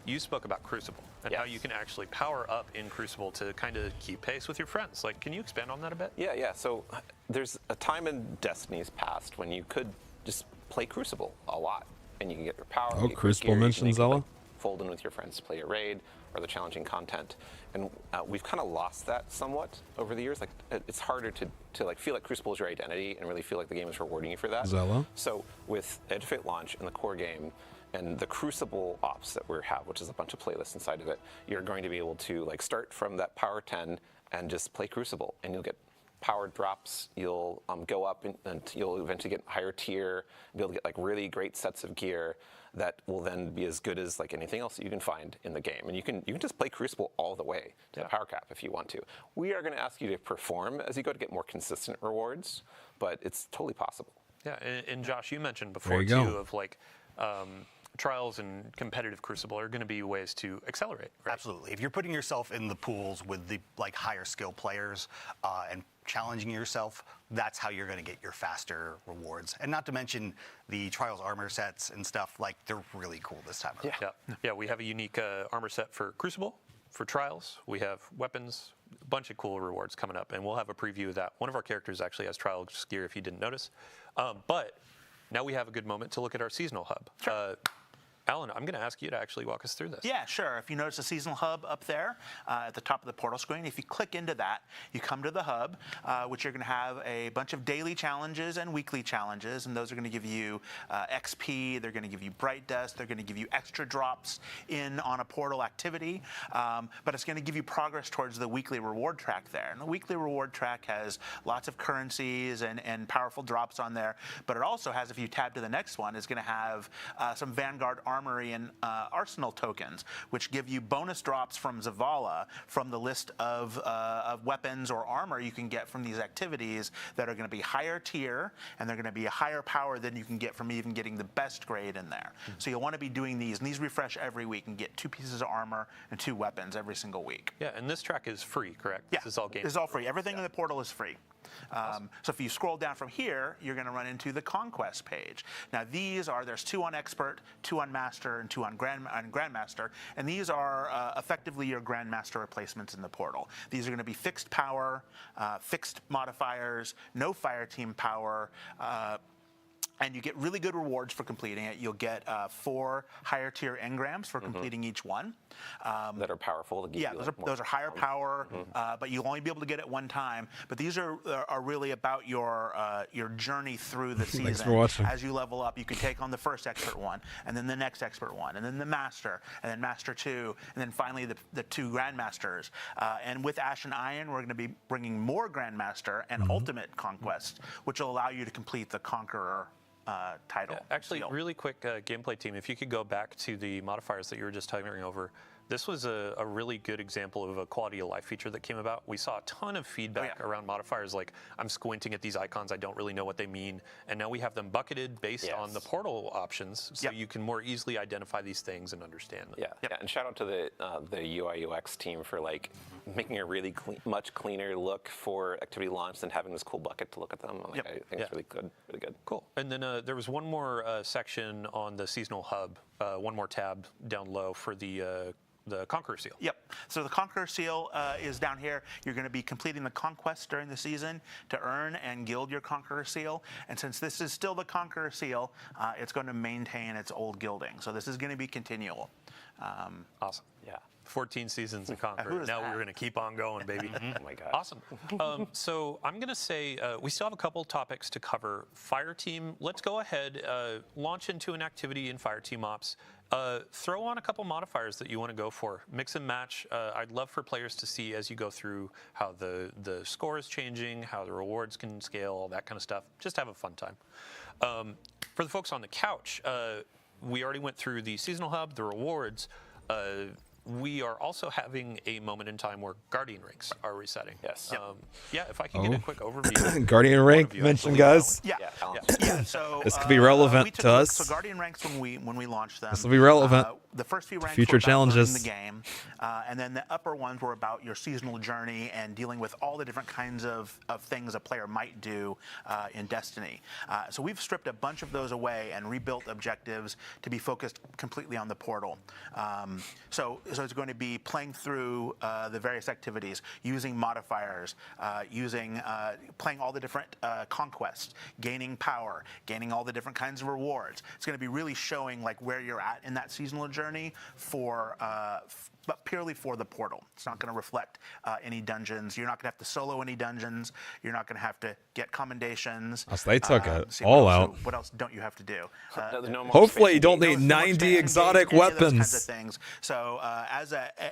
you spoke about Crucible and how you can actually power up in Crucible to kind of keep pace with your friends. Can you expand on that a bit? Yeah. So there's a time in Destiny's past when you could just play Crucible a lot, and you can get your power. Oh, Crucible mentioned Zella. Fold in with your friends to play a raid or the challenging content, and we've kind of lost that somewhat over the years. It's harder to feel like Crucible is your identity and really feel like the game is rewarding you for that. Zella. So with Edge of Fate launch and the core game and the Crucible ops that we have, which is a bunch of playlists inside of it, you're going to be able to start from that power 10 and just play Crucible, and you'll get power drops. You'll go up and you'll eventually get higher tier, be able to get really great sets of gear that will then be as good as anything else that you can find in the game. And you can just play Crucible all the way to the power cap if you want to. We are going to ask you to perform as you go to get more consistent rewards, but it's totally possible. Yeah, and Josh, you mentioned before too of trials and competitive Crucible are going to be ways to accelerate, right? Absolutely. If you're putting yourself in the pools with the higher skill players and challenging yourself, that's how you're going to get your faster rewards. And not to mention the Trials armor sets and stuff, they're really cool this time around. Yeah, we have a unique armor set for Crucible, for Trials. We have weapons, a bunch of cool rewards coming up, and we'll have a preview of that. One of our characters actually has Trials gear if you didn't notice. But now we have a good moment to look at our seasonal hub. Sure. Alan, I'm going to ask you to actually walk us through this. Yeah, sure. If you notice the seasonal hub up there at the top of the portal screen, if you click into that, you come to the hub, which you're going to have a bunch of daily challenges and weekly challenges, and those are going to give you XP, they're going to give you bright dust, they're going to give you extra drops in on a portal activity, but it's going to give you progress towards the weekly reward track there. And the weekly reward track has lots of currencies and powerful drops on there, but it also has, if you tab to the next one, it's going to have some Vanguard Armory and Arsenal tokens, which give you bonus drops from Zavala from the list of weapons or armor you can get from these activities that are going to be higher tier, and they're going to be a higher power than you can get from even getting the best grade in there. So you'll want to be doing these, and these refresh every week, and get 2 pieces of armor and 2 weapons every single week. Yeah, and this track is free, correct? Yeah, This is all game. It's all free. Everything in the portal is free. So if you scroll down from here, you're going to run into the Conquest page. Now there's 2 on Expert, 2 on Master, and 2 on Grandmaster, and these are effectively your Grandmaster replacements in the portal. These are going to be fixed power, fixed modifiers, no fire team power, and you get really good rewards for completing it. You'll get 4 higher tier engrams for completing each one. That are powerful. To give Yeah, you, those are higher power, but you'll only be able to get it one time. But these are really about your journey through the season. Thanks for watching. As you level up, you can take on the first expert one, and then the next expert one, and then the master, and then master 2, and then finally the 2 grandmasters. And with Ash and Iron, we're going to be bringing more grandmaster and ultimate conquest, which will allow you to complete the conqueror title. Yeah, actually, seal. really quick gameplay team, if you could go back to the modifiers that you were just talking over, this was a really good example of a quality of life feature that came about. We saw a ton of feedback around modifiers like, I'm squinting at these icons, I don't really know what they mean, and now we have them bucketed based on the portal options, so you can more easily identify these things and understand them. Yeah, and shout out to the UI UX team for like making a really much cleaner look for activity launch than having this cool bucket to look at them. Like, I think it's really good, really good. Cool. And then there was one more section on the seasonal hub, one more tab down low for the Conqueror Seal. Yep. So the Conqueror Seal is down here. You're going to be completing the conquests during the season to earn and gild your Conqueror Seal. And since this is still the Conqueror Seal, it's going to maintain its old gilding. So this is going to be continual. Awesome. Yeah. 14 seasons of Conqueror. Now we're going to keep on going, baby. Oh my God. Awesome. So I'm going to say we still have a couple topics to cover. Fire Team, let's go ahead, launch into an activity in Fire Team Ops. Throw on a couple modifiers that you want to go for. Mix and match. I'd love for players to see as you go through how the score is changing, how the rewards can scale, all that kind of stuff. Just have a fun time. For the folks on the couch, we already went through the seasonal hub, the rewards. We are also having a moment in time where Guardian ranks are resetting. Yes. Yeah, if I can get a quick overview. Guardian rank mentioned, guys. Yeah. So This could be relevant to us. So Guardian ranks when we launched them. This will be relevant. The first few ranks future were about challenges. learning the game, and then the upper ones were about your seasonal journey and dealing with all the different kinds of things a player might do in Destiny. So we've stripped a bunch of those away and rebuilt objectives to be focused completely on the portal. So it's going to be playing through the various activities, using modifiers, playing all the different conquests, gaining power, gaining all the different kinds of rewards. It's going to be really showing like where you're at in that seasonal journey but purely for the portal. It's not going to reflect any dungeons. You're not going to have to solo any dungeons. You're not going to have to get commendations. So they took it all out. What else don't you have to do? Hopefully you don't need 90 exotic weapons. Those kinds of things. So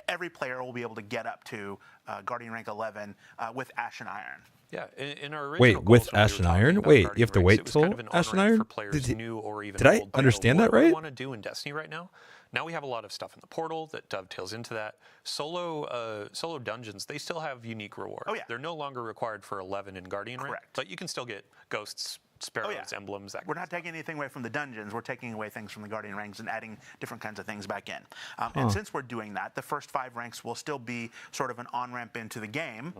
every player will be able to get up to Guardian rank 11 with Ash and Iron. Yeah, in our original Wait, with goals when we Ash were and talking Iron? about Wait, Guardian you have to ranks, wait it was till kind of an Ash and on-ramp Iron? for players new or even Did I old, understand that what right? we want to do in Destiny right now. Now we have a lot of stuff in the portal that dovetails into that. Solo dungeons, they still have unique rewards. Oh, yeah. They're no longer required for 11 in Guardian rank, but you can still get ghosts, sparrows, emblems. That We're not taking anything away from the dungeons. We're taking away things from the Guardian ranks and adding different kinds of things back in. And since we're doing that, the first 5 ranks will still be sort of an on-ramp into the game.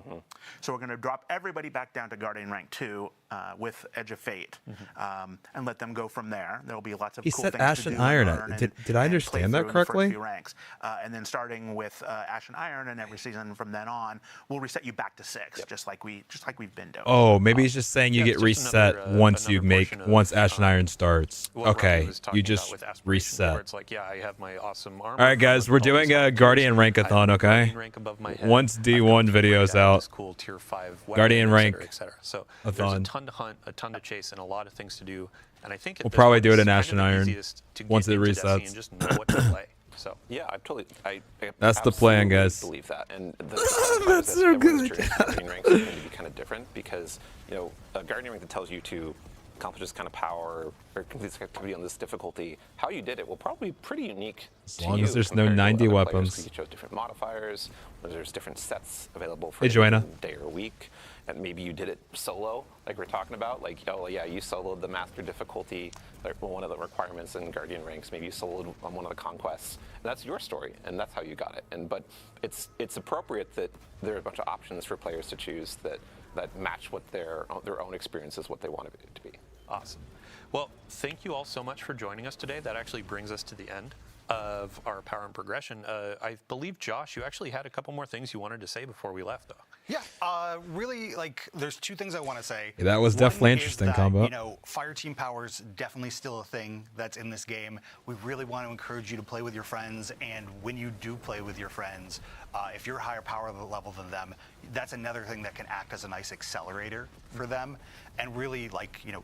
So we're going to drop everybody back down to Guardian rank 2 with Edge of Fate, and let them go from there. There'll be lots of He cool said things Ash to and do Iron. and learn Did I and understand play that through in the correctly? first few ranks. And then starting with Ash and Iron, and every season from then on, we'll reset you back to 6, just like we've been doing. Oh, maybe he's just saying you Yeah, get it's just reset another, once you another make portion of, once Ash and Iron starts. what Robbie Okay, was talking you about just with aspiration, reset. Where it's like, yeah, I have my awesome armor. All right, guys, from we're all these doing a hot tiers. Guardian I have rankathon, my okay? Guardian rank above my head. Once I've D1 got this great videos item, out. this cool tier 5 weapon, Guardian et cetera, rank et cetera. So there's a athon. ton to hunt, a ton to chase, and a lot of things to do. And I think at We'll this probably point, do it it's in kind Ash of and the Iron easiest to get once it into Destiny resets. and just know what to play. So Yeah, I That's the plan, absolutely guys. believe that, and That's so good. Guardian ranks is going to be kind of different because a Guardian rank that tells you to accomplish this kind of power or complete this activity on this difficulty, how you did it will probably be pretty unique. As to long you as there's no compared to 90 other players, weapons. 'cause you chose different modifiers, or there's different sets available for Hey, any Joanna. given day or week, and maybe you did it solo, like we're talking about. Like, oh yeah, you soloed the master difficulty, like one of the requirements in Guardian ranks. Maybe you soloed on one of the conquests. And that's your story, and that's how you got it. But it's appropriate that there are a bunch of options for players to choose that match what their own experiences, what they want it to be. Awesome. Well, thank you all so much for joining us today. That actually brings us to the end of our Power and Progression. I believe, Josh, you actually had a couple more things you wanted to say before we left, though. Yeah, really, there's 2 things I want to say. Yeah, that was One definitely is interesting, that, Combo. Fire Team Power's definitely still a thing that's in this game. We really want to encourage you to play with your friends, and when you do play with your friends, if you're a higher power level than them, that's another thing that can act as a nice accelerator for them, and really,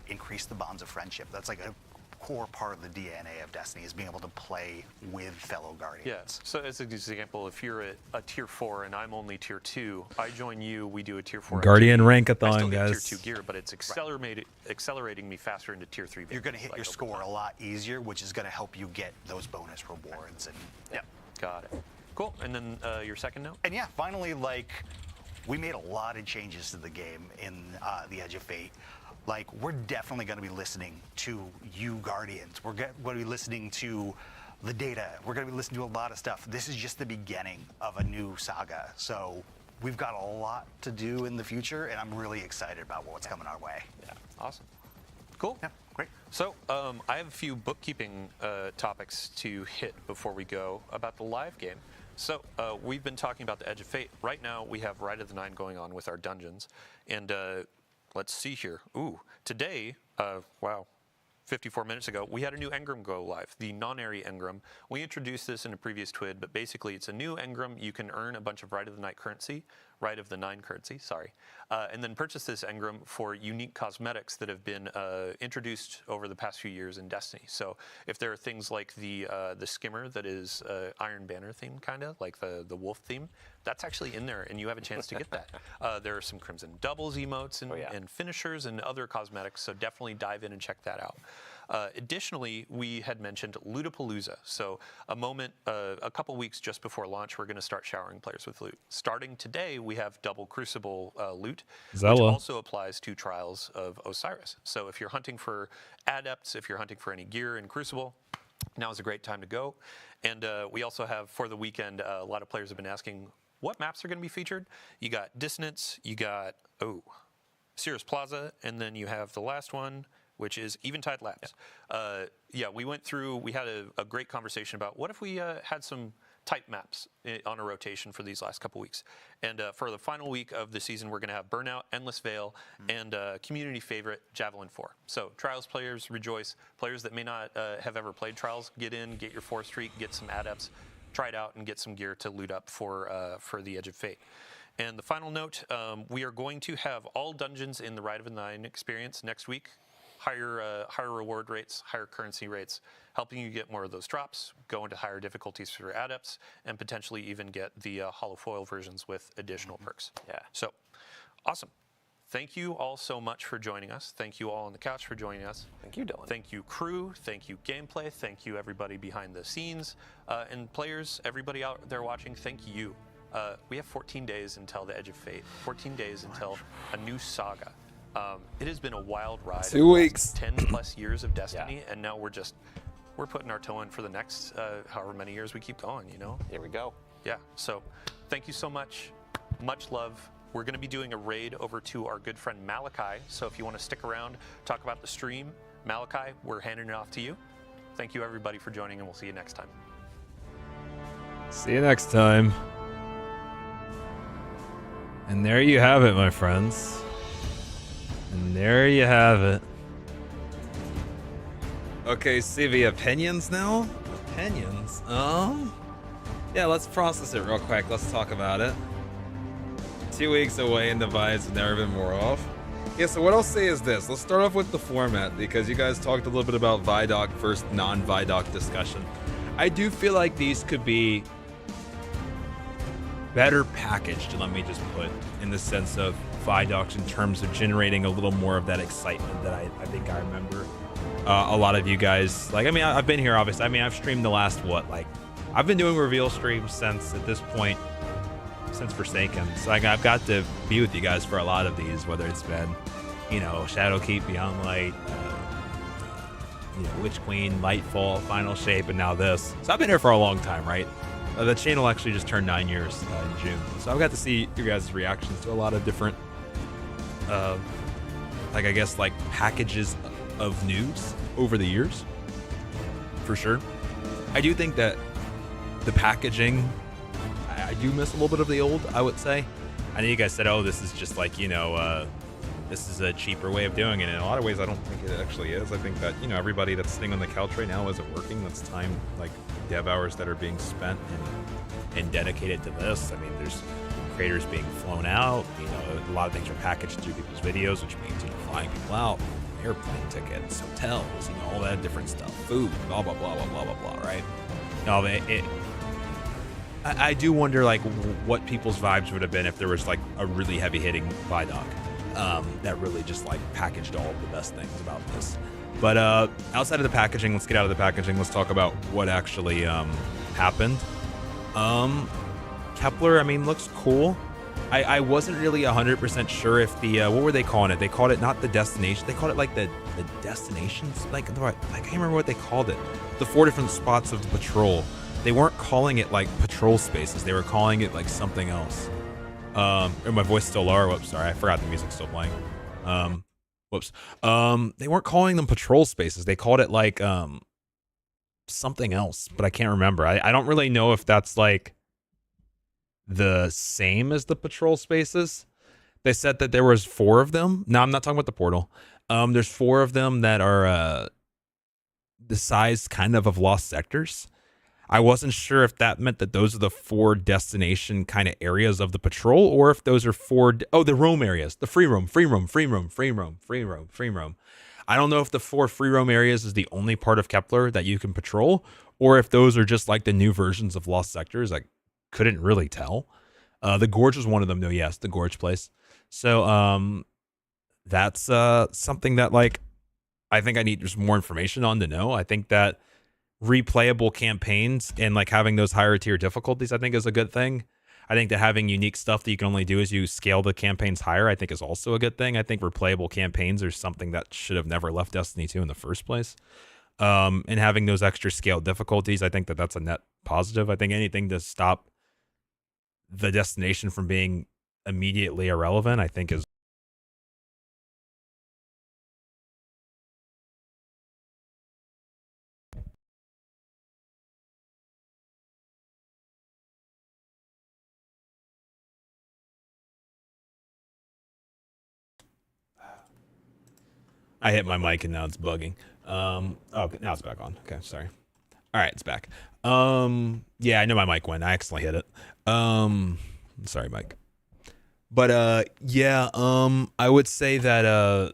increase the bonds of friendship. That's like a core part of the DNA of Destiny is being able to play with fellow Guardians. Yes. So as an example, if you're at a tier 4 and I'm only tier 2, I join you, we do a tier 4. Guardian I rankathon, still get guys. tier 2 gear, but it's accelerating me faster into tier 3. You're going to hit your score a lot easier, which is going to help you get those bonus rewards. And yeah, got it. Cool. And then your second note? And yeah, finally, we made a lot of changes to the game in the Edge of Fate. We're definitely going to be listening to you Guardians. We're going to be listening to the data. We're going to be listening to a lot of stuff. This is just the beginning of a new saga. So we've got a lot to do in the future, and I'm really excited about what's coming our way. Yeah. Awesome. Cool. Yeah, great. So I have a few bookkeeping topics to hit before we go about the live game. So we've been talking about the Edge of Fate. Right now we have Rite of the Nine going on with our dungeons. And let's see here. Ooh, today, wow, 54 minutes ago, we had a new engram go live, the non-airy engram. We introduced this in a previous TWID, but basically it's a new engram. You can earn a bunch of Rite of the Nine currency, and then purchase this engram for unique cosmetics that have been introduced over the past few years in Destiny. So if there are things like the skimmer that is Iron Banner theme, kind of like the wolf theme, that's actually in there, and you have a chance to get that. There are some Crimson Doubles emotes and finishers and other cosmetics, so definitely dive in and check that out. Additionally, we had mentioned Lootapalooza. So a couple weeks just before launch, we're going to start showering players with loot. Starting today, we have double Crucible loot, which also applies to Trials of Osiris. So if you're hunting for adepts, if you're hunting for any gear in Crucible, now is a great time to go. And we also have, for the weekend, a lot of players have been asking what maps are going to be featured. You got Dissonance, you got, Cirrus Plaza, and then you have the last one, which is Eventide Labs. We went through, we had a great conversation about what if we had some type maps on a rotation for these last couple weeks. And for the final week of the season, we're going to have Burnout, Endless Veil, and community favorite Javelin 4. So Trials players rejoice. Players that may not have ever played Trials, get in, get your 4th streak, get some adepts, try it out, and get some gear to loot up for the Edge of Fate. And the final note, we are going to have all dungeons in the Rite of the Nine experience next week. Higher reward rates, higher currency rates, helping you get more of those drops, go into higher difficulties for your adepts, and potentially even get the hollow foil versions with additional perks. Yeah. So, awesome. Thank you all so much for joining us. Thank you all on the couch for joining us. Thank you, Dylan. Thank you, crew. Thank you, gameplay. Thank you, everybody behind the scenes. And players, everybody out there watching, thank you. We have 14 days until the Edge of Fate, 14 days until a new saga. It has been a wild ride. 2 weeks. 10 plus years of Destiny, and now we're putting our toe in for the next however many years we keep going, Here we go. Yeah, so thank you so much. Much love. we're going to be doing a raid over to our good friend Malachi. So if you want to stick around, talk about the stream, Malachi, we're handing it off to you. Thank you, everybody, for joining, and we'll see you next time. See you next time. And there you have it, my friends. And there you have it. Okay, CV, opinions now? Opinions? Yeah, let's process it real quick. Let's talk about it. 2 weeks away and the vibes have never been more off. Yeah, so what I'll say is this. Let's start off with the format, because you guys talked a little bit about Vidoc versus non-Vidoc discussion. I do feel like these could be better packaged, let me just put, in the sense of Vidocs in terms of generating a little more of that excitement that I think I remember a lot of you guys, like, I mean, I've been here, obviously. I mean, I've streamed the last, I've been doing reveal streams since, at this point, since Forsaken. So I've got to be with you guys for a lot of these, whether it's been, Shadowkeep, Beyond Light, Witch Queen, Lightfall, Final Shape, and now this. So I've been here for a long time, right? The channel actually just turned 9 years in June. So I've got to see you guys' reactions to a lot of different, packages of news over the years, for sure. I do think that the packaging, I do miss a little bit of the old, I would say. I know you guys said, oh, this is just this is a cheaper way of doing it. In a lot of ways, I don't think it actually is. I think that, everybody that's sitting on the couch right now isn't working. That's time, dev hours that are being spent and dedicated to this. I mean, there's creators being flown out. A lot of things are packaged through people's videos, which means, flying people out, airplane tickets, hotels, all that different stuff, food, blah, blah, blah, blah, blah, blah, blah, right? No, I do wonder, what people's vibes would have been if there was, a really heavy-hitting Vidoc that really just, packaged all of the best things about this. But outside of the packaging, let's get out of the packaging. Let's talk about what actually happened. KEPLER, I mean, looks cool. I wasn't really 100% sure if the, what were they calling it? They called it not the destination. They called it, the destinations? I can't remember what they called it. The 4 different spots of the patrol. They weren't calling it, patrol spaces. They were calling it, something else. My voice still lower. Whoops, sorry. I forgot the music's still playing. Whoops. They weren't calling them patrol spaces. They called it, something else, but I can't remember. I don't really know if that's, the same as the patrol spaces. They said that there was 4 of them. No, I'm not talking about the portal. There's 4 of them that are the size kind of lost sectors. I wasn't sure if that meant that those are the 4 destination kind of areas of the patrol, or if those are 4 the roam areas, the free roam. I don't know if the 4 free roam areas is the only part of KEPLER that you can patrol, or if those are just the new versions of lost sectors. Couldn't really tell. The Gorge was one of them, though. Yes, the Gorge place. So that's something that I think I need just more information on to know. I think that replayable campaigns and having those higher tier difficulties, I think, is a good thing. I think that having unique stuff that you can only do as you scale the campaigns higher, I think, is also a good thing. I think replayable campaigns are something that should have never left Destiny 2 in the first place. And having those extra scaled difficulties, I think that that's a net positive. I think anything to stop the destination from being immediately irrelevant, I think, is I hit my mic and now it's bugging. Okay, now it's back on. Okay, sorry. All right, it's back. Yeah, I know my mic went. I accidentally hit it. Sorry, Mike. But yeah, I would say that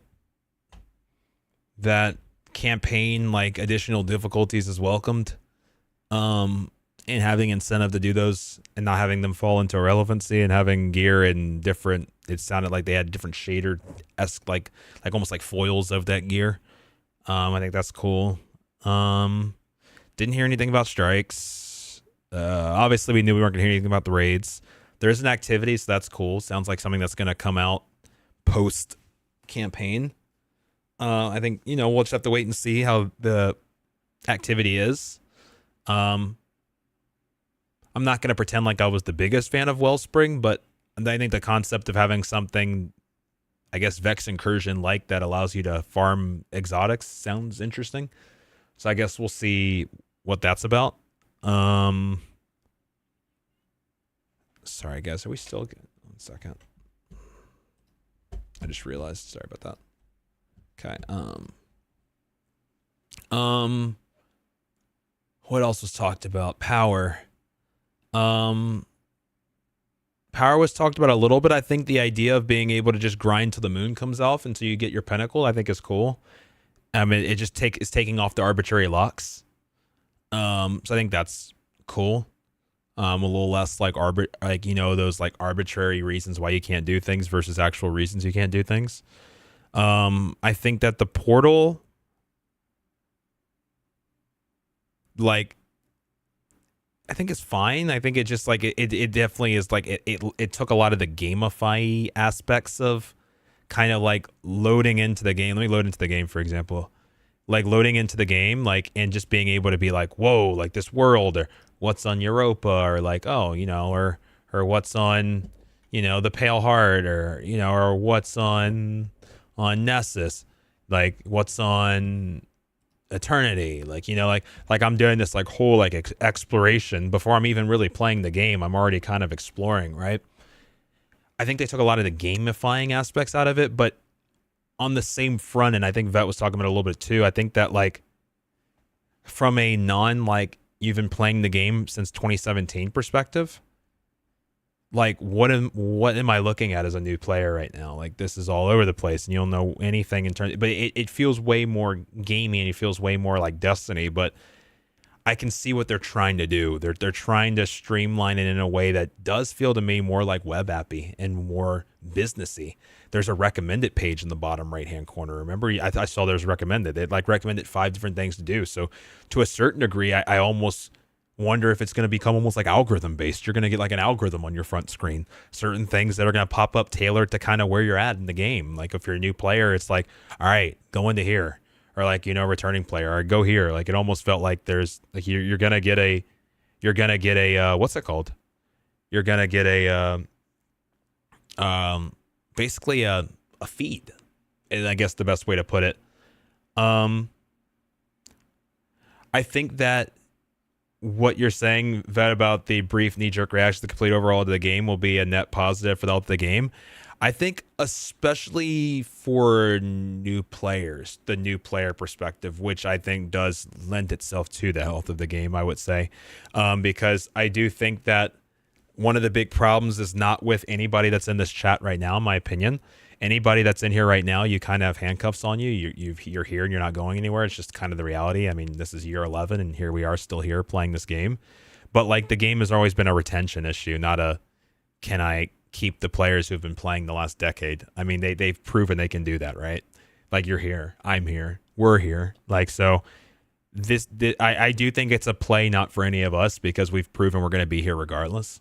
that campaign additional difficulties is welcomed. And having incentive to do those and not having them fall into irrelevancy, and having gear and different, it sounded like they had different shader-esque, like almost like foils of that gear. I think that's cool. Didn't hear anything about strikes. Obviously we knew we weren't gonna hear anything about the raids. There is an activity, so that's cool. Sounds like something that's gonna come out post campaign. I think, we'll just have to wait and see how the activity is. I'm not going to pretend like I was the biggest fan of Wellspring, but And I think the concept of having something, I guess, Vex Incursion like that allows you to farm exotics sounds interesting. So I guess we'll see what that's about. Sorry, guys. Are we still good? 1 second. I just realized. Sorry about that. Okay. What else was talked about? Power. Power was talked about a little bit. I think the idea of being able to just grind till the moon comes off until you get your pinnacle, I think is cool. I mean, it just is taking off the arbitrary locks. So I think that's cool. A little less like those like arbitrary reasons why you can't do things versus actual reasons you can't do things. I think that the portal, like, I think it's fine. I think it just like it definitely is like it took a lot of the gamify aspects of kind of like loading into the game. Let me load into the game, for example. Like loading into the game, like, and just being able to be like, whoa, like this world, or what's on Europa, or like, oh, or what's on, the Pale Heart, or or what's on Nessus, like what's on Eternity, like like I'm doing this like whole like exploration before I'm even really playing the game. I'm already kind of exploring, right? I think they took a lot of the gamifying aspects out of it, but on the same front, and I think Vet was talking about it a little bit too, I think that like from a you've been playing the game since 2017 perspective, like what am I looking at as a new player right now? Like this is all over the place, and you don't know anything in terms, but it feels way more gamey, and it feels way more like Destiny. But I can see what they're trying to do. They're trying to streamline it in a way that does feel to me more like web appy and more businessy. There's a recommended page in the bottom right hand corner. Remember, I saw there's recommended. They'd like recommended 5 different things to do. So to a certain degree, I almost wonder if it's going to become almost like algorithm based. You're going to get like an algorithm on your front screen. Certain things that are going to pop up tailored to kind of where you're at in the game. Like if you're a new player, it's like, all right, go into here. Or like, returning player, or go here. Like it almost felt like there's like you're going to get a what's it called? You're going to get a basically a feed, and I guess the best way to put it. I think that what you're saying, Vet, about the brief knee-jerk reaction, the complete overhaul of the game will be a net positive for the health of the game. I think especially for new players, the new player perspective, which I think does lend itself to the health of the game, I would say, because I do think that one of the big problems is not with anybody that's in this chat right now, in my opinion. Anybody that's in here right now, you kind of have handcuffs on you. You're here and you're not going anywhere. It's just kind of the reality. I mean, this is year 11 and here we are still here playing this game. But like the game has always been a retention issue, not a can I keep the players who've been playing the last decade. I mean, they've proven they can do that, right? Like you're here, I'm here, we're here. Like, so I do think it's a play not for any of us because we've proven we're going to be here regardless.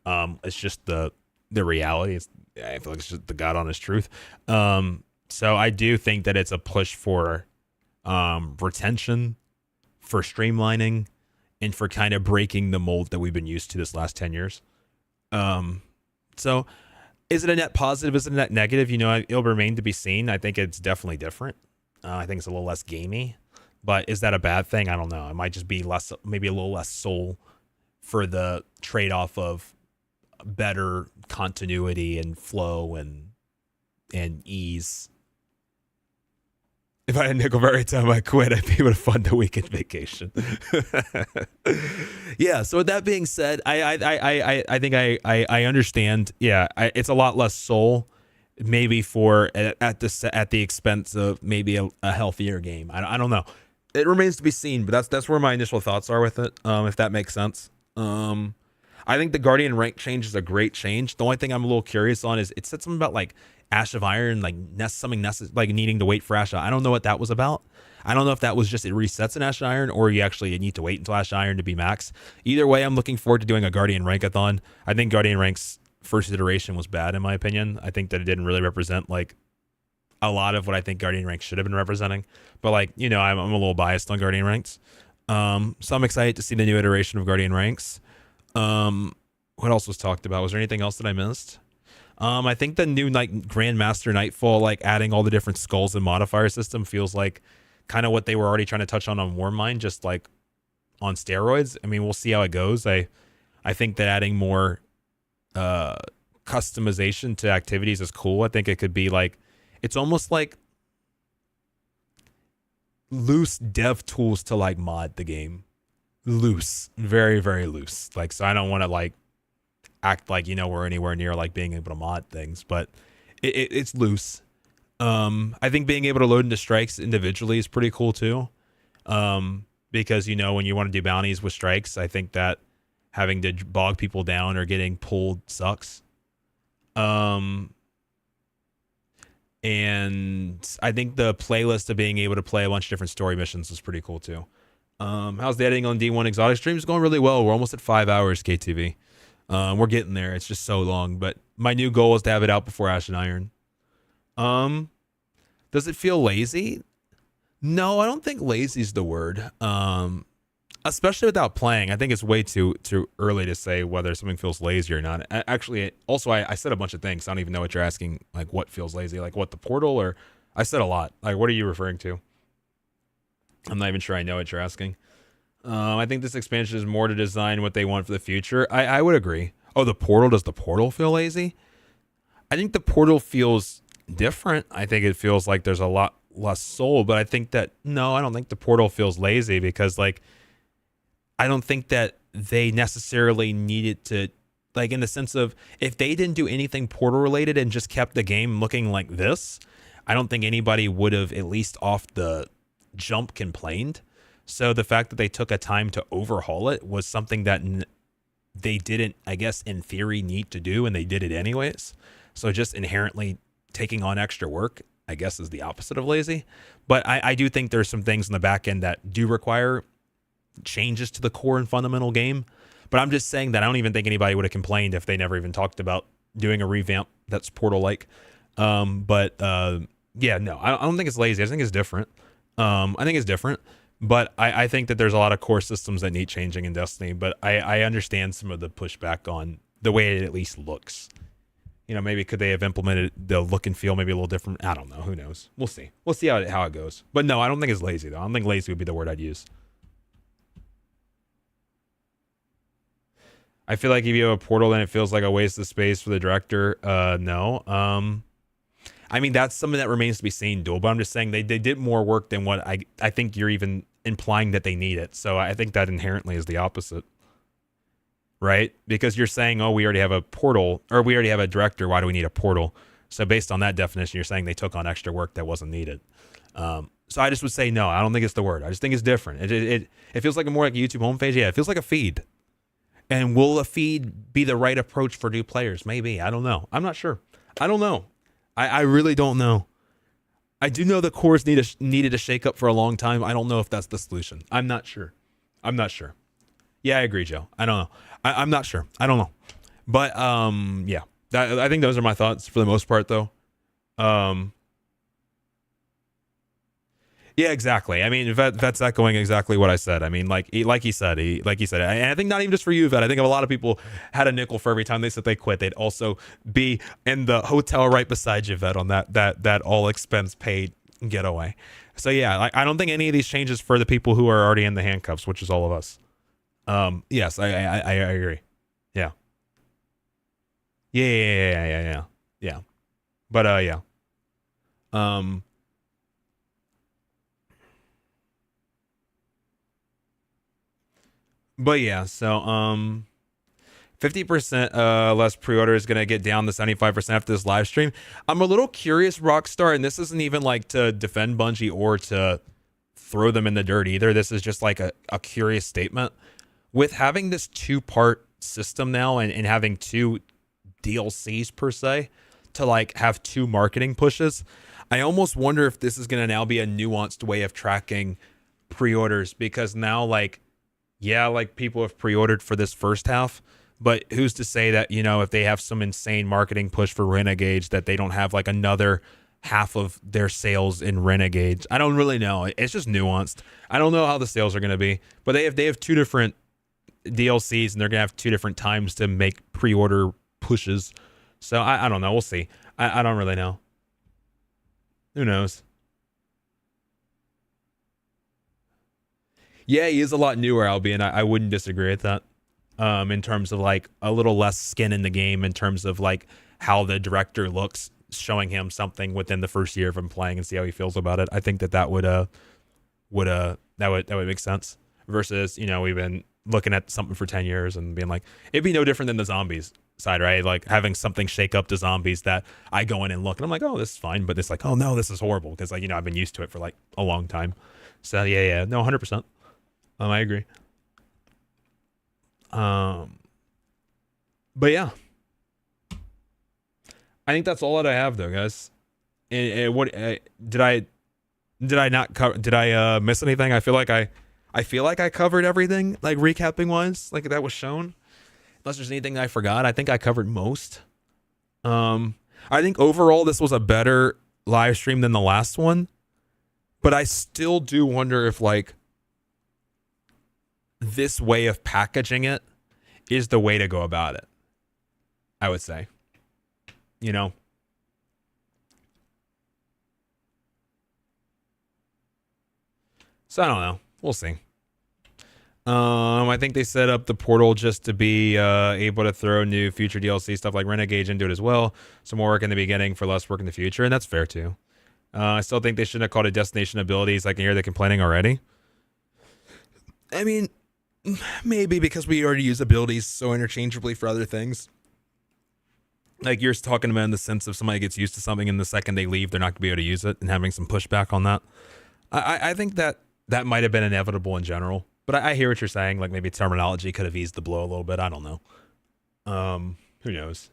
It's just the reality. I feel like it's just the God honest truth. So I do think that it's a push for retention, for streamlining, and for kind of breaking the mold that we've been used to this last 10 years. So is it a net positive? Is it a net negative? It'll remain to be seen. I think it's definitely different. I think it's a little less gamey, but is that a bad thing? I don't know. It might just be maybe a little less soul for the trade-off of better continuity and flow and ease. If I had nickel every time I quit, I'd be able to fund a weekend vacation. Yeah. So with that being said, I think I understand. Yeah, it's a lot less soul, maybe at the expense of maybe a healthier game. I don't know. It remains to be seen, but that's where my initial thoughts are with it. If that makes sense. I think the Guardian rank change is a great change. The only thing I'm a little curious on is it said something about like Ash of Iron, like like needing to wait for Ash of Iron. I don't know what that was about. I don't know if that was just it resets in Ash of Iron or you actually need to wait until Ash of Iron to be max. Either way, I'm looking forward to doing a Guardian rankathon. I think Guardian rank's first iteration was bad in my opinion. I think that it didn't really represent like a lot of what I think Guardian ranks should have been representing. But like, I'm a little biased on Guardian ranks. So I'm excited to see the new iteration of Guardian ranks. What else was talked about? Was there anything else that I missed? I think the new Grandmaster Nightfall, like adding all the different skulls and modifier system, feels like kind of what they were already trying to touch on Warmind, just like on steroids. I mean, we'll see how it goes. I think that adding more customization to activities is cool. I think it could be like, it's almost like loose dev tools to like mod the game. Loose, very, very loose. Like, so I don't want to like act like, you know, we're anywhere near like being able to mod things, but it's loose. I think being able to load into strikes individually is pretty cool too. Because, you know, when you want to do bounties with strikes, I think that having to bog people down or getting pulled sucks. And I think the playlist of being able to play a bunch of different story missions is pretty cool too. How's the editing on D1 Exotic Streams? Going really well. We're almost at 5 hours, KTV. We're getting there. It's just so long, but my new goal is to have it out before Ash and Iron. Does it feel lazy? No, I don't think lazy is the word. Especially without playing. I think it's way too early to say whether something feels lazy or not. Actually, also, I said a bunch of things. I don't even know what you're asking, like what feels lazy, like what, the portal, or I said a lot. Like, what are you referring to? I'm not even sure I know what you're asking. I think this expansion is more to design what they want for the future. I would agree. Oh, the portal. Does the portal feel lazy? I think the portal feels different. I think it feels like there's a lot less soul, but I think that, no, I don't think the portal feels lazy, because like, I don't think that they necessarily needed to, like, in the sense of, if they didn't do anything portal related and just kept the game looking like this, I don't think anybody would have, at least off the jump, complained. So the fact that they took a time to overhaul it was something that they didn't, I guess, in theory, need to do, and they did it anyways. So just inherently taking on extra work, I guess, is the opposite of lazy. But I do think there's some things in the back end that do require changes to the core and fundamental game. But I'm just saying that I don't even think anybody would have complained if they never even talked about doing a revamp that's Portal-like. Yeah, no, I don't think it's lazy. I think it's different. I think it's different. But I think that there's a lot of core systems that need changing in Destiny. But I understand some of the pushback on the way it at least looks. You know, maybe could they have implemented the look and feel maybe a little different? I don't know. Who knows? We'll see. We'll see how it goes. But no, I don't think it's lazy, though. I don't think lazy would be the word I'd use. I feel like if you have a portal, then it feels like a waste of space for the director. No. I mean, that's something that remains to be seen, Duel. But I'm just saying they did more work than what I think you're even implying that they need it. So I think that inherently is the opposite. Right? Because you're saying, oh, we already have a portal, or we already have a director. Why do we need a portal? So based on that definition, you're saying they took on extra work that wasn't needed. So I just would say, no, I don't think it's the word. I just think it's different. It feels like more like a YouTube homepage. Yeah, it feels like a feed. And will a feed be the right approach for new players? Maybe. I don't know. I'm not sure. I don't know. I really don't know. I do know the cores needed a shake up for a long time. I don't know if that's the solution. I'm not sure. Yeah, I agree, Joe. I don't know. I'm not sure. I don't know. But yeah, I think those are my thoughts for the most part, though. Yeah, exactly. I mean, that's echoing exactly what I said. I mean, like he said, and I think not even just for you, Vet. I think if a lot of people had a nickel for every time they said they quit, they'd also be in the hotel right beside you, Vet, on that all expense paid getaway. So yeah, like, I don't think any of these changes for the people who are already in the handcuffs, which is all of us. Yes, I agree. Yeah. Yeah. But yeah. But yeah, so 50% less pre-order is gonna get down to 75% after this live stream. I'm a little curious, Rockstar, and this isn't even like to defend Bungie or to throw them in the dirt either. This is just like a curious statement. With having this 2-part system now and having 2 DLCs per se to like have 2 marketing pushes, I almost wonder if this is gonna now be a nuanced way of tracking pre-orders, because now like, yeah, like people have pre-ordered for this first half, but who's to say that, you know, if they have some insane marketing push for Renegades, that they don't have like another half of their sales in Renegades? I don't really know. It's just nuanced. I don't know how the sales are going to be, but they have 2 different DLCs, and they're going to have 2 different times to make pre-order pushes. So I don't know. We'll see. I don't really know. Who knows? Yeah, he is a lot newer, Albion. I wouldn't disagree with that. In terms of like a little less skin in the game, in terms of like how the director looks, showing him something within the first year of him playing and see how he feels about it. I think that would make sense. Versus, you know, we've been looking at something for 10 years and being like, it'd be no different than the zombies side, right? Like having something shake up to zombies that I go in and look and I'm like, oh, this is fine, but it's like, oh no, this is horrible because, like, you know, I've been used to it for like a long time. So yeah, no, 100%. I agree. But yeah, I think that's all that I have though, guys. What did I not cover? Did I miss anything? I feel like I covered everything, like recapping wise, like that was shown. Unless there's anything I forgot, I think I covered most. I think overall this was a better live stream than the last one, but I still do wonder if like this way of packaging it is the way to go about it. I would say, you know. So I don't know. We'll see. I think they set up the portal just to be able to throw new future DLC stuff like Renegade into it as well. Some more work in the beginning for less work in the future, and that's fair too. I still think they shouldn't have called it destination abilities. I can hear they're complaining already. I mean, maybe because we already use abilities so interchangeably for other things. Like you're talking about in the sense of somebody gets used to something and the second they leave, they're not going to be able to use it and having some pushback on that. I think that might have been inevitable in general. But I hear what you're saying. Like maybe terminology could have eased the blow a little bit. I don't know. Who knows?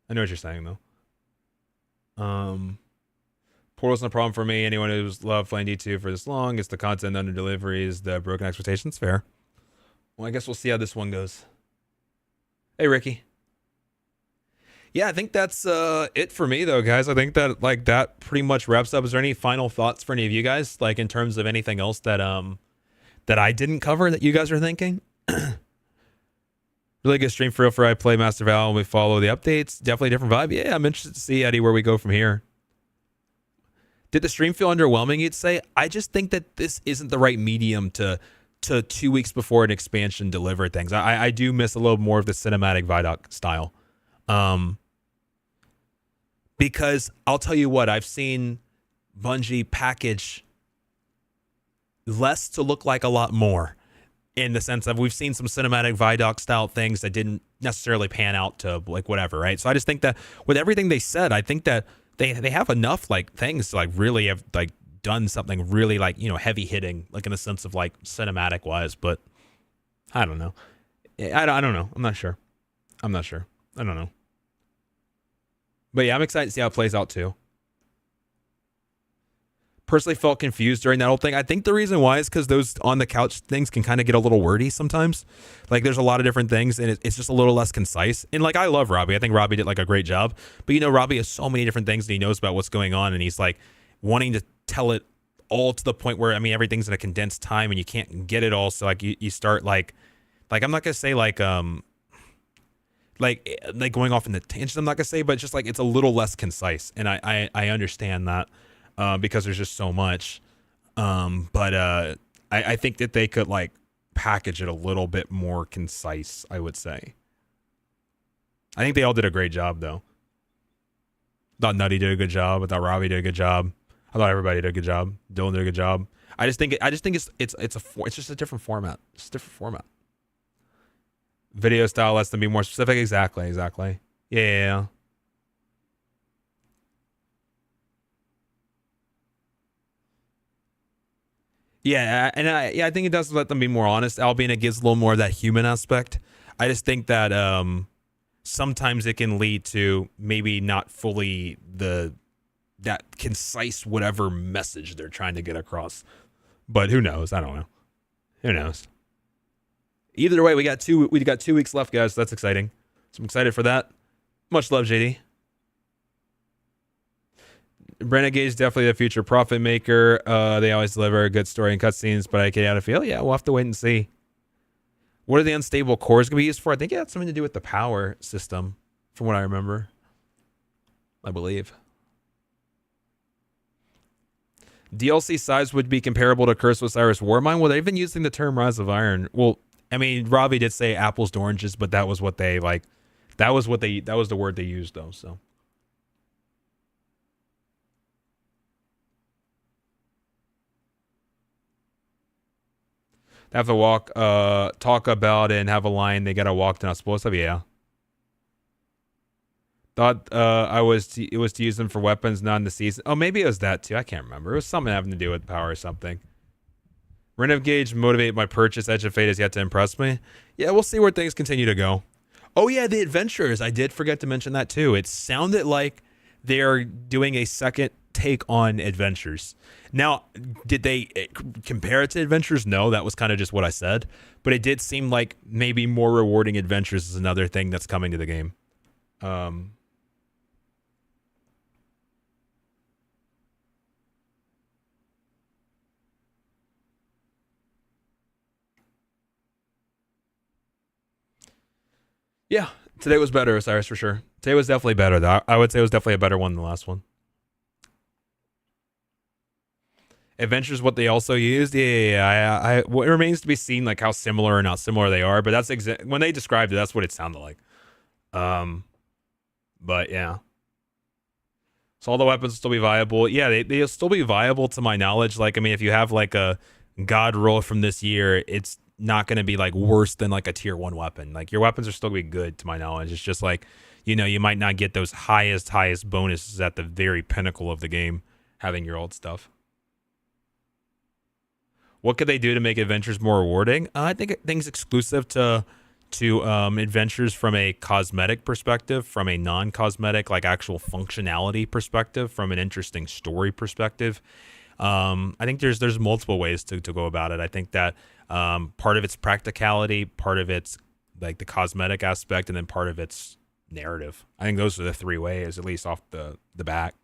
I know what you're saying though. Portal's no problem for me. Anyone who's loved playing D2 for this long, it's the content under deliveries, the broken expectations. Fair. Well, I guess we'll see how this one goes. Hey, Ricky. Yeah, I think that's it for me though, guys. I think that like that pretty much wraps up. Is there any final thoughts for any of you guys, like in terms of anything else that I didn't cover that you guys are thinking? Really good stream for real for I play Master Val and we follow the updates. Definitely a different vibe. Yeah, I'm interested to see, Eddie, where we go from here. Did the stream feel underwhelming, you'd say? I just think that this isn't the right medium to 2 weeks before an expansion deliver things. I do miss a little more of the cinematic Vidoc style. Because I'll tell you what, I've seen Bungie package less to look like a lot more, in the sense of we've seen some cinematic Vidoc style things that didn't necessarily pan out to like whatever, right? So I just think that with everything they said, I think that they have enough like things to like really have like done something really like, you know, heavy hitting, like in the sense of like cinematic wise, but I don't know. I don't know. I'm not sure. I don't know. But yeah, I'm excited to see how it plays out too. Personally felt confused during that whole thing. I think the reason why is because those on the couch things can kind of get a little wordy sometimes. Like there's a lot of different things and it's just a little less concise. And like I love Robbie. I think Robbie did like a great job. But you know, Robbie has so many different things and he knows about what's going on and he's like wanting to tell it all to the point where, I mean, everything's in a condensed time and you can't get it all. So like you start like I'm not gonna say like going off in the tangent, I'm not gonna say, but just like it's a little less concise. And I understand that. Because there's just so much. But I think that they could like package it a little bit more concise, I would say. I think they all did a great job though. I thought Nutty did a good job. I thought Robbie did a good job. I thought everybody did a good job. Dylan did a good job. I just think it's just a different format. It's a different format. Video style lets them be more specific. Exactly. Yeah. Yeah, and I think it does let them be more honest, albeit it gives a little more of that human aspect. I just think that sometimes it can lead to maybe not fully that concise whatever message they're trying to get across. But who knows? I don't know. Who knows? Either way, we got 2 weeks left, guys. So that's exciting. So I'm excited for that. Much love, JD. Renegade's definitely the future profit maker. They always deliver a good story and cutscenes, but I get out of feel. Yeah, we'll have to wait and see. What are the unstable cores going to be used for? I think it had something to do with the power system from what I remember. I believe. DLC size would be comparable to Curse of Osiris Warmind. Well, they've been using the term Rise of Iron. Well, I mean, Robbie did say apples to oranges, but that was what they like. That was the word they used though. So. They have to walk, talk about it and have a line. They gotta walk. They're not supposed to. Yeah. Thought it was to use them for weapons, not in the season. Oh, maybe it was that too. I can't remember. It was something having to do with power or something. Renov Gauge motivate my purchase. Edge of Fate has yet to impress me. Yeah, we'll see where things continue to go. Oh yeah, the adventurers. I did forget to mention that too. It sounded like they are doing a second take on adventures. Now, did they compare it to adventures? No, that was kind of just what I said. But it did seem like maybe more rewarding adventures is another thing that's coming to the game. Yeah, today was better, Osiris, for sure. Today was definitely better, though. I would say it was definitely a better one than the last one. Adventures, what they also used, yeah. It remains to be seen, like how similar or not similar they are. But that's when they described it, that's what it sounded like. But yeah. So all the weapons will still be viable. Yeah, they'll still be viable to my knowledge. Like, I mean, if you have like a God roll from this year, it's not going to be like worse than like a tier 1 weapon. Like your weapons are still going to be good to my knowledge. It's just like, you know, you might not get those highest bonuses at the very pinnacle of the game having your old stuff. What could they do to make adventures more rewarding? I think things exclusive to adventures from a cosmetic perspective, from a non-cosmetic, like actual functionality perspective, from an interesting story perspective. I think there's multiple ways to go about it. I think that part of it's practicality, part of it's like the cosmetic aspect, and then part of it's narrative. I think those are the three ways, at least off the back,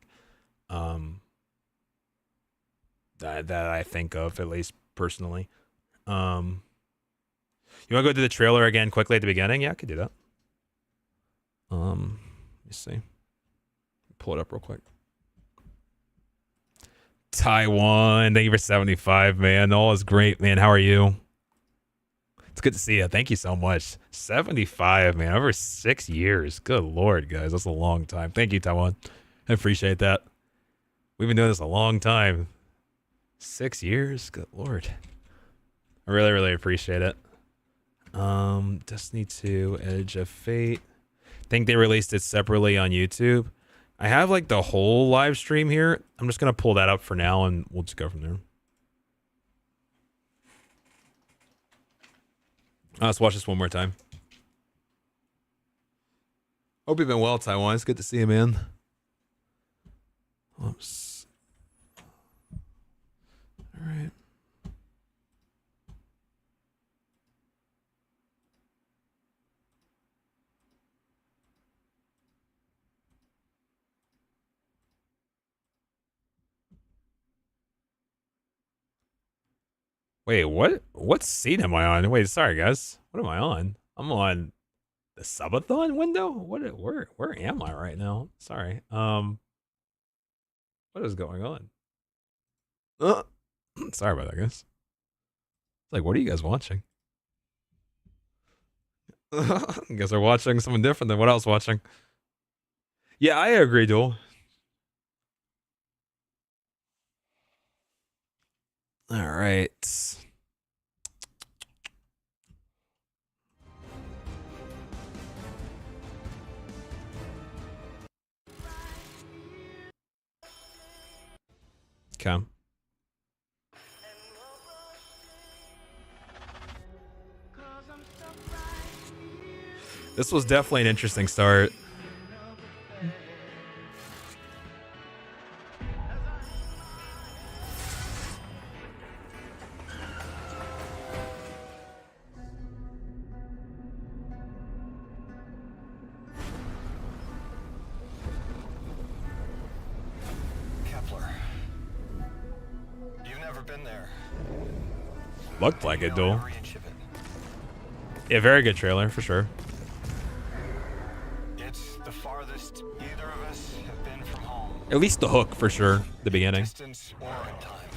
that I think of, at least personally. You want to go to the trailer again quickly at the beginning? Yeah, I could do that. Let me see. Pull it up real quick. Taiwan, thank you for 75, man. All is great, man. How are you? It's good to see you. Thank you so much. 75, man. Over 6 years. Good Lord, guys. That's a long time. Thank you, Taiwan. I appreciate that. We've been doing this a long time. 6 years? Good Lord. I really, really appreciate it. Destiny 2, Edge of Fate. I think they released it separately on YouTube. I have like the whole live stream here. I'm just going to pull that up for now and we'll just go from there. Let's watch this one more time. Hope you've been well, Taiwan. It's good to see you, man. Oops. All right. Wait, what seat am I on? Wait, sorry guys. What am I on? I'm on the subathon window? Where am I right now? Sorry. What is going on? Sorry about that, guys. It's like, what are you guys watching? I guess they're watching something different than what I was watching. Yeah, I agree, Duel. All right. Okay. This was definitely an interesting start. KEPLER. You've never been there. Looked like it, You know though. every inch of it. Yeah, very good trailer for sure. It's the At least the hook for sure. The beginning. Distance or in time.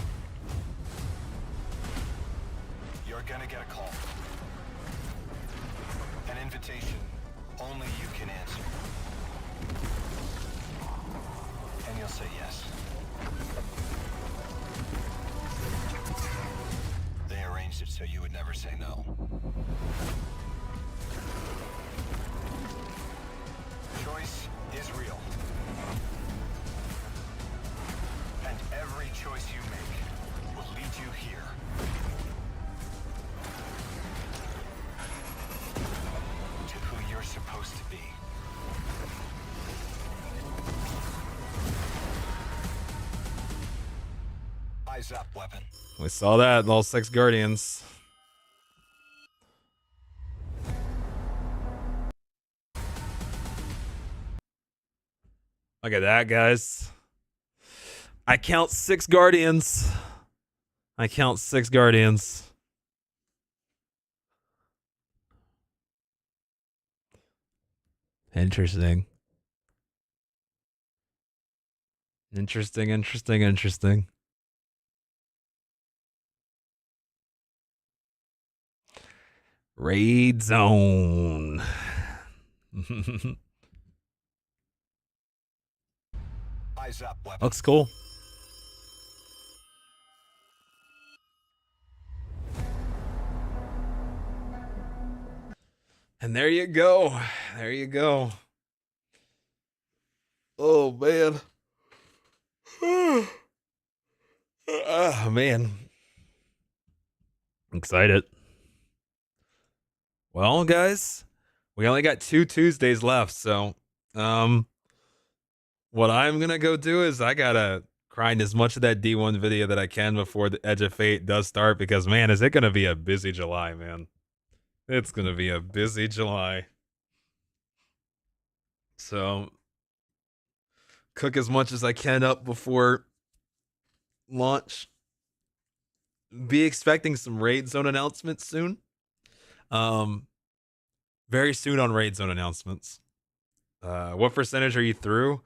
You're gonna get a call. An invitation only you can answer. And you'll say yes. They arranged it so you would never say no. Choice is real. And every choice you make will lead you here. To who you're supposed to be. Eyes up, weapon. We saw that in all 6 Guardians. Look at that, guys. I count 6 Guardians. I count 6 Guardians. Interesting. Interesting. Raid zone. Eyes up, weapon. Looks cool. And there you go. There you go. Oh, man. Oh, man. Excited. Well, guys, we only got 2 Tuesdays left, so what I'm gonna go do is I gotta grind as much of that D1 video that I can before the Edge of Fate does start, because man, is it gonna be a busy July, man. It's gonna be a busy July. So cook as much as I can up before launch. Be expecting some Raid Zone announcements soon. Very soon on Raid Zone announcements. What percentage are you through?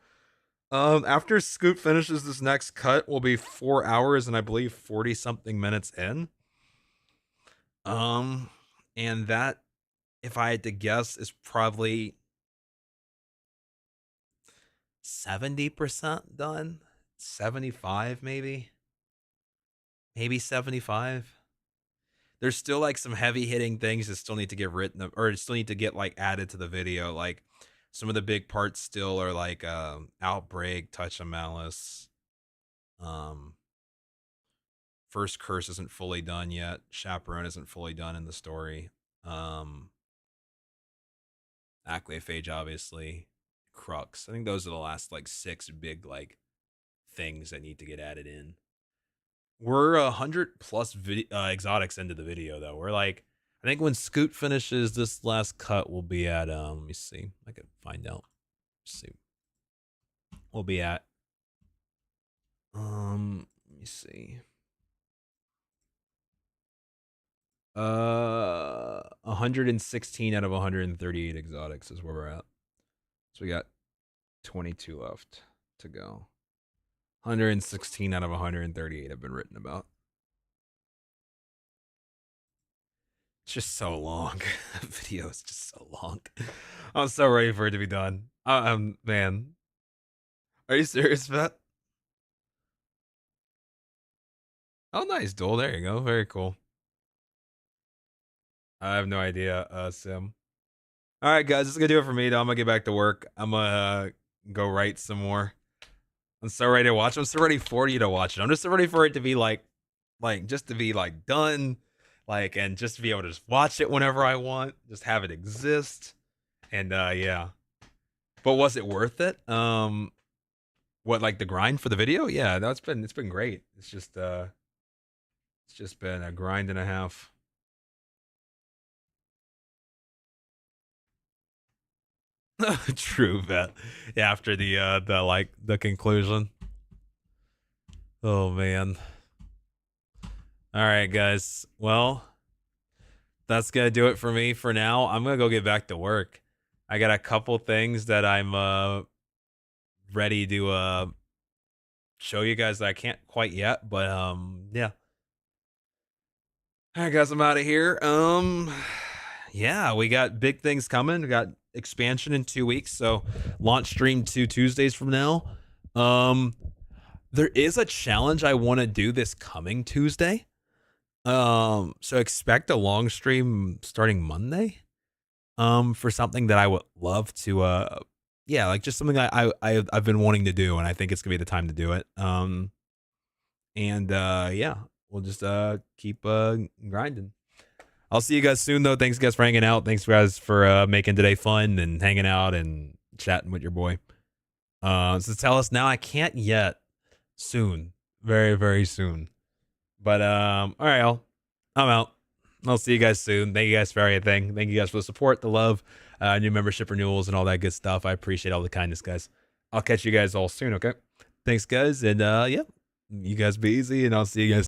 After Scoop finishes this next cut, will be 4 hours and I believe 40 something minutes in. And that, if I had to guess, is probably 70% done. 75 maybe. Maybe 75. There's still like some heavy hitting things that still need to get written or still need to get like added to the video. Like some of the big parts still are like Outbreak, Touch of Malice. First Curse isn't fully done yet. Chaperone isn't fully done in the story. Acleophage, obviously. Crux. I think those are the last like 6 big like things that need to get added in. We're 100 plus exotics into the video though. We're like, I think when Scoot finishes this last cut, we'll be at let me see. I could find out. Let's see. We'll be at let me see. 116 out of 138 exotics is where we're at. So we got 22 left to go. 116 out of 138 have been written about. It's just so long. The video is just so long. I'm so ready for it to be done. Man. Are you serious, Vet? Oh, nice, Duel. There you go. Very cool. I have no idea, Sim. All right, guys, this is gonna do it for me. Though I'm gonna get back to work. I'm gonna go write some more. I'm so ready to watch. I'm so ready for you to watch it. I'm just so ready for it to be like just to be like done, like, and just to be able to just watch it whenever I want, just have it exist, and yeah. But was it worth it? What, like the grind for the video? Yeah, no, it's been great. It's just been a grind and a half. True, Vet. Yeah, after the conclusion. Oh man. All right, guys. Well, that's gonna do it for me for now. I'm gonna go get back to work. I got a couple things that I'm ready to show you guys that I can't quite yet, but yeah. All right, guys, I'm out of here. Yeah, we got big things coming. We got expansion in 2 weeks, so launch stream 2 Tuesdays from now. There is a challenge I want to do this coming Tuesday. So expect a long stream starting Monday. For something that I would love to yeah, like just something I've been wanting to do, and I think it's gonna be the time to do it. Yeah, we'll just keep grinding. I'll see you guys soon, though. Thanks, guys, for hanging out. Thanks, guys, for making today fun and hanging out and chatting with your boy. So tell us now. I can't yet. Soon, very, very soon. But all right, y'all. I'm out. I'll see you guys soon. Thank you guys for everything. Thank you guys for the support, the love, new membership renewals, and all that good stuff. I appreciate all the kindness, guys. I'll catch you guys all soon. Okay. Thanks, guys, and yeah, you guys be easy, and I'll see you guys